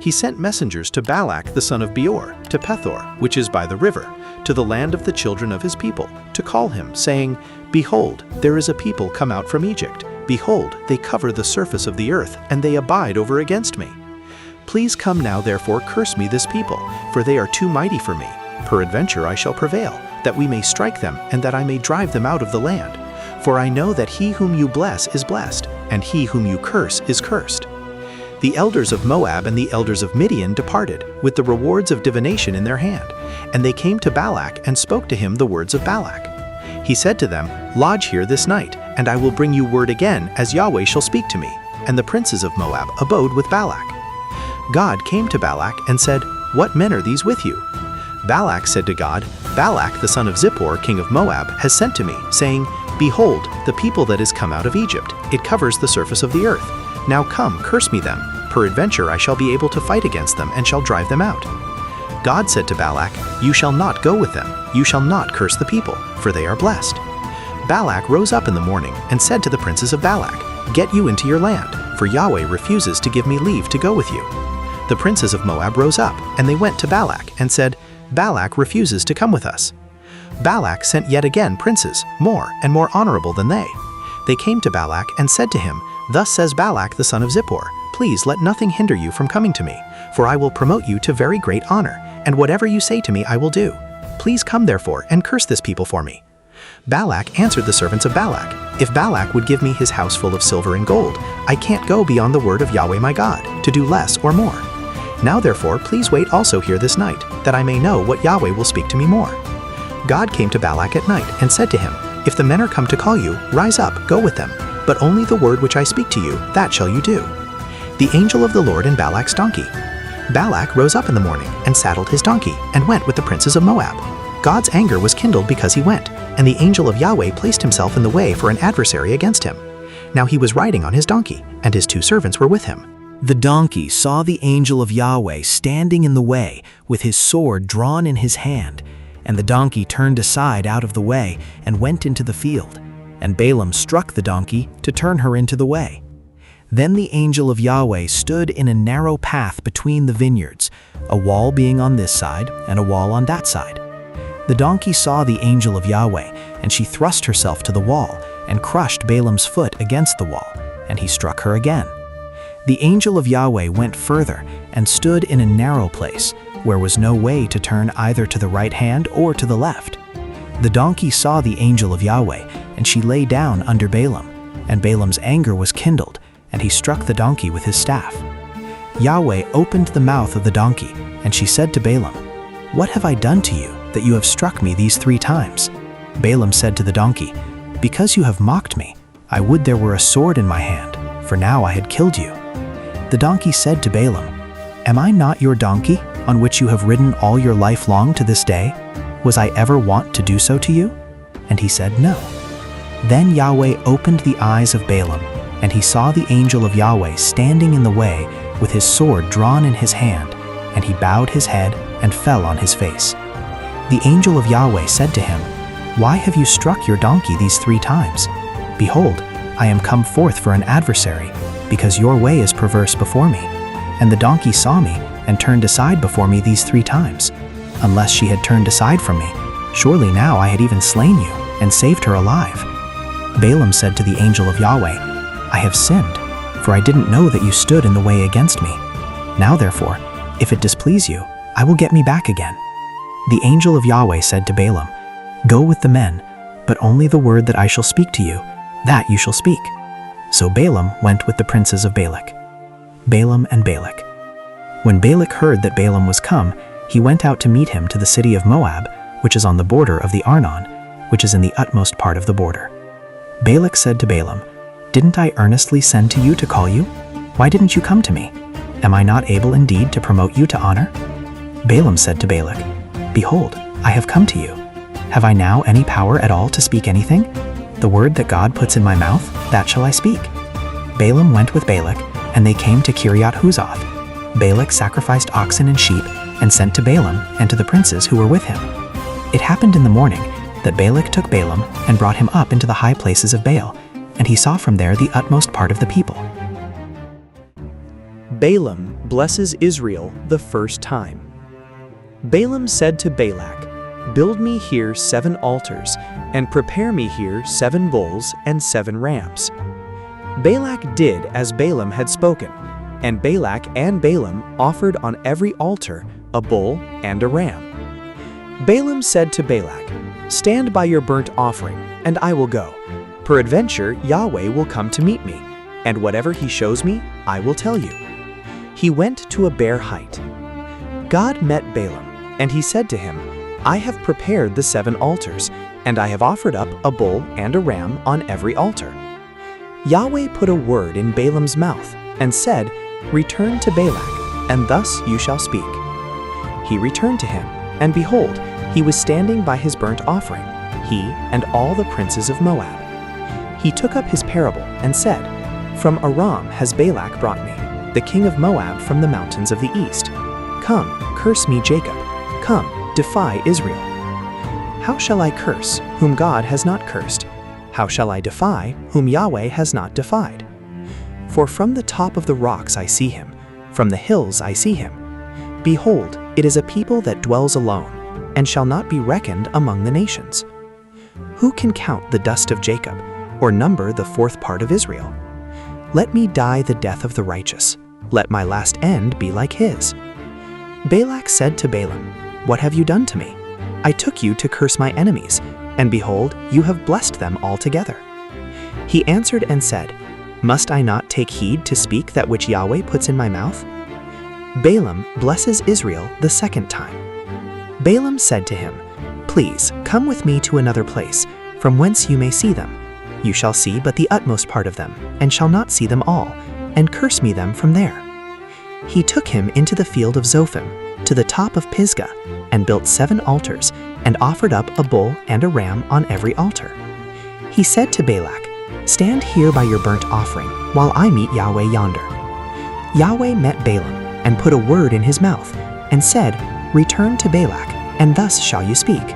He sent messengers to Balak the son of Beor, to Pethor, which is by the river, to the land of the children of his people, to call him, saying, Behold, there is a people come out from Egypt. Behold, they cover the surface of the earth, and they abide over against me. Please come now, therefore, curse me this people, for they are too mighty for me. Peradventure I shall prevail, that we may strike them, and that I may drive them out of the land. For I know that he whom you bless is blessed, and he whom you curse is cursed. The elders of Moab and the elders of Midian departed, with the rewards of divination in their hand, and they came to Balak and spoke to him the words of Balak. He said to them, Lodge here this night, and I will bring you word again, as Yahweh shall speak to me. And the princes of Moab abode with Balak. God came to Balak and said, What men are these with you? Balak said to God, Balak the son of Zippor, king of Moab, has sent to me, saying, Behold, the people that is come out of Egypt, it covers the surface of the earth. Now come, curse me them. Peradventure I shall be able to fight against them, and shall drive them out. God said to Balak, You shall not go with them, you shall not curse the people, for they are blessed. Balak rose up in the morning, and said to the princes of Balak, Get you into your land, for Yahweh refuses to give me leave to go with you. The princes of Moab rose up, and they went to Balak, and said, Balak refuses to come with us. Balak sent yet again princes, more and more honorable than they. They came to Balak and said to him, Thus says Balak the son of Zippor, Please let nothing hinder you from coming to me, for I will promote you to very great honor, and whatever you say to me I will do. Please come therefore and curse this people for me. Balak answered the servants of Balak, If Balak would give me his house full of silver and gold, I can't go beyond the word of Yahweh my God, to do less or more. Now therefore please wait also here this night, that I may know what Yahweh will speak to me more. God came to Balak at night and said to him, If the men are come to call you, rise up, go with them, but only the word which I speak to you, that shall you do. The angel of the Lord and Balak's donkey. Balak rose up in the morning and saddled his donkey and went with the princes of Moab. God's anger was kindled because he went, and the angel of Yahweh placed himself in the way for an adversary against him. Now he was riding on his donkey, and his 2 servants were with him. The donkey saw the angel of Yahweh standing in the way with his sword drawn in his hand, and the donkey turned aside out of the way and went into the field, and Balaam struck the donkey to turn her into the way. Then the angel of Yahweh stood in a narrow path between the vineyards, a wall being on this side and a wall on that side. The donkey saw the angel of Yahweh, and she thrust herself to the wall and crushed Balaam's foot against the wall, and he struck her again. The angel of Yahweh went further and stood in a narrow place, where was no way to turn either to the right hand or to the left. The donkey saw the angel of Yahweh, and she lay down under Balaam, and Balaam's anger was kindled, and he struck the donkey with his staff. Yahweh opened the mouth of the donkey, and she said to Balaam, What have I done to you, that you have struck me these 3 times? Balaam said to the donkey, Because you have mocked me, I would there were a sword in my hand, for now I had killed you. The donkey said to Balaam, Am I not your donkey, on which you have ridden all your life long to this day? Was I ever wont to do so to you? And he said, No. Then Yahweh opened the eyes of Balaam, and he saw the angel of Yahweh standing in the way with his sword drawn in his hand, and he bowed his head and fell on his face. The angel of Yahweh said to him, Why have you struck your donkey these 3 times? Behold, I am come forth for an adversary, because your way is perverse before me. And the donkey saw me, and turned aside before me these 3 times. Unless she had turned aside from me, surely now I had even slain you, and saved her alive. Balaam said to the angel of Yahweh, I have sinned, for I didn't know that you stood in the way against me. Now therefore, if it displease you, I will get me back again. The angel of Yahweh said to Balaam, Go with the men, but only the word that I shall speak to you, that you shall speak. So Balaam went with the princes of Balak. Balaam and Balak. When Balak heard that Balaam was come, he went out to meet him to the city of Moab, which is on the border of the Arnon, which is in the utmost part of the border. Balak said to Balaam, Didn't I earnestly send to you to call you? Why didn't you come to me? Am I not able indeed to promote you to honor? Balaam said to Balak, Behold, I have come to you. Have I now any power at all to speak anything? The word that God puts in my mouth, that shall I speak. Balaam went with Balak, and they came to Kiriath Huzoth. Balak sacrificed oxen and sheep, and sent to Balaam and to the princes who were with him. It happened in the morning that Balak took Balaam and brought him up into the high places of Baal, and he saw from there the utmost part of the people. Balaam blesses Israel the first time. Balaam said to Balak, "Build me here 7 altars, and prepare me here 7 bulls and 7 rams." Balak did as Balaam had spoken, and Balak and Balaam offered on every altar a bull and a ram. Balaam said to Balak, "Stand by your burnt offering, and I will go. Peradventure Yahweh will come to meet me, and whatever he shows me, I will tell you." He went to a bare height. God met Balaam, and he said to him, "I have prepared the 7 altars, and I have offered up a bull and a ram on every altar." Yahweh put a word in Balaam's mouth and said, "Return to Balak, and thus you shall speak." He returned to him, and behold, he was standing by his burnt offering, he and all the princes of Moab. He took up his parable and said, "From Aram has Balak brought me, the king of Moab from the mountains of the east. Come, curse me Jacob. Come, defy Israel. How shall I curse whom God has not cursed? How shall I defy whom Yahweh has not defied? For from the top of the rocks I see him, from the hills I see him. Behold, it is a people that dwells alone, and shall not be reckoned among the nations. Who can count the dust of Jacob, or number the 4th part of Israel? Let me die the death of the righteous. Let my last end be like his." Balak said to Balaam, "What have you done to me? I took you to curse my enemies, and behold, you have blessed them altogether." He answered and said, "Must I not take heed to speak that which Yahweh puts in my mouth?" Balaam blesses Israel the 2nd time. Balaam said to him, "Please come with me to another place, from whence you may see them. You shall see but the utmost part of them, and shall not see them all, and curse me them from there." He took him into the field of Zophim, to the top of Pisgah, and built 7 altars, and offered up a bull and a ram on every altar. He said to Balak, "Stand here by your burnt offering, while I meet Yahweh yonder." Yahweh met Balaam, and put a word in his mouth, and said, "Return to Balak, and thus shall you speak."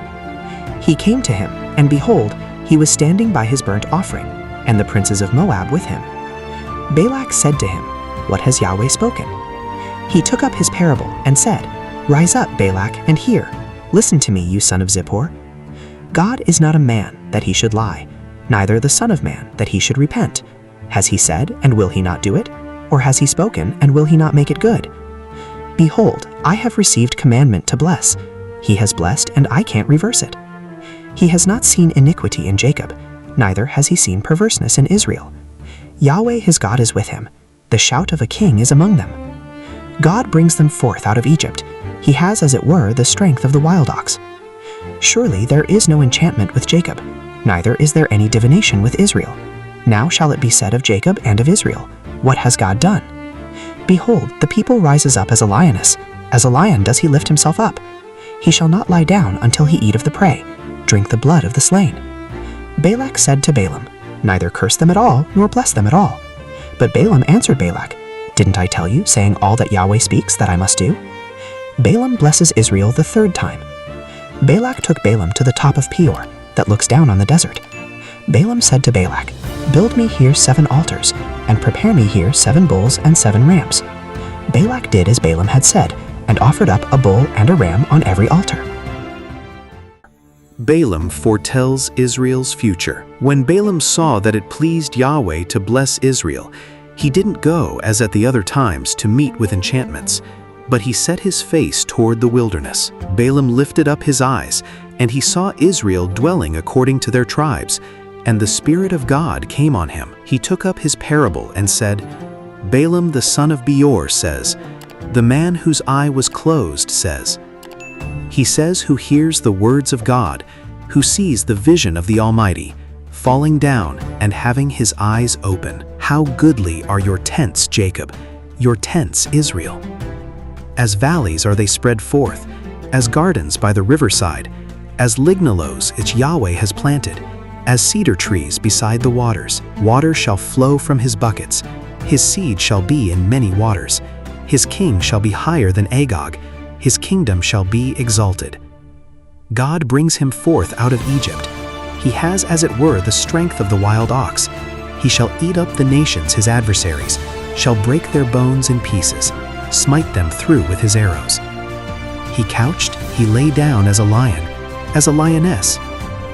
He came to him, and behold, he was standing by his burnt offering, and the princes of Moab with him. Balak said to him, "What has Yahweh spoken?" He took up his parable and said, "Rise up, Balak, and hear. Listen to me, you son of Zippor. God is not a man that he should lie, neither the son of man that he should repent. Has he said, and will he not do it? Or has he spoken, and will he not make it good? Behold, I have received commandment to bless. He has blessed, and I can't reverse it. He has not seen iniquity in Jacob, neither has he seen perverseness in Israel. Yahweh his God is with him. The shout of a king is among them. God brings them forth out of Egypt. He has, as it were, the strength of the wild ox. Surely there is no enchantment with Jacob, neither is there any divination with Israel. Now shall it be said of Jacob and of Israel, What has God done? Behold, the people rises up as a lioness. As a lion does he lift himself up. He shall not lie down until he eat of the prey, drink the blood of the slain. Balak said to Balaam, Neither curse them at all, nor bless them at all. But Balaam answered Balak, Didn't I tell you, saying all that Yahweh speaks that I must do? Balaam blesses Israel the 3rd time. Balak took Balaam to the top of Peor, that looks down on the desert. Balaam said to Balak, Build me here 7 altars, and prepare me here 7 bulls and 7 rams. Balak did as Balaam had said, and offered up a bull and a ram on every altar. Balaam foretells Israel's future. When Balaam saw that it pleased Yahweh to bless Israel, he didn't go, as at the other times, to meet with enchantments, but he set his face toward the wilderness. Balaam lifted up his eyes, and he saw Israel dwelling according to their tribes, and the Spirit of God came on him. He took up his parable and said, Balaam the son of Beor says, The man whose eye was closed says, He says who hears the words of God, who sees the vision of the Almighty, falling down and having his eyes open. How goodly are your tents, Jacob, your tents, Israel. As valleys are they spread forth, as gardens by the riverside, as lignolows which Yahweh has planted, as cedar trees beside the waters. Water shall flow from his buckets, his seed shall be in many waters. His king shall be higher than Agag, his kingdom shall be exalted. God brings him forth out of Egypt. He has, as it were, the strength of the wild ox. He shall eat up the nations his adversaries, shall break their bones in pieces, smite them through with his arrows. He couched, he lay down as a lion, as a lioness.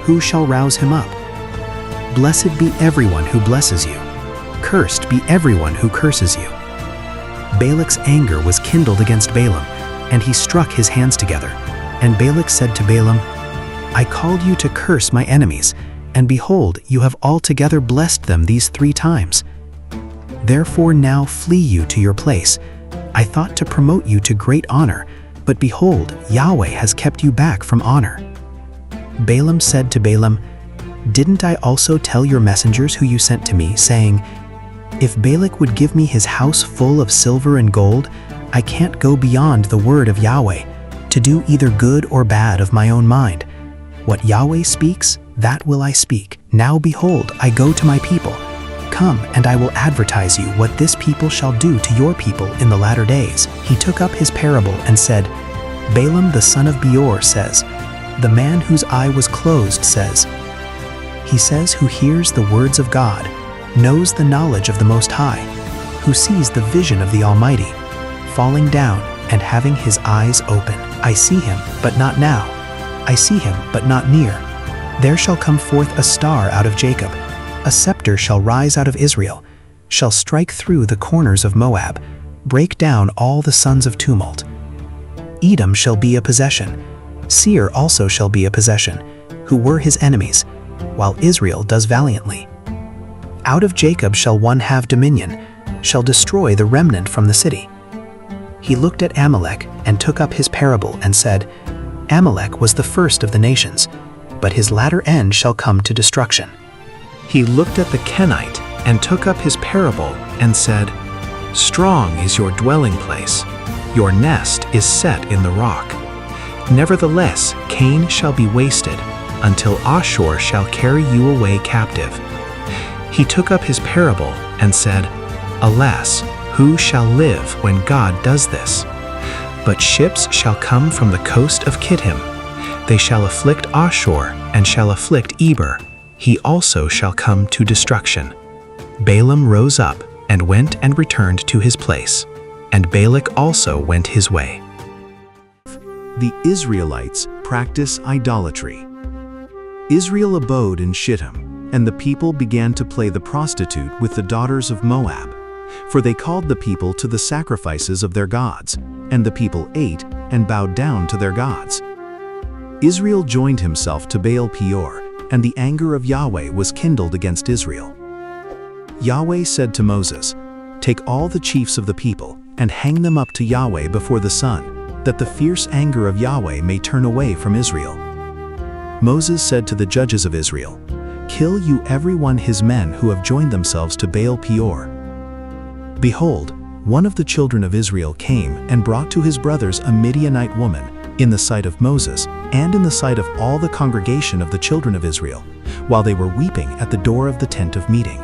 Who shall rouse him up? Blessed be everyone who blesses you. Cursed be everyone who curses you. Balak's anger was kindled against Balaam, and he struck his hands together. And Balak said to Balaam, I called you to curse my enemies, and behold, you have altogether blessed them these 3 times. Therefore now flee you to your place. I thought to promote you to great honor, but behold, Yahweh has kept you back from honor. Balaam said to Balaam, Didn't I also tell your messengers who you sent to me, saying, If Balak would give me his house full of silver and gold, I can't go beyond the word of Yahweh, to do either good or bad of my own mind. What Yahweh speaks, that will I speak. Now behold, I go to my people. Come, and I will advertise you what this people shall do to your people in the latter days. He took up his parable and said, Balaam the son of Beor says, The man whose eye was closed says, He says who hears the words of God, knows the knowledge of the Most High, who sees the vision of the Almighty, falling down and having his eyes open. I see him, but not now. I see him, but not near. There shall come forth a star out of Jacob. A scepter shall rise out of Israel, shall strike through the corners of Moab, break down all the sons of tumult. Edom shall be a possession. Seir also shall be a possession, who were his enemies, while Israel does valiantly. Out of Jacob shall one have dominion, shall destroy the remnant from the city. He looked at Amalek and took up his parable and said, Amalek was the first of the nations, but his latter end shall come to destruction. He looked at the Kenite and took up his parable and said, Strong is your dwelling place, your nest is set in the rock. Nevertheless, Cain shall be wasted, until Ashur shall carry you away captive. He took up his parable and said, Alas, who shall live when God does this? But ships shall come from the coast of Kittim. They shall afflict Ashur and shall afflict Eber. He also shall come to destruction. Balaam rose up and went and returned to his place, and Balak also went his way. The Israelites practice idolatry. Israel abode in Shittim, and the people began to play the prostitute with the daughters of Moab, for they called the people to the sacrifices of their gods, and the people ate and bowed down to their gods. Israel joined himself to Baal Peor, and the anger of Yahweh was kindled against Israel. Yahweh said to Moses, Take all the chiefs of the people, and hang them up to Yahweh before the sun, that the fierce anger of Yahweh may turn away from Israel. Moses said to the judges of Israel, Kill you every one his men who have joined themselves to Baal Peor. Behold, one of the children of Israel came and brought to his brothers a Midianite woman, in the sight of Moses, and in the sight of all the congregation of the children of Israel, while they were weeping at the door of the tent of meeting.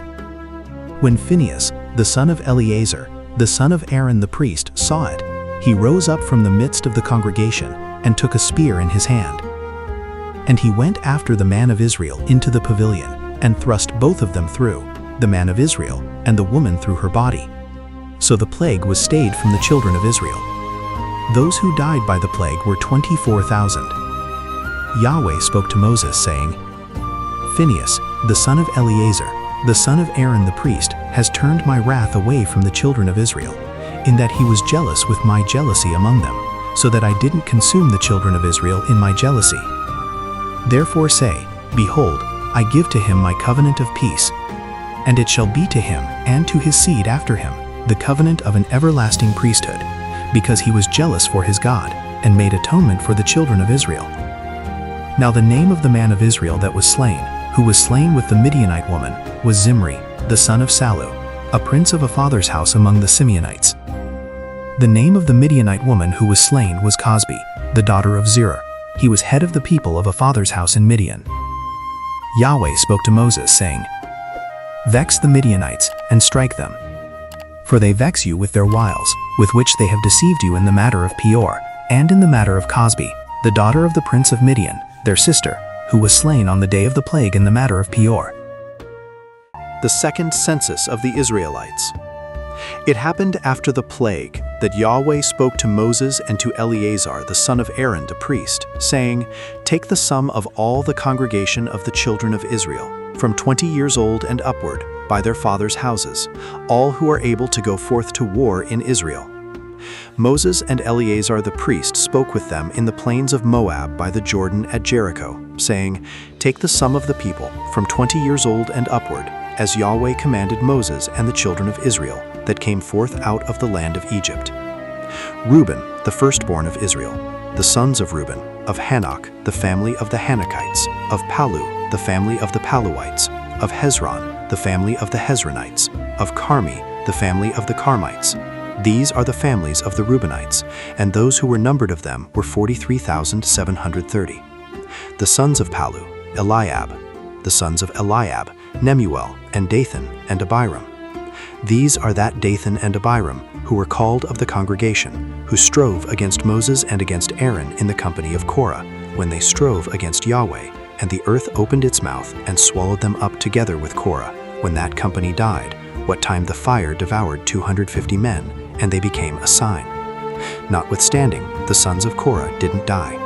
When Phinehas, the son of Eleazar, the son of Aaron the priest, saw it, he rose up from the midst of the congregation, and took a spear in his hand. And he went after the man of Israel into the pavilion, and thrust both of them through, the man of Israel, and the woman through her body. So the plague was stayed from the children of Israel. Those who died by the plague were 24,000. Yahweh spoke to Moses, saying, Phinehas, the son of Eleazar, the son of Aaron the priest, has turned my wrath away from the children of Israel, in that he was jealous with my jealousy among them, so that I didn't consume the children of Israel in my jealousy. Therefore say, Behold, I give to him my covenant of peace, and it shall be to him and to his seed after him the covenant of an everlasting priesthood, because he was jealous for his God, and made atonement for the children of Israel. Now the name of the man of Israel that was slain, who was slain with the Midianite woman, was Zimri, the son of Salu, a prince of a father's house among the Simeonites. The name of the Midianite woman who was slain was Cosbi, the daughter of Zerah. He was head of the people of a father's house in Midian. Yahweh spoke to Moses, saying, Vex the Midianites, and strike them. For they vex you with their wiles, with which they have deceived you in the matter of Peor, and in the matter of Cosbi, the daughter of the prince of Midian, their sister, who was slain on the day of the plague in the matter of Peor. the second census of the Israelites. It happened after the plague that Yahweh spoke to Moses and to Eleazar the son of Aaron the priest, saying, "Take the sum of all the congregation of the children of Israel, from 20 years old and upward, by their fathers' houses, all who are able to go forth to war in Israel." Moses and Eleazar the priest spoke with them in the plains of Moab by the Jordan at Jericho, saying, "Take the sum of the people, from 20 years old and upward, as Yahweh commanded Moses and the children of Israel, that came forth out of the land of Egypt. Reuben, the firstborn of Israel, the sons of Reuben, of Hanok, the family of the Hanokites, of Palu, the family of the Paluites, of Hezron, the family of the Hezronites, of Carmi, the family of the Carmites. These are the families of the Reubenites, and those who were numbered of them were 43,730. The sons of Palu, Eliab. The sons of Eliab, Nemuel, and Dathan, and Abiram. These are that Dathan and Abiram, who were called of the congregation, who strove against Moses and against Aaron in the company of Korah, when they strove against Yahweh, and the earth opened its mouth and swallowed them up together with Korah, when that company died, what time the fire devoured 250 men, and they became a sign. Notwithstanding, the sons of Korah didn't die.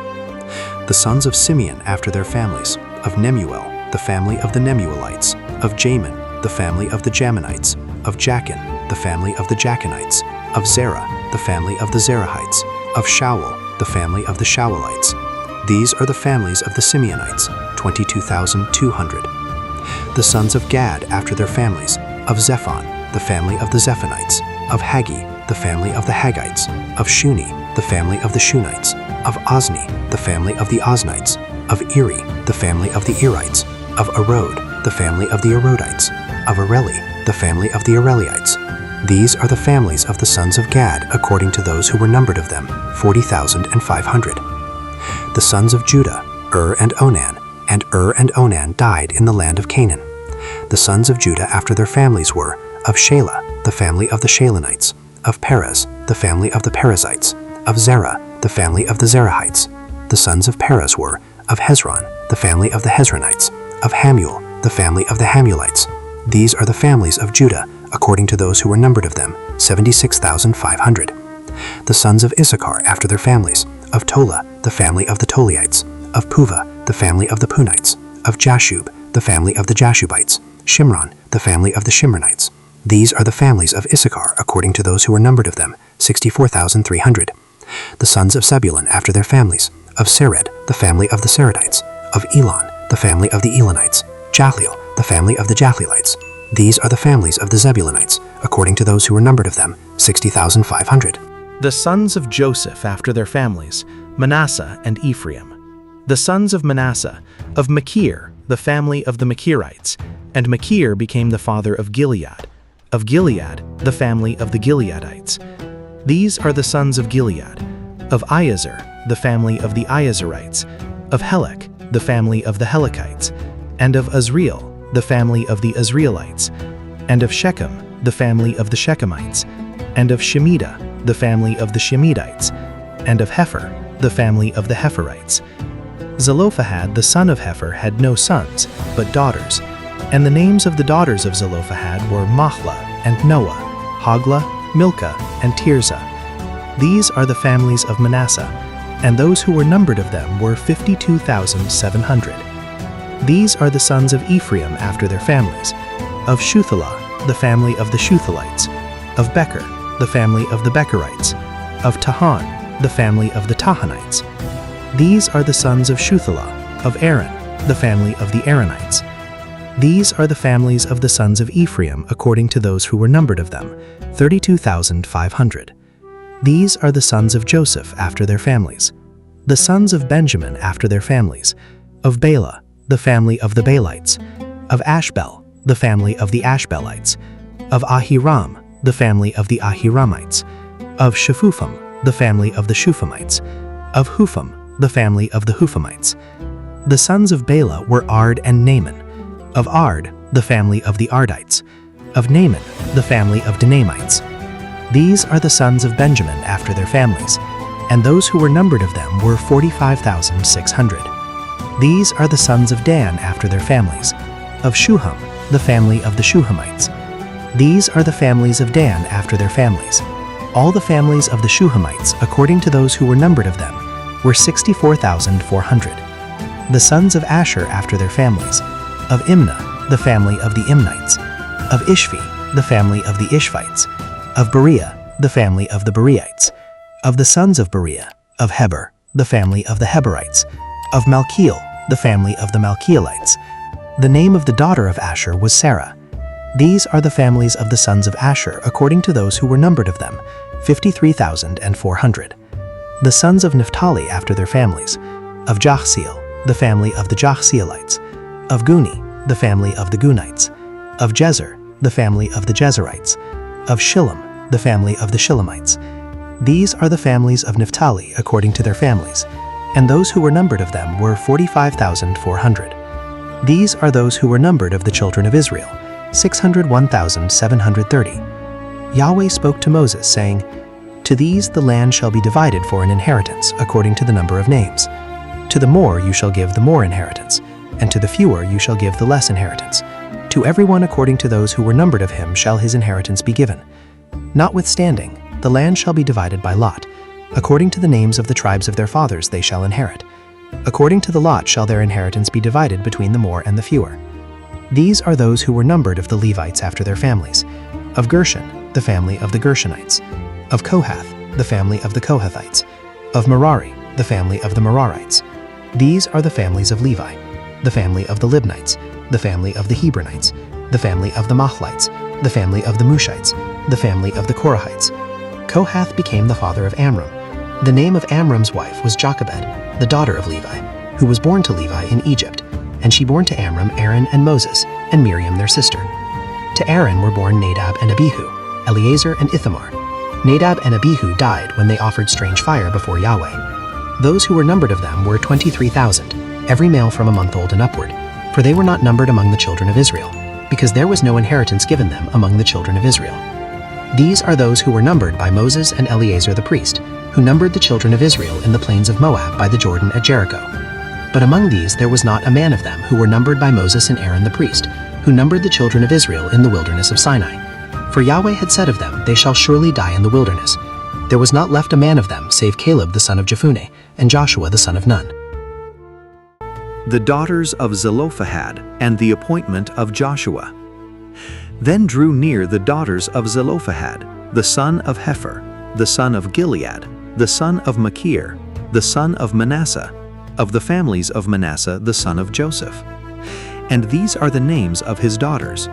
The sons of Simeon after their families, of Nemuel, the family of the Nemuelites, of Jamin, the family of the Jaminites, of Jachin, the family of the Jachinites, of Zerah, the family of the Zerahites, of Shaul, the family of the Shaulites. These are the families of the Simeonites, 22,200. The sons of Gad after their families, of Zephon, the family of the Zephonites, of Haggi, the family of the Haggites, of Shuni, the family of the Shunites, of Ozni, the family of the Oznites, of Eri, the family of the Erites, of Arod, the family of the Arodites, of Areli, the family of the Areliites. These are the families of the sons of Gad according to those who were numbered of them, 40,500. The sons of Judah, and Onan, and and Onan died in the land of Canaan. The sons of Judah after their families were, of Shelah, the family of the Shalonites, of Perez, the family of the Perizzites, of Zerah, the family of the Zerahites. The sons of Perez were, of Hezron, the family of the Hezronites, of Hamuel, the family of the Hamulites. These are the families of Judah, according to those who were numbered of them, 76,500. The sons of Issachar after their families, of Tola, the family of the Toliites, of Puva, the family of the Punites, of Jashub, the family of the Jashubites, Shimron, the family of the Shimronites. These are the families of Issachar, according to those who were numbered of them, 64,300. The sons of Zebulun after their families, of Sered, the family of the Seredites, of Elon, the family of the Elonites, Jahleel, the family of the Jahleelites. These are the families of the Zebulunites, according to those who were numbered of them, 60,500. The sons of Joseph after their families, Manasseh and Ephraim. The sons of Manasseh, of Machir, the family of the Machirites, and Machir became the father of Gilead. Of Gilead, the family of the Gileadites. These are the sons of Gilead. Of Iezer, the family of the Iezerites. Of Helek, the family of the Helekites. And of Azriel, the family of the Azrielites. And of Shechem, the family of the Shechemites. And of Shemida, the family of the Shemidites. And of Hepher, the family of the Hepherites. Zelophehad the son of Hepher had no sons, but daughters. And the names of the daughters of Zelophehad were Mahlah and Noah, Hoglah, Milcah, and Tirzah. These are the families of Manasseh, and those who were numbered of them were 52,700. These are the sons of Ephraim after their families, of Shuthelah, the family of the Shuthelites, of Becher, the family of the Becherites, of Tahan, the family of the Tahanites. These are the sons of Shuthelah, of Aaron, the family of the Aaronites. These are the families of the sons of Ephraim according to those who were numbered of them, 32,500. These are the sons of Joseph after their families. The sons of Benjamin after their families, of Bela, the family of the Balites, of Ashbel, the family of the Ashbelites, of Ahiram, the family of the Ahiramites, of Shephupham, the family of the Shuphamites, of Hupham, the family of the Huphamites. The sons of Bela were Ard and Naaman. Of Ard, the family of the Ardites. Of Naaman, the family of Danamites. These are the sons of Benjamin after their families, and those who were numbered of them were 45,600. These are the sons of Dan after their families, of Shuham, the family of the Shuhamites. These are the families of Dan after their families. All the families of the Shuhamites, according to those who were numbered of them, were 64,400. The sons of Asher after their families: of Imnah, the family of the Imnites; of Ishvi, the family of the Ishvites; of Berea, the family of the Bereites; of the sons of Berea: of Heber, the family of the Heberites; of Malkiel, the family of the Malkielites. The name of the daughter of Asher was Sarah. These are the families of the sons of Asher according to those who were numbered of them, 53,400. The sons of Naphtali after their families: of Jachzeel, the family of the Jachzeelites; of Guni, the family of the Gunites; of Jezer, the family of the Jezerites; of Shillem, the family of the Shillemites. These are the families of Naphtali according to their families, and those who were numbered of them were 45,400. These are those who were numbered of the children of Israel, 601,730. Yahweh spoke to Moses, saying, "To these the land shall be divided for an inheritance, according to the number of names. To the more you shall give the more inheritance, and to the fewer you shall give the less inheritance. To everyone according to those who were numbered of him shall his inheritance be given. Notwithstanding, the land shall be divided by lot. According to the names of the tribes of their fathers they shall inherit. According to the lot shall their inheritance be divided between the more and the fewer." These are those who were numbered of the Levites after their families: of Gershon, the family of the Gershonites; of Kohath, the family of the Kohathites; of Merari, the family of the Merarites. These are the families of Levi: the family of the Libnites, the family of the Hebronites, the family of the Mahlites, the family of the Mushites, the family of the Korahites. Kohath became the father of Amram. The name of Amram's wife was Jochebed, the daughter of Levi, who was born to Levi in Egypt, and she bore to Amram Aaron and Moses, and Miriam their sister. To Aaron were born Nadab and Abihu, Eleazar and Ithamar. Nadab and Abihu died when they offered strange fire before Yahweh. Those who were numbered of them were 23,000, every male from a month old and upward, for they were not numbered among the children of Israel, because there was no inheritance given them among the children of Israel. These are those who were numbered by Moses and Eleazar the priest, who numbered the children of Israel in the plains of Moab by the Jordan at Jericho. But among these there was not a man of them who were numbered by Moses and Aaron the priest, who numbered the children of Israel in the wilderness of Sinai. For Yahweh had said of them, "They shall surely die in the wilderness." There was not left a man of them save Caleb the son of Jephunneh and Joshua the son of Nun. The daughters of Zelophehad and the appointment of Joshua. Then drew near the daughters of Zelophehad, the son of Hepher, the son of Gilead, the son of Machir, the son of Manasseh, of the families of Manasseh the son of Joseph. And these are the names of his daughters: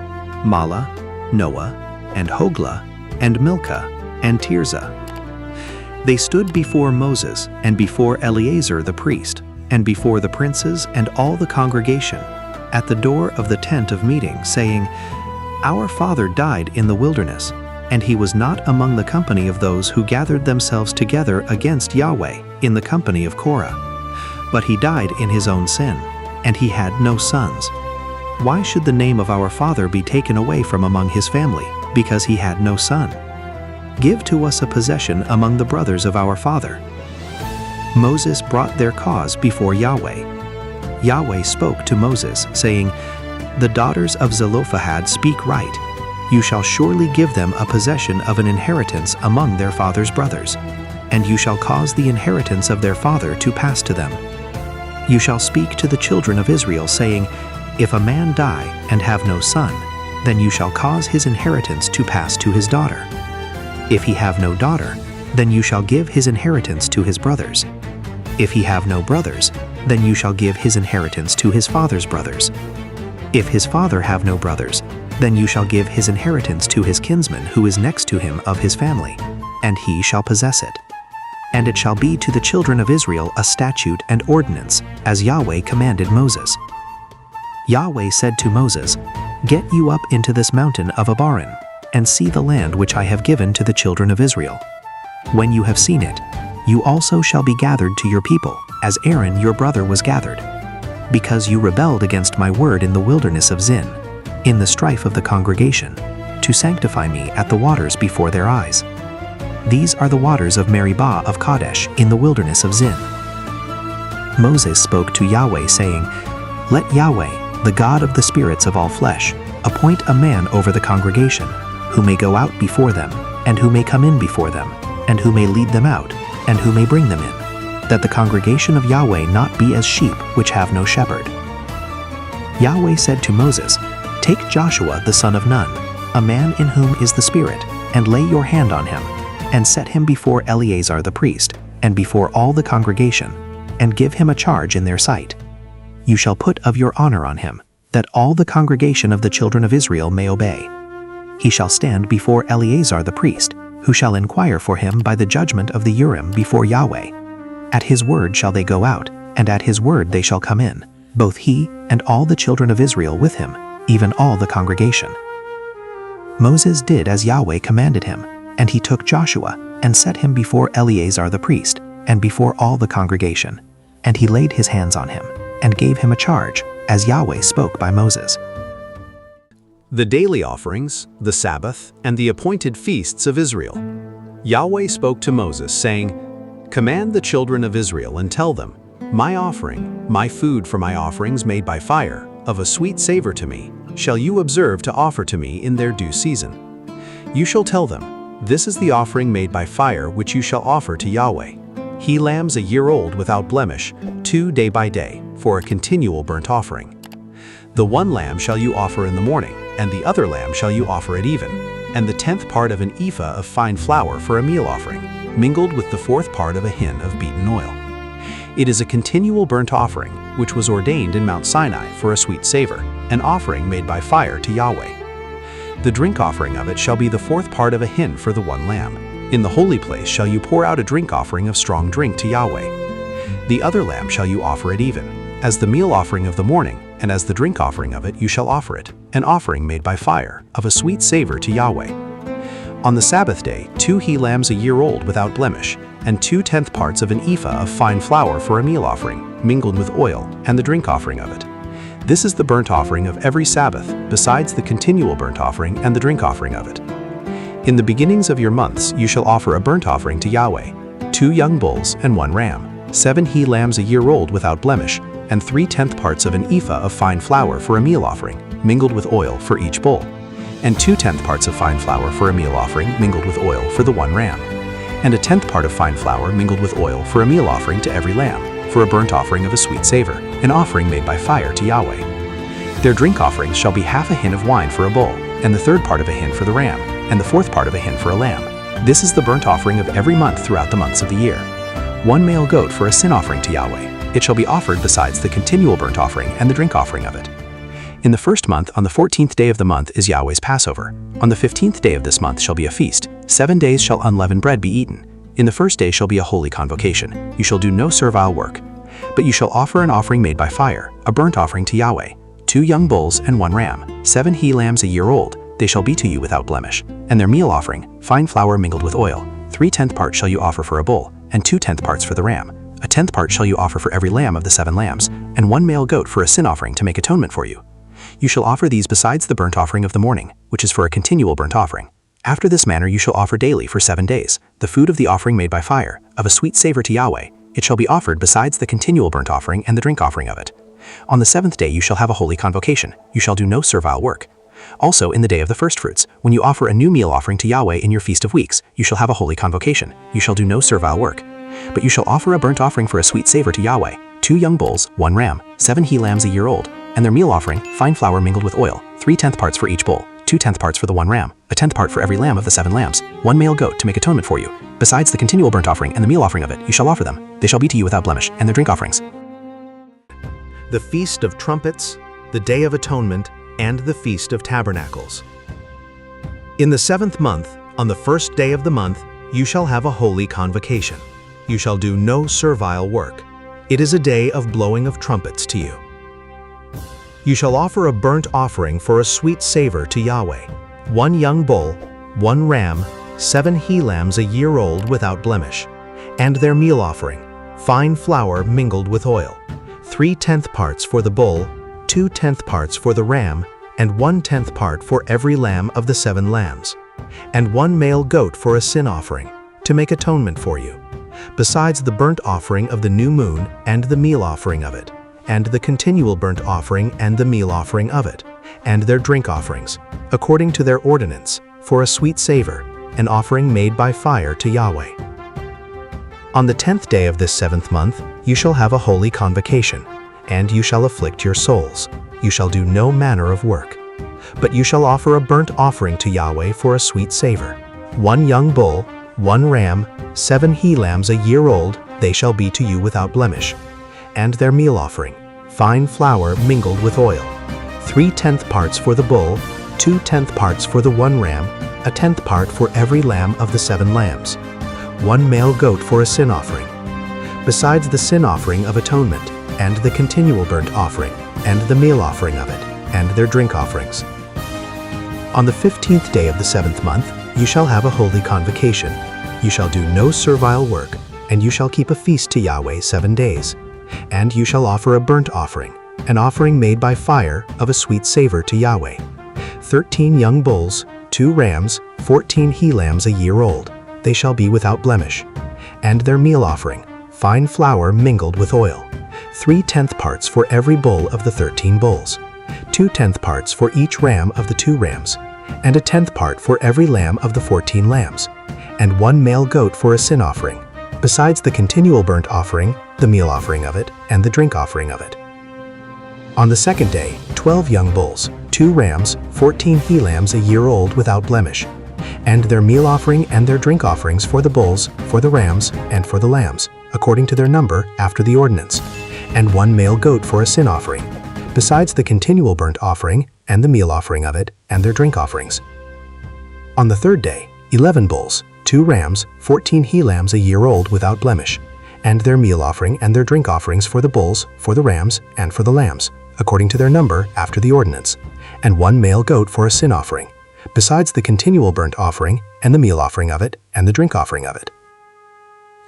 Mahlah, Noah, and Hoglah, and Milcah, and Tirzah. They stood before Moses and before Eleazar the priest, and before the princes and all the congregation, at the door of the tent of meeting, saying, "Our father died in the wilderness, and he was not among the company of those who gathered themselves together against Yahweh in the company of Korah. But he died in his own sin, and he had no sons. Why should the name of our father be taken away from among his family, because he had no son? Give to us a possession among the brothers of our father." Moses brought their cause before Yahweh. Yahweh spoke to Moses, saying, "The daughters of Zelophehad speak right. You shall surely give them a possession of an inheritance among their father's brothers, and you shall cause the inheritance of their father to pass to them. You shall speak to the children of Israel, saying, If a man die and have no son, then you shall cause his inheritance to pass to his daughter. If he have no daughter, then you shall give his inheritance to his brothers. If he have no brothers, then you shall give his inheritance to his father's brothers. If his father have no brothers, then you shall give his inheritance to his kinsman who is next to him of his family, and he shall possess it. And it shall be to the children of Israel a statute and ordinance, as Yahweh commanded Moses. Yahweh said to Moses, Get you up into this mountain of Abarim, and see the land which I have given to the children of Israel. When you have seen it, you also shall be gathered to your people, as Aaron your brother was gathered, because you rebelled against my word in the wilderness of Zin, in the strife of the congregation, to sanctify me at the waters before their eyes. These are the waters of Meribah of Kadesh in the wilderness of Zin. Moses spoke to Yahweh, saying, Let Yahweh, the God of the spirits of all flesh, Appoint a man over the congregation, who may go out before them, and who may come in before them, and who may lead them out, and who may bring them in, that the congregation of Yahweh not be as sheep which have no shepherd. Yahweh said to Moses, Take Joshua the son of Nun, a man in whom is the Spirit, and lay your hand on him, and set him before Eleazar the priest, and before all the congregation, and give him a charge in their sight. You shall put of your honor on him, that all the congregation of the children of Israel may obey. He shall stand before Eleazar the priest, who shall inquire for him by the judgment of the Urim before Yahweh. At his word shall they go out, and at his word they shall come in, both he and all the children of Israel with him, even all the congregation. Moses did as Yahweh commanded him, and he took Joshua, and set him before Eleazar the priest, and before all the congregation. And he laid his hands on him, and gave him a charge, as Yahweh spoke by Moses. The daily offerings, the Sabbath, and the appointed feasts of Israel. Yahweh spoke to Moses, saying, Command the children of Israel and tell them, My offering, my food for my offerings made by fire, of a sweet savor to me, shall you observe to offer to me in their due season. You shall tell them, This is the offering made by fire which you shall offer to Yahweh. He lambs a year old without blemish, 2 day by day, for a continual burnt offering. The one lamb shall you offer in the morning, and the other lamb shall you offer at even, and the 10th part of an ephah of fine flour for a meal offering, mingled with the 4th part of a hin of beaten oil. It is a continual burnt offering, which was ordained in Mount Sinai for a sweet savor, an offering made by fire to Yahweh. The drink offering of it shall be the 4th part of a hin for the one lamb. In the holy place shall you pour out a drink offering of strong drink to Yahweh. The other lamb shall you offer at even, as the meal offering of the morning, and as the drink offering of it you shall offer it, an offering made by fire, of a sweet savor to Yahweh. On the Sabbath day 2 he-lambs a year old without blemish, and 2/10 parts of an ephah of fine flour for a meal offering, mingled with oil, and the drink offering of it. This is the burnt offering of every Sabbath, besides the continual burnt offering and the drink offering of it. In the beginnings of your months you shall offer a burnt offering to Yahweh, 2 young bulls and 1 ram, 7 he-lambs a year old without blemish, and 3/10 parts of an ephah of fine flour for a meal offering, mingled with oil for each bull, and 2/10 parts of fine flour for a meal offering mingled with oil for the 1 ram, and a 10th part of fine flour mingled with oil for a meal offering to every lamb, for a burnt offering of a sweet savor, an offering made by fire to Yahweh. Their drink offerings shall be half a hin of wine for a bull, and the 3rd part of a hin for the ram, and the 4th part of a hin for a lamb. This is the burnt offering of every month throughout the months of the year. 1 male goat for a sin offering to Yahweh. It shall be offered besides the continual burnt offering and the drink offering of it. In the first month, on the 14th day of the month, is Yahweh's Passover. On the 15th day of this month shall be a feast. 7 days shall unleavened bread be eaten. In the first day shall be a holy convocation. You shall do no servile work. But you shall offer an offering made by fire, a burnt offering to Yahweh, 2 young bulls and 1 ram, 7 he-lambs a year old. They shall be to you without blemish. And their meal offering, fine flour mingled with oil, 3/10 parts shall you offer for a bull, and 2/10 parts for the ram. A 10th part shall you offer for every lamb of the 7 lambs, and 1 male goat for a sin offering to make atonement for you. You shall offer these besides the burnt offering of the morning, which is for a continual burnt offering. After this manner you shall offer daily for 7 days, the food of the offering made by fire, of a sweet savor to Yahweh. It shall be offered besides the continual burnt offering and the drink offering of it. On the 7th day you shall have a holy convocation. You shall do no servile work. Also in the day of the firstfruits, when you offer a new meal offering to Yahweh in your feast of weeks, you shall have a holy convocation. You shall do no servile work. But you shall offer a burnt offering for a sweet savor to Yahweh, 2 young bulls, 1 ram, 7 he-lambs a year old, and their meal offering, fine flour mingled with oil, 3/10 parts for each bull, 2/10 parts for the 1 ram, a 10th part for every lamb of the 7 lambs, 1 male goat to make atonement for you. Besides the continual burnt offering and the meal offering of it, you shall offer them. They shall be to you without blemish, and their drink offerings. The Feast of Trumpets, the Day of Atonement, and the Feast of Tabernacles. In the 7th month, on the 1st day of the month, you shall have a holy convocation. You shall do no servile work. It is a day of blowing of trumpets to you. You shall offer a burnt offering for a sweet savor to Yahweh, 1 young bull, 1 ram, 7 he-lambs a year old without blemish, and their meal offering, fine flour mingled with oil, 3/10 parts for the bull, 2/10 parts for the ram, and 1/10 part for every lamb of the 7 lambs, and 1 male goat for a sin offering, to make atonement for you, besides the burnt offering of the new moon and the meal offering of it, and the continual burnt offering and the meal offering of it, and their drink offerings, according to their ordinance, for a sweet savor, an offering made by fire to Yahweh. On the 10th day of this 7th month, you shall have a holy convocation, and you shall afflict your souls. You shall do no manner of work. But you shall offer a burnt offering to Yahweh for a sweet savor. 1 young bull, 1 ram, 7 he-lambs a year old, they shall be to you without blemish. And their meal offering, fine flour mingled with oil. 3/10 parts for the bull, 2/10 parts for the 1 ram, a 10th part for every lamb of the 7 lambs. 1 male goat for a sin offering. Besides the sin offering of atonement, and the continual burnt offering, and the meal offering of it, and their drink offerings. On the 15th day of the 7th month, you shall have a holy convocation. You shall do no servile work, and you shall keep a feast to Yahweh 7 days. And you shall offer a burnt offering, an offering made by fire of a sweet savor to Yahweh. 13 young bulls, 2 rams, 14 he-lambs a year old, they shall be without blemish. And their meal offering, fine flour mingled with oil. 3/10 parts for every bull of the 13 bulls. 2/10 parts for each ram of the 2 rams, and a 10th part for every lamb of the 14 lambs, and 1 male goat for a sin offering, besides the continual burnt offering, the meal offering of it, and the drink offering of it. On the 2nd day, 12 young bulls, 2 rams, 14 he-lambs a year old without blemish, and their meal offering and their drink offerings for the bulls, for the rams, and for the lambs, according to their number after the ordinance, and 1 male goat for a sin offering, besides the continual burnt offering, and the meal offering of it, and their drink offerings. On the 3rd day, 11 bulls, 2 rams, 14 he-lambs a year old without blemish, and their meal offering and their drink offerings for the bulls, for the rams, and for the lambs, according to their number after the ordinance, and 1 male goat for a sin offering, besides the continual burnt offering, and the meal offering of it, and the drink offering of it.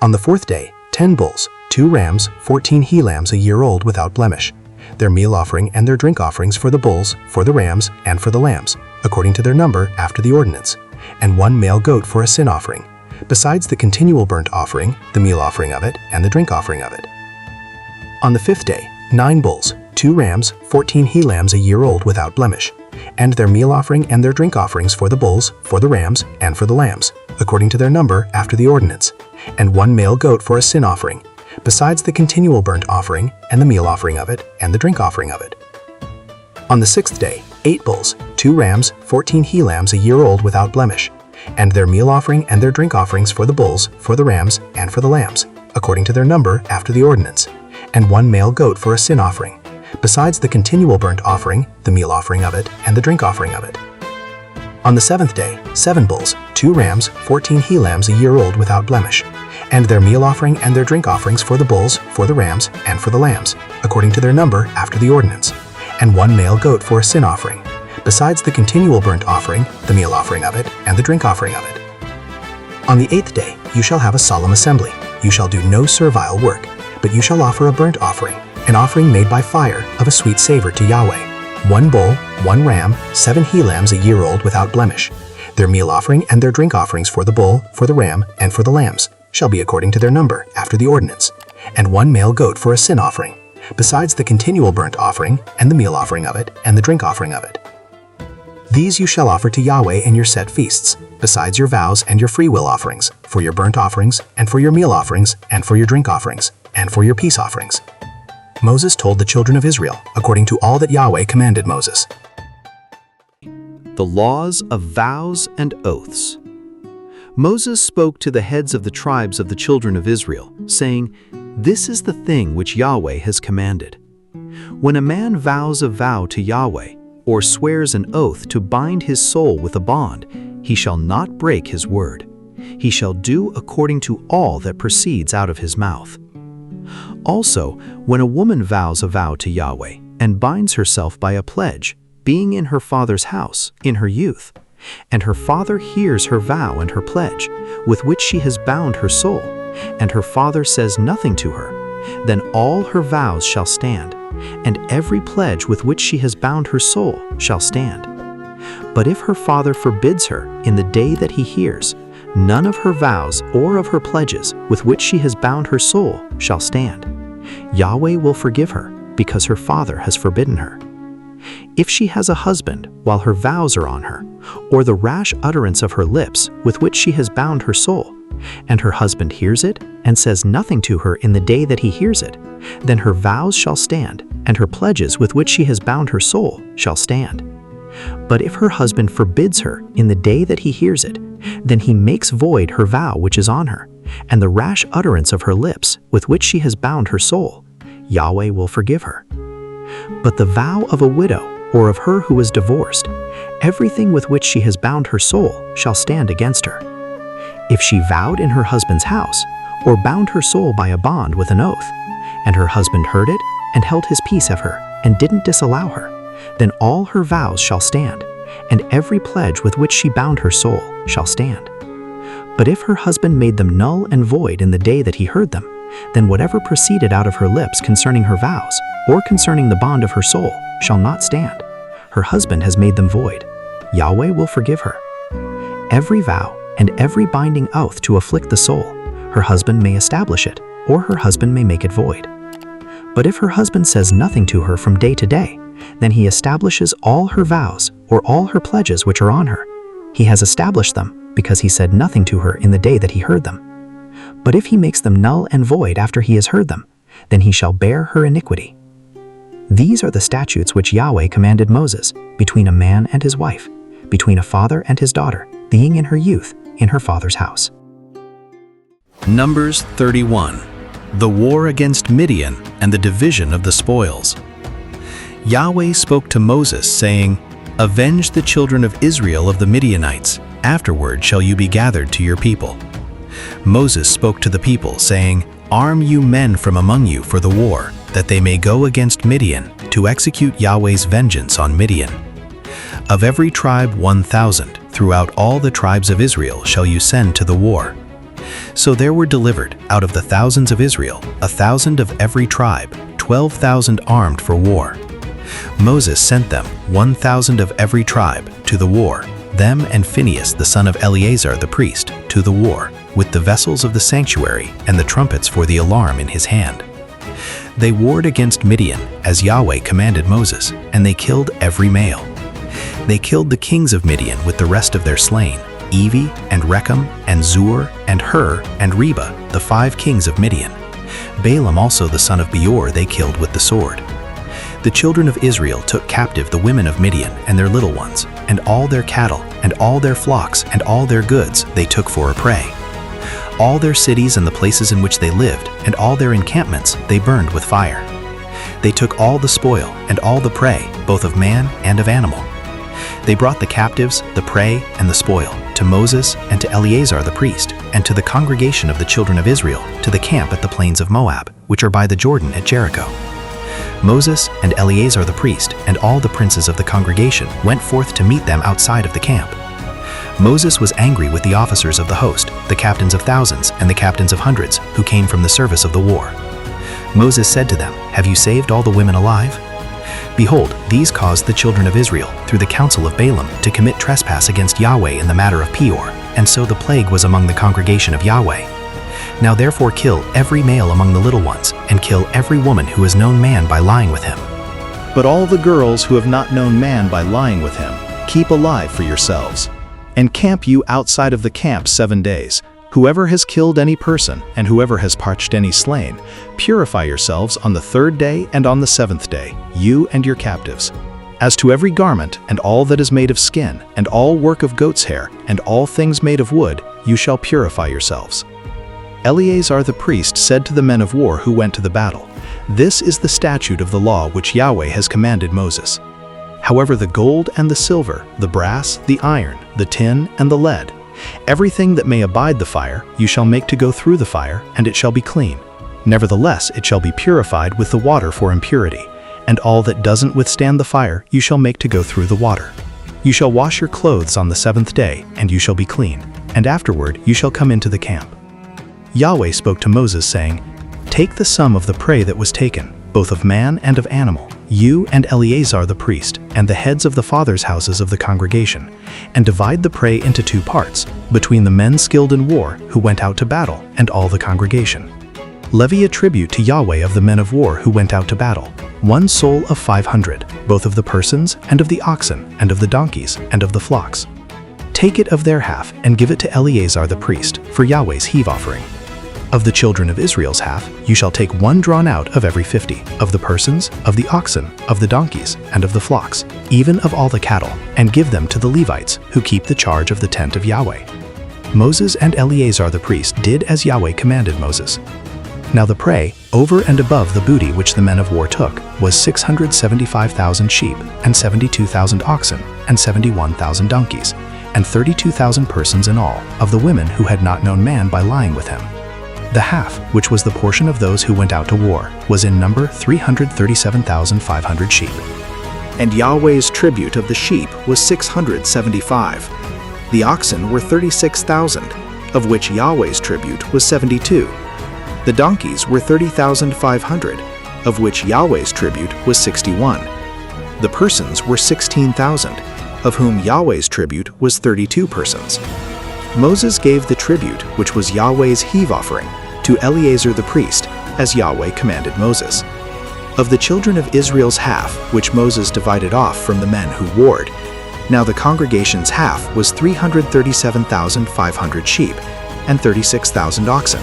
On the 4th day, 10 bulls, 2 rams, 14 he-lambs a year old without blemish, their meal offering and their drink offerings for the bulls, for the rams, and for the lambs, according to their number after the ordinance, and 1 male goat for a sin offering, besides the continual burnt offering, the meal offering of it, and the drink offering of it. On the 5th day, 9 bulls, 2 rams, 14 he-lambs a year old without blemish, and their meal offering and their drink offerings for the bulls, for the rams, and for the lambs, according to their number after the ordinance, and 1 male goat for a sin offering, besides the continual burnt offering, and the meal offering of it, and the drink offering of it. On the 6th day, 8 bulls, 2 rams, 14 he-lambs a year old without blemish, and their meal offering and their drink offerings for the bulls, for the rams, and for the lambs, according to their number after the ordinance, and 1 male goat for a sin offering, besides the continual burnt offering, the meal offering of it, and the drink offering of it. On the 7th day, 7 bulls, 2 rams, 14 he-lambs a year old without blemish, and their meal offering and their drink offerings for the bulls, for the rams, and for the lambs, according to their number after the ordinance, and 1 male goat for a sin offering, besides the continual burnt offering, the meal offering of it, and the drink offering of it. On the 8th day, you shall have a solemn assembly. You shall do no servile work, but you shall offer a burnt offering, an offering made by fire of a sweet savor to Yahweh. 1 bull, 1 ram, 7 he-lambs a year old without blemish. Their meal offering and their drink offerings for the bull, for the ram, and for the lambs shall be according to their number after the ordinance, and 1 male goat for a sin offering, besides the continual burnt offering, and the meal offering of it, and the drink offering of it. These you shall offer to Yahweh in your set feasts, besides your vows and your freewill offerings, for your burnt offerings, and for your meal offerings, and for your drink offerings, and for your peace offerings. Moses told the children of Israel, according to all that Yahweh commanded Moses. The laws of vows and oaths. Moses spoke to the heads of the tribes of the children of Israel, saying, "This is the thing which Yahweh has commanded. When a man vows a vow to Yahweh, or swears an oath to bind his soul with a bond, he shall not break his word. He shall do according to all that proceeds out of his mouth. Also, when a woman vows a vow to Yahweh, and binds herself by a pledge, being in her father's house, in her youth, and her father hears her vow and her pledge, with which she has bound her soul, and her father says nothing to her, then all her vows shall stand, and every pledge with which she has bound her soul shall stand. But if her father forbids her in the day that he hears, none of her vows or of her pledges with which she has bound her soul shall stand. Yahweh will forgive her, because her father has forbidden her. If she has a husband while her vows are on her, or the rash utterance of her lips with which she has bound her soul, and her husband hears it and says nothing to her in the day that he hears it, then her vows shall stand, and her pledges with which she has bound her soul shall stand. But if her husband forbids her in the day that he hears it, then he makes void her vow which is on her, and the rash utterance of her lips with which she has bound her soul, Yahweh will forgive her. But the vow of a widow or of her who is divorced, everything with which she has bound her soul shall stand against her. If she vowed in her husband's house, or bound her soul by a bond with an oath, and her husband heard it and held his peace of her and didn't disallow her, then all her vows shall stand, and every pledge with which she bound her soul shall stand. But if her husband made them null and void in the day that he heard them, then whatever proceeded out of her lips concerning her vows, or concerning the bond of her soul, shall not stand. Her husband has made them void. Yahweh will forgive her. Every vow and every binding oath to afflict the soul, her husband may establish it, or her husband may make it void. But if her husband says nothing to her from day to day, then he establishes all her vows or all her pledges which are on her. He has established them because he said nothing to her in the day that he heard them. But if he makes them null and void after he has heard them, then he shall bear her iniquity. These are the statutes which Yahweh commanded Moses between a man and his wife, between a father and his daughter, being in her youth in her father's house. Numbers 31. The war against Midian and the division of the spoils. Yahweh spoke to Moses, saying, "Avenge the children of Israel of the Midianites. Afterward shall you be gathered to your people." Moses spoke to the people, saying, "Arm you men from among you for the war, that they may go against Midian, to execute Yahweh's vengeance on Midian. Of every tribe 1,000, throughout all the tribes of Israel shall you send to the war." So there were delivered, out of the thousands of Israel, 1,000 of every tribe, 12,000 armed for war. Moses sent them, 1,000 of every tribe, to the war, them and Phinehas the son of Eleazar the priest, to the war, with the vessels of the sanctuary and the trumpets for the alarm in his hand. They warred against Midian, as Yahweh commanded Moses, and they killed every male. They killed the kings of Midian with the rest of their slain, Evi and Rechem and Zur and Hur and Reba, the 5 kings of Midian. Balaam also the son of Beor they killed with the sword. The children of Israel took captive the women of Midian and their little ones, and all their cattle, and all their flocks, and all their goods they took for a prey. All their cities and the places in which they lived, and all their encampments they burned with fire. They took all the spoil and all the prey, both of man and of animal. They brought the captives, the prey, and the spoil to Moses and to Eleazar the priest, and to the congregation of the children of Israel, to the camp at the plains of Moab, which are by the Jordan at Jericho. Moses and Eleazar the priest and all the princes of the congregation went forth to meet them outside of the camp. Moses was angry with the officers of the host, the captains of thousands and the captains of hundreds, who came from the service of the war. Moses said to them, "Have you saved all the women alive?" Behold, these caused the children of Israel, through the counsel of Balaam, to commit trespass against Yahweh in the matter of Peor, and so the plague was among the congregation of Yahweh. Now therefore kill every male among the little ones, and kill every woman who has known man by lying with him. But all the girls who have not known man by lying with him, keep alive for yourselves. And camp you outside of the camp 7 days. Whoever has killed any person, and whoever has parched any slain, purify yourselves on the 3rd day and on the 7th day, you and your captives. As to every garment, and all that is made of skin, and all work of goat's hair, and all things made of wood, you shall purify yourselves. Eleazar the priest said to the men of war who went to the battle, "This is the statute of the law which Yahweh has commanded Moses. However, the gold and the silver, the brass, the iron, the tin, and the lead, everything that may abide the fire, you shall make to go through the fire, and it shall be clean. Nevertheless, it shall be purified with the water for impurity, and all that doesn't withstand the fire, you shall make to go through the water. You shall wash your clothes on the 7th day, and you shall be clean, and afterward you shall come into the camp." Yahweh spoke to Moses, saying, "Take the sum of the prey that was taken, both of man and of animal, you and Eleazar the priest, and the heads of the fathers' houses of the congregation, and divide the prey into 2 parts, between the men skilled in war who went out to battle and all the congregation. Levy a tribute to Yahweh of the men of war who went out to battle, 1 soul of 500, both of the persons, and of the oxen, and of the donkeys, and of the flocks. Take it of their half, and give it to Eleazar the priest, for Yahweh's heave offering. Of the children of Israel's half, you shall take 1 drawn out of every 50, of the persons, of the oxen, of the donkeys, and of the flocks, even of all the cattle, and give them to the Levites, who keep the charge of the tent of Yahweh. Moses and Eleazar the priest did as Yahweh commanded Moses. Now the prey, over and above the booty which the men of war took, was 675,000 sheep, and 72,000 oxen, and 71,000 donkeys, and 32,000 persons in all, of the women who had not known man by lying with him. The half, which was the portion of those who went out to war, was in number 337,500 sheep. And Yahweh's tribute of the sheep was 675. The oxen were 36,000, of which Yahweh's tribute was 72. The donkeys were 30,500, of which Yahweh's tribute was 61. The persons were 16,000, of whom Yahweh's tribute was 32 persons. Moses gave the tribute, which was Yahweh's heave offering, to Eleazar the priest, as Yahweh commanded Moses. Of the children of Israel's half, which Moses divided off from the men who warred, now the congregation's half was 337,500 sheep, and 36,000 oxen,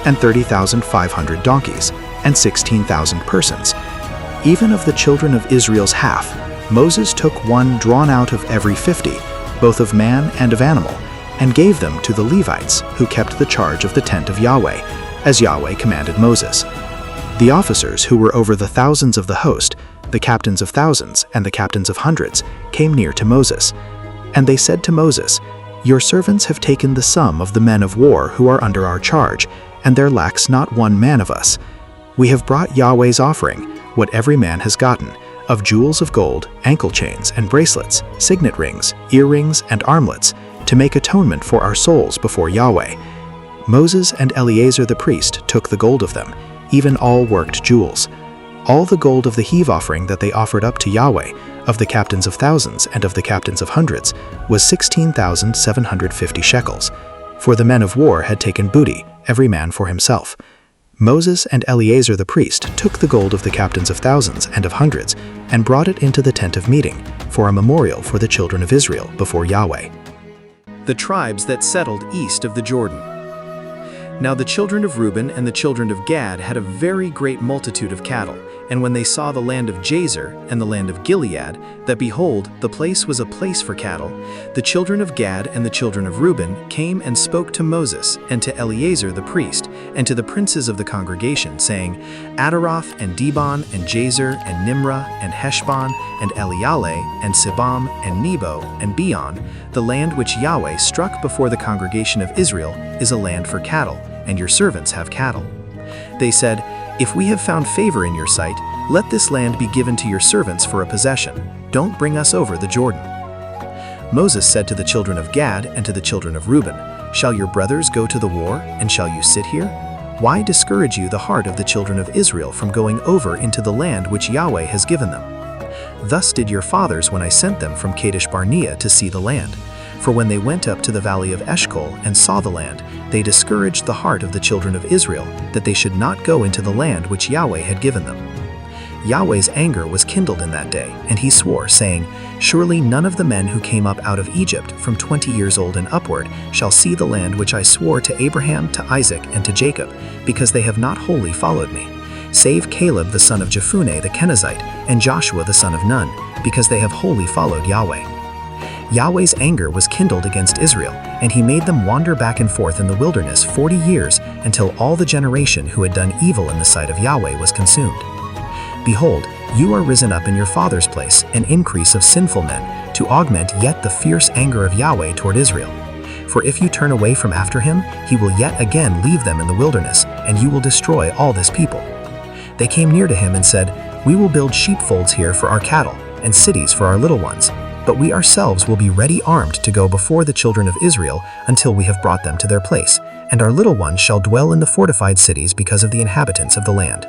and 30,500 donkeys, and 16,000 persons. Even of the children of Israel's half, Moses took 1 drawn out of every 50, both of man and of animal, and gave them to the Levites, who kept the charge of the tent of Yahweh, as Yahweh commanded Moses. The officers who were over the thousands of the host, the captains of thousands and the captains of hundreds, came near to Moses. And they said to Moses, "Your servants have taken the sum of the men of war who are under our charge, and there lacks not 1 man of us. We have brought Yahweh's offering, what every man has gotten, of jewels of gold, ankle chains and bracelets, signet rings, earrings, and armlets, to make atonement for our souls before Yahweh." Moses and Eleazar the priest took the gold of them, even all worked jewels. All the gold of the heave offering that they offered up to Yahweh, of the captains of thousands and of the captains of hundreds, was 16,750 shekels. For the men of war had taken booty, every man for himself. Moses and Eleazar the priest took the gold of the captains of thousands and of hundreds, and brought it into the tent of meeting, for a memorial for the children of Israel before Yahweh. The tribes that settled east of the Jordan. Now the children of Reuben and the children of Gad had a very great multitude of cattle, and when they saw the land of Jazer and the land of Gilead, that behold, the place was a place for cattle, the children of Gad and the children of Reuben came and spoke to Moses and to Eleazar the priest, and to the princes of the congregation, saying, Adaroth and Dibon and Jazer and Nimrah and Heshbon and Eleale and Sibam and Nebo and Beon, the land which Yahweh struck before the congregation of Israel is a land for cattle, and your servants have cattle. They said, If we have found favor in your sight, let this land be given to your servants for a possession. Don't bring us over the Jordan. Moses said to the children of Gad and to the children of Reuben, Shall your brothers go to the war, and shall you sit here? Why discourage you the heart of the children of Israel from going over into the land which Yahweh has given them? Thus did your fathers when I sent them from Kadesh Barnea to see the land. For when they went up to the valley of Eshcol and saw the land, they discouraged the heart of the children of Israel, that they should not go into the land which Yahweh had given them. Yahweh's anger was kindled in that day, and he swore, saying, Surely none of the men who came up out of Egypt from 20 years old and upward shall see the land which I swore to Abraham, to Isaac, and to Jacob, because they have not wholly followed me, save Caleb the son of Jephunneh the Kenizzite, and Joshua the son of Nun, because they have wholly followed Yahweh. Yahweh's anger was kindled against Israel, and he made them wander back and forth in the wilderness 40 years, until all the generation who had done evil in the sight of Yahweh was consumed. Behold, you are risen up in your father's place, an increase of sinful men, to augment yet the fierce anger of Yahweh toward Israel. For if you turn away from after him, he will yet again leave them in the wilderness, and you will destroy all this people. They came near to him and said, We will build sheepfolds here for our cattle, and cities for our little ones. But we ourselves will be ready armed to go before the children of Israel until we have brought them to their place, and our little ones shall dwell in the fortified cities because of the inhabitants of the land.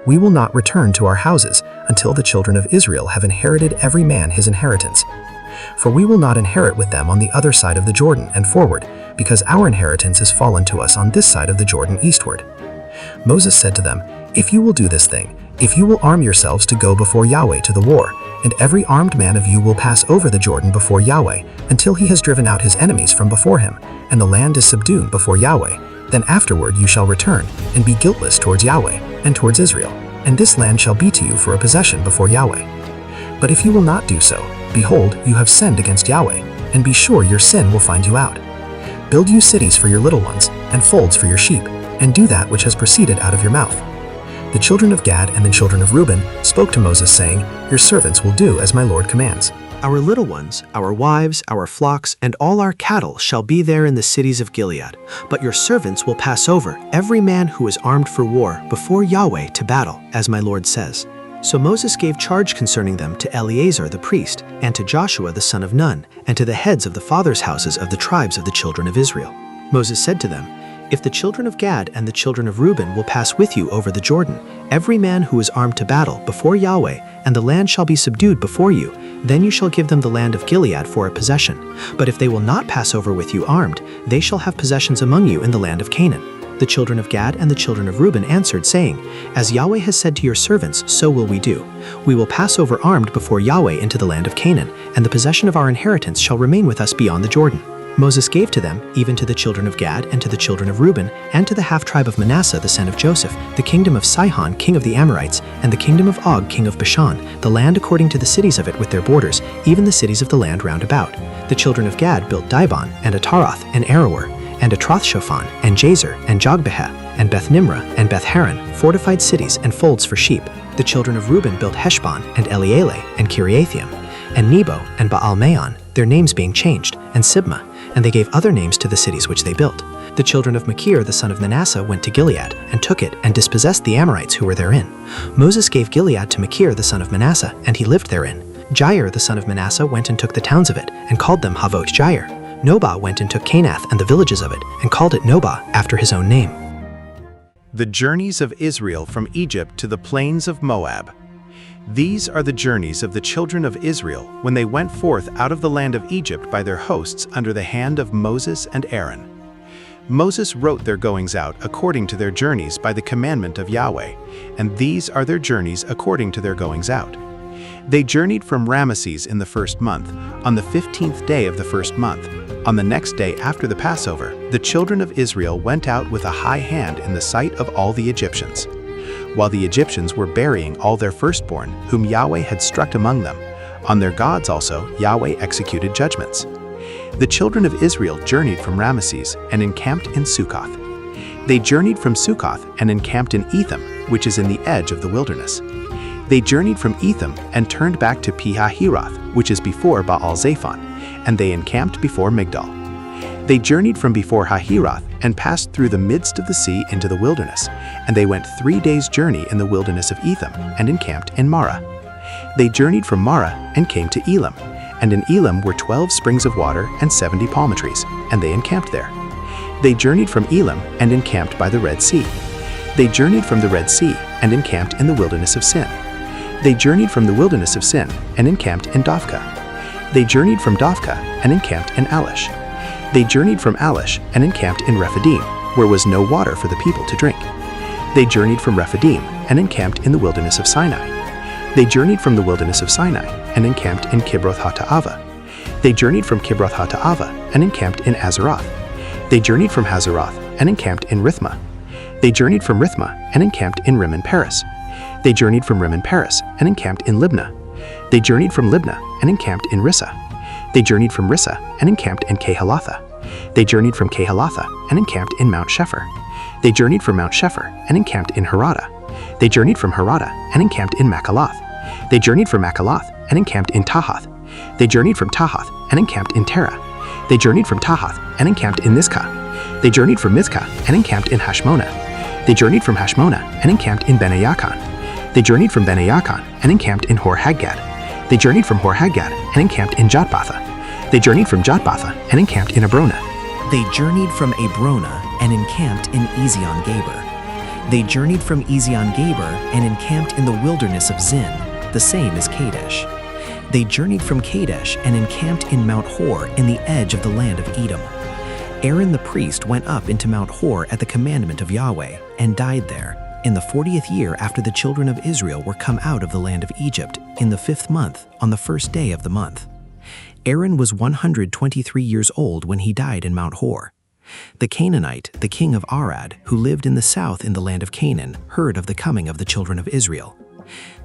We will not return to our houses until the children of Israel have inherited every man his inheritance. For we will not inherit with them on the other side of the Jordan and forward, because our inheritance is fallen to us on this side of the Jordan eastward. Moses said to them, "If you will do this thing, if you will arm yourselves to go before Yahweh to the war, and every armed man of you will pass over the Jordan before Yahweh, until he has driven out his enemies from before him, and the land is subdued before Yahweh, then afterward you shall return, and be guiltless towards Yahweh, and towards Israel, and this land shall be to you for a possession before Yahweh. But if you will not do so, behold, you have sinned against Yahweh, and be sure your sin will find you out. Build you cities for your little ones, and folds for your sheep, and do that which has proceeded out of your mouth." The children of Gad and the children of Reuben spoke to Moses, saying, "Your servants will do as my Lord commands. Our little ones, our wives, our flocks, and all our cattle shall be there in the cities of Gilead. But your servants will pass over, every man who is armed for war, before Yahweh to battle, as my Lord says." So Moses gave charge concerning them to Eleazar the priest, and to Joshua the son of Nun, and to the heads of the fathers' houses of the tribes of the children of Israel. Moses said to them, "If the children of Gad and the children of Reuben will pass with you over the Jordan, every man who is armed to battle before Yahweh, and the land shall be subdued before you, then you shall give them the land of Gilead for a possession. But if they will not pass over with you armed, they shall have possessions among you in the land of Canaan." The children of Gad and the children of Reuben answered, saying, "As Yahweh has said to your servants, so will we do. We will pass over armed before Yahweh into the land of Canaan, and the possession of our inheritance shall remain with us beyond the Jordan." Moses gave to them, even to the children of Gad and to the children of Reuben, and to the half-tribe of Manasseh the son of Joseph, the kingdom of Sihon king of the Amorites, and the kingdom of Og king of Bashan, the land according to the cities of it with their borders, even the cities of the land round about. The children of Gad built Dibon, and Ataroth, and Aroer, and Atroth-Shophan, and Jazer, and Jogbehah, and Beth-Nimrah, and Beth-Haran, fortified cities and folds for sheep. The children of Reuben built Heshbon, and Elealeh, and Kiriathaim, and Nebo, and Baal-Maon, their names being changed, and Sibmah, and they gave other names to the cities which they built. The children of Machir the son of Manasseh went to Gilead, and took it, and dispossessed the Amorites who were therein. Moses gave Gilead to Machir the son of Manasseh, and he lived therein. Jair the son of Manasseh went and took the towns of it, and called them Havot Jair. Nobah went and took Canath and the villages of it, and called it Nobah after his own name. The journeys of Israel from Egypt to the plains of Moab. These are the journeys of the children of Israel when they went forth out of the land of Egypt by their hosts under the hand of Moses and Aaron. Moses wrote their goings out according to their journeys by the commandment of Yahweh, and these are their journeys according to their goings out. They journeyed from Ramesses in the first month, on the 15th day of the first month. On the next day after the Passover, the children of Israel went out with a high hand in the sight of all the Egyptians. While the Egyptians were burying all their firstborn, whom Yahweh had struck among them, on their gods also Yahweh executed judgments. The children of Israel journeyed from Ramesses and encamped in Succoth. They journeyed from Succoth and encamped in Etham, which is in the edge of the wilderness. They journeyed from Etham and turned back to Pi-hahiroth, which is before Baal-Zephon, and they encamped before Migdal. They journeyed from before Hahiroth and passed through the midst of the sea into the wilderness, and they went 3 days' journey in the wilderness of Etham and encamped in Marah. They journeyed from Marah and came to Elam, and in Elam were 12 springs of water and 70 palm trees, and they encamped there. They journeyed from Elam and encamped by the Red Sea. They journeyed from the Red Sea and encamped in the wilderness of Sin. They journeyed from the wilderness of Sin and encamped in Dophkah. They journeyed from Dophkah and encamped in Alish. They journeyed from Alish and encamped in Rephidim, where was no water for the people to drink. They journeyed from Rephidim and encamped in the wilderness of Sinai. They journeyed from the wilderness of Sinai and encamped in Kibroth-Hattaavah. They journeyed from Kibroth-Hattaavah and encamped in Azaroth. They journeyed from Hazeroth and encamped in Rithmah. They journeyed from Rithmah and encamped in Rimmon Paris. They journeyed from Rimmon Paris and encamped in Libnah. They journeyed from Libnah and encamped in Rissah. They journeyed from Rissah and encamped in Kehelatha. They journeyed from Kehelatha and encamped in Mount Shepher. They journeyed from Mount Shepher and encamped in Harada. They journeyed from Harada and encamped in Makaloth. They journeyed from Makaloth and encamped in Tahath. They journeyed from Tahath and encamped in Terah. They journeyed from Tahath and encamped in Mizkah. They journeyed from Mizkah and encamped in Hashmonah. They journeyed from Hashmonah and encamped in Bene-Yaakan. They journeyed from Bene-Yaakan and encamped in Hor-Haggad. They journeyed from Hor-Haggad and encamped in Jotbatha. They journeyed from Jotbatha and encamped in Abrona. They journeyed from Abrona and encamped in Ezion-Geber. They journeyed from Ezion-Geber and encamped in the wilderness of Zin, the same as Kadesh. They journeyed from Kadesh and encamped in Mount Hor in the edge of the land of Edom. Aaron the priest went up into Mount Hor at the commandment of Yahweh and died there, in the 40th year after the children of Israel were come out of the land of Egypt, in the 5th month, on the 1st day of the month. Aaron was 123 years old when he died in Mount Hor. The Canaanite, the king of Arad, who lived in the south in the land of Canaan, heard of the coming of the children of Israel.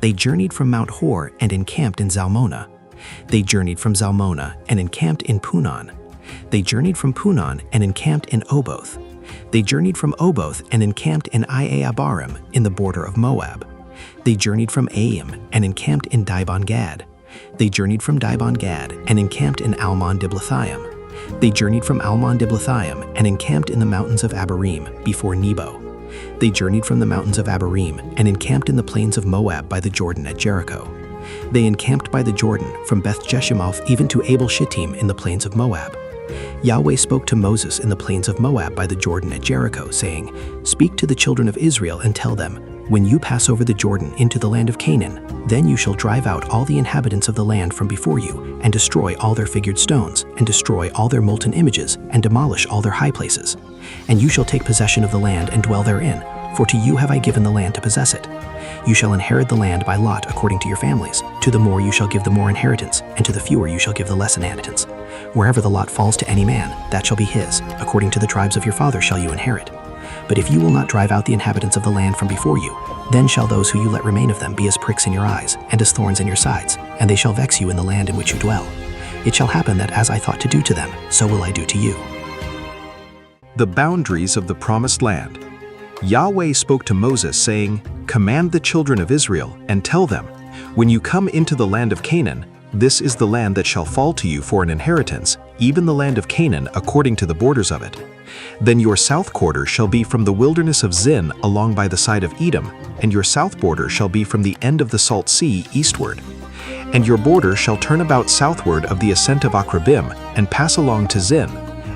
They journeyed from Mount Hor and encamped in Zalmonah. They journeyed from Zalmonah and encamped in Punon. They journeyed from Punon and encamped in Oboth. They journeyed from Oboth and encamped in Iabarim in the border of Moab. They journeyed from Aim and encamped in Dibon-Gad. They journeyed from Dibon-Gad and encamped in Almon-Diblathaim. They journeyed from Almon-Diblathaim and encamped in the mountains of Abarim before Nebo. They journeyed from the mountains of Abarim and encamped in the plains of Moab by the Jordan at Jericho. They encamped by the Jordan from Beth-Jeshimoth even to Abel-Shittim in the plains of Moab. Yahweh spoke to Moses in the plains of Moab by the Jordan at Jericho, saying, "Speak to the children of Israel and tell them, when you pass over the Jordan into the land of Canaan, then you shall drive out all the inhabitants of the land from before you, and destroy all their figured stones, and destroy all their molten images, and demolish all their high places. And you shall take possession of the land and dwell therein, for to you have I given the land to possess it. You shall inherit the land by lot according to your families. To the more you shall give the more inheritance, and to the fewer you shall give the less inheritance. Wherever the lot falls to any man, that shall be his. According to the tribes of your fathers shall you inherit. But if you will not drive out the inhabitants of the land from before you, then shall those who you let remain of them be as pricks in your eyes, and as thorns in your sides, and they shall vex you in the land in which you dwell. It shall happen that as I thought to do to them, so will I do to you." The boundaries of the promised land. Yahweh spoke to Moses, saying, "Command the children of Israel, and tell them, when you come into the land of Canaan, this is the land that shall fall to you for an inheritance, even the land of Canaan according to the borders of it. Then your south quarter shall be from the wilderness of Zin along by the side of Edom, and your south border shall be from the end of the Salt Sea eastward. And your border shall turn about southward of the ascent of Akrabim, and pass along to Zin,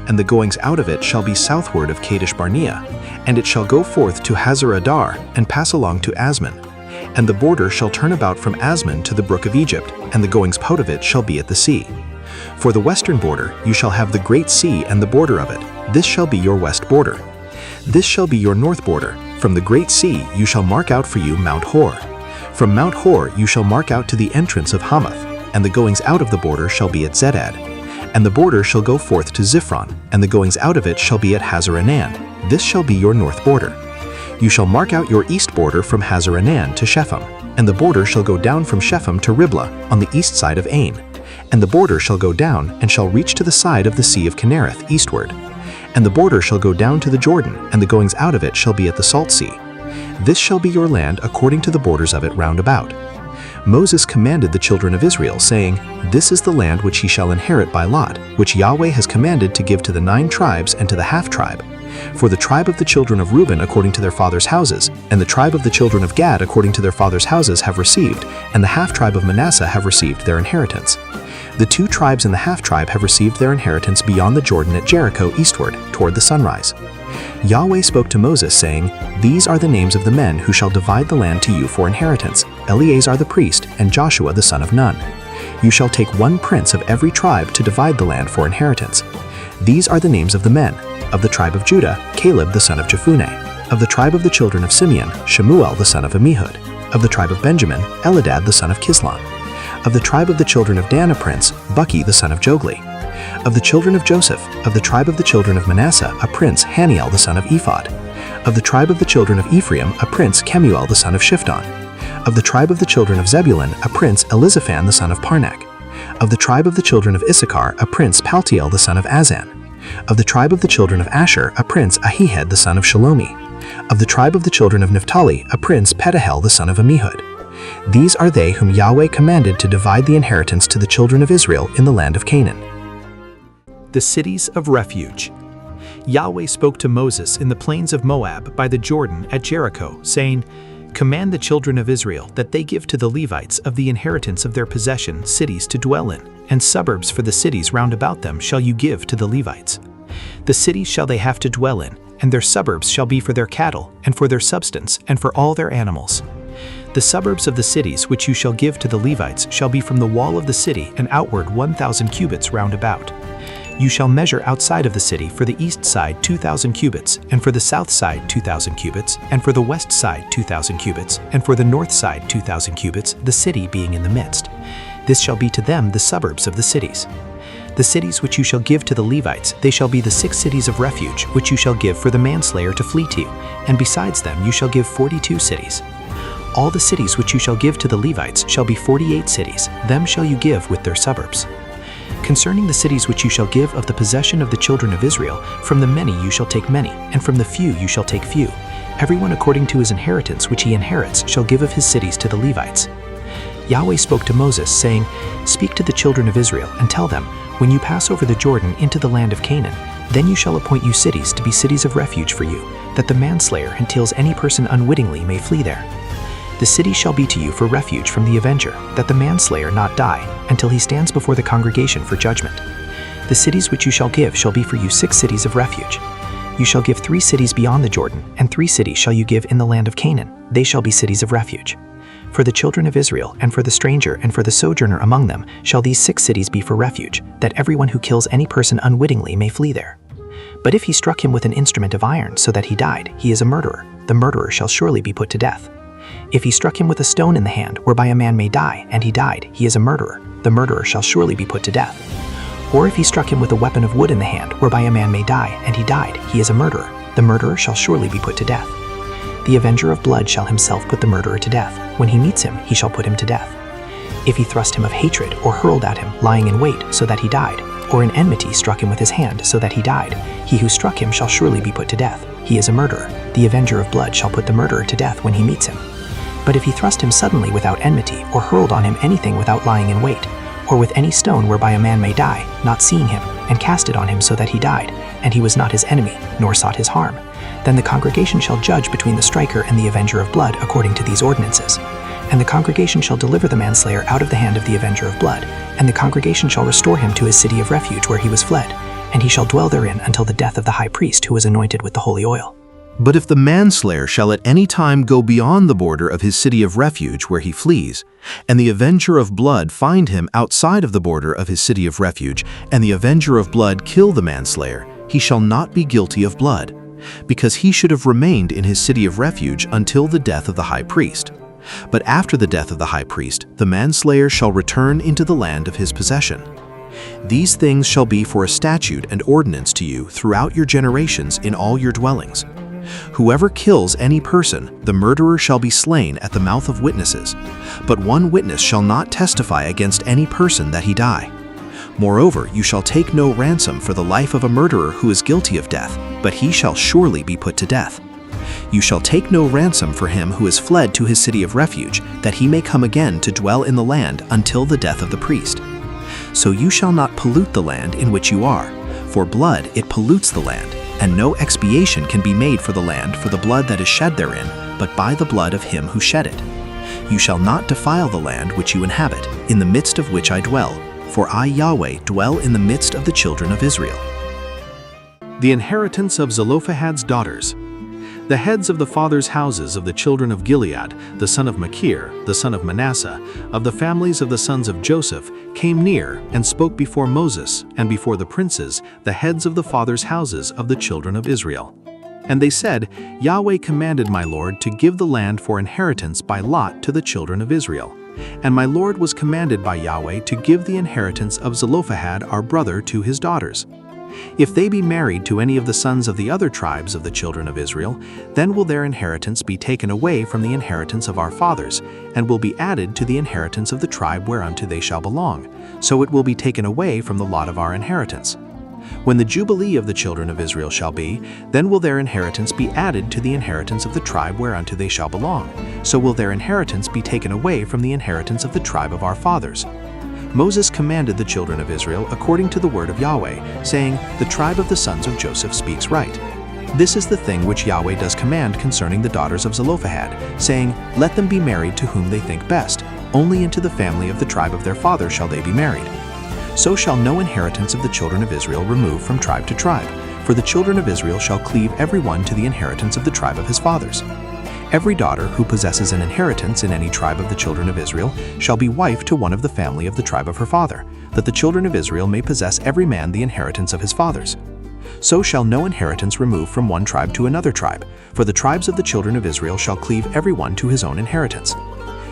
and the goings out of it shall be southward of Kadesh Barnea, and it shall go forth to Hazar Adar, and pass along to Asmon. And the border shall turn about from Asmon to the brook of Egypt, and the goings out of it shall be at the sea. For the western border you shall have the great sea and the border of it. This shall be your west border. This shall be your north border. From the great sea you shall mark out for you Mount Hor. From Mount Hor you shall mark out to the entrance of Hamath, and the goings out of the border shall be at Zedad. And the border shall go forth to Ziphron, and the goings out of it shall be at Hazar-Enan. This shall be your north border. You shall mark out your east border from Hazar-Enan to Shephem, and the border shall go down from Shephem to Riblah on the east side of Ain. And the border shall go down and shall reach to the side of the sea of Kinnereth eastward. And the border shall go down to the Jordan, and the goings out of it shall be at the Salt Sea. This shall be your land according to the borders of it round about. Moses commanded the children of Israel, saying, "This is the land which ye shall inherit by lot, which Yahweh has commanded to give to the 9 tribes and to the half-tribe. For the tribe of the children of Reuben according to their fathers' houses, and the tribe of the children of Gad according to their fathers' houses have received, and the half-tribe of Manasseh have received their inheritance. The 2 tribes and the half-tribe have received their inheritance beyond the Jordan at Jericho eastward, toward the sunrise." Yahweh spoke to Moses, saying, "These are the names of the men who shall divide the land to you for inheritance, Eleazar the priest, and Joshua the son of Nun. You shall take 1 prince of every tribe to divide the land for inheritance. These are the names of the men. Of the tribe of Judah, Caleb the son of Jephunneh. Of the tribe of the children of Simeon, Shemuel the son of Ammihud. Of the tribe of Benjamin, Eladad the son of Kislon. Of the tribe of the children of Dan a prince, Buki the son of Jogli. Of the children of Joseph, of the tribe of the children of Manasseh, a prince, Haniel the son of Ephod. Of the tribe of the children of Ephraim, a prince, Kemuel the son of Shifton. Of the tribe of the children of Zebulun, a prince, Elizaphan the son of Parnak. Of the tribe of the children of Issachar, a prince, Paltiel the son of Azan. Of the tribe of the children of Asher, a prince, Ahihed the son of Shalomi. Of the tribe of the children of Naphtali, a prince, Pedahel the son of Ammihud. These are they whom Yahweh commanded to divide the inheritance to the children of Israel in the land of Canaan. The cities of refuge. Yahweh spoke to Moses in the plains of Moab by the Jordan at Jericho, saying, "Command the children of Israel that they give to the Levites of the inheritance of their possession cities to dwell in, and suburbs for the cities round about them shall you give to the Levites. The cities shall they have to dwell in, and their suburbs shall be for their cattle, and for their substance, and for all their animals. The suburbs of the cities which you shall give to the Levites shall be from the wall of the city and outward 1,000 cubits round about. You shall measure outside of the city for the east side 2,000 cubits, and for the south side 2,000 cubits, and for the west side 2,000 cubits, and for the north side 2,000 cubits, the city being in the midst. This shall be to them the suburbs of the cities. The cities which you shall give to the Levites, they shall be the 6 cities of refuge, which you shall give for the manslayer to flee to, and besides them you shall give 42 cities. All the cities which you shall give to the Levites shall be 48 cities, them shall you give with their suburbs. Concerning the cities which you shall give of the possession of the children of Israel, from the many you shall take many, and from the few you shall take few. Everyone according to his inheritance which he inherits shall give of his cities to the Levites. Yahweh spoke to Moses, saying, Speak to the children of Israel, and tell them, When you pass over the Jordan into the land of Canaan, then you shall appoint you cities to be cities of refuge for you, that the manslayer who kills any person unwittingly may flee there. The city shall be to you for refuge from the avenger, that the manslayer not die, until he stands before the congregation for judgment. The cities which you shall give shall be for you 6 cities of refuge. You shall give 3 cities beyond the Jordan, and 3 cities shall you give in the land of Canaan. They shall be cities of refuge. For the children of Israel, and for the stranger, and for the sojourner among them, shall these 6 cities be for refuge, that everyone who kills any person unwittingly may flee there. But if he struck him with an instrument of iron so that he died, he is a murderer. The murderer shall surely be put to death. If he struck him with a stone in the hand, whereby a man may die, and he died, he is a murderer. The murderer shall surely be put to death. Or if he struck him with a weapon of wood in the hand, whereby a man may die, and he died, he is a murderer. The murderer shall surely be put to death. The avenger of blood shall himself put the murderer to death. When he meets him, he shall put him to death. If he thrust him of hatred, or hurled at him, lying in wait, so that he died, or in enmity struck him with his hand, so that he died, he who struck him shall surely be put to death. He is a murderer. The avenger of blood shall put the murderer to death when he meets him. But if he thrust him suddenly without enmity, or hurled on him anything without lying in wait, or with any stone whereby a man may die, not seeing him, and cast it on him so that he died, and he was not his enemy, nor sought his harm, then the congregation shall judge between the striker and the avenger of blood according to these ordinances. And the congregation shall deliver the manslayer out of the hand of the avenger of blood, and the congregation shall restore him to his city of refuge where he was fled, and he shall dwell therein until the death of the high priest who was anointed with the holy oil. But if the manslayer shall at any time go beyond the border of his city of refuge where he flees, and the avenger of blood find him outside of the border of his city of refuge, and the avenger of blood kill the manslayer, he shall not be guilty of blood, because he should have remained in his city of refuge until the death of the high priest. But after the death of the high priest, the manslayer shall return into the land of his possession. These things shall be for a statute and ordinance to you throughout your generations in all your dwellings. Whoever kills any person, the murderer shall be slain at the mouth of witnesses, but one witness shall not testify against any person that he die. Moreover, you shall take no ransom for the life of a murderer who is guilty of death, but he shall surely be put to death. You shall take no ransom for him who has fled to his city of refuge, that he may come again to dwell in the land until the death of the priest. So you shall not pollute the land in which you are, for blood it pollutes the land, and no expiation can be made for the land for the blood that is shed therein, but by the blood of him who shed it. You shall not defile the land which you inhabit, in the midst of which I dwell, for I, Yahweh, dwell in the midst of the children of Israel. The inheritance of Zelophehad's daughters. The heads of the fathers' houses of the children of Gilead, the son of Machir, the son of Manasseh, of the families of the sons of Joseph, came near and spoke before Moses and before the princes, the heads of the fathers' houses of the children of Israel. And they said, Yahweh commanded my Lord to give the land for inheritance by lot to the children of Israel. And my Lord was commanded by Yahweh to give the inheritance of Zelophehad our brother to his daughters. If they be married to any of the sons of the other tribes of the children of Israel, then will their inheritance be taken away from the inheritance of our fathers, and will be added to the inheritance of the tribe whereunto they shall belong, so it will be taken away from the lot of our inheritance. When the jubilee of the children of Israel shall be, then will their inheritance be added to the inheritance of the tribe whereunto they shall belong, so will their inheritance be taken away from the inheritance of the tribe of our fathers. Moses commanded the children of Israel according to the word of Yahweh, saying, The tribe of the sons of Joseph speaks right. This is the thing which Yahweh does command concerning the daughters of Zelophehad, saying, Let them be married to whom they think best, only into the family of the tribe of their father shall they be married. So shall no inheritance of the children of Israel remove from tribe to tribe, for the children of Israel shall cleave every one to the inheritance of the tribe of his fathers. Every daughter who possesses an inheritance in any tribe of the children of Israel shall be wife to one of the family of the tribe of her father, that the children of Israel may possess every man the inheritance of his fathers. So shall no inheritance remove from one tribe to another tribe, for the tribes of the children of Israel shall cleave every one to his own inheritance.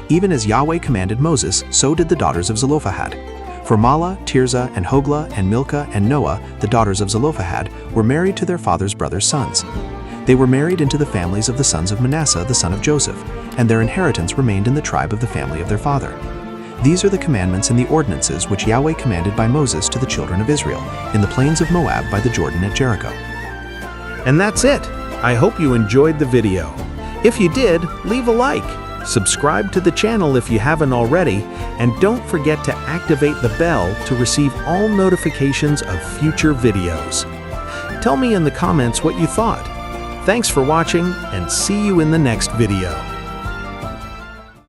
Even as Yahweh commanded Moses, so did the daughters of Zelophehad. For Mahlah, Tirzah, and Hoglah, and Milcah, and Noah, the daughters of Zelophehad, were married to their father's brothers' sons. They were married into the families of the sons of Manasseh, the son of Joseph, and their inheritance remained in the tribe of the family of their father. These are the commandments and the ordinances which Yahweh commanded by Moses to the children of Israel, in the plains of Moab by the Jordan at Jericho. And that's it. I hope you enjoyed the video. If you did, leave a like. Subscribe to the channel if you haven't already, and don't forget to activate the bell to receive all notifications of future videos. Tell me in the comments what you thought. Thanks for watching, and see you in the next video.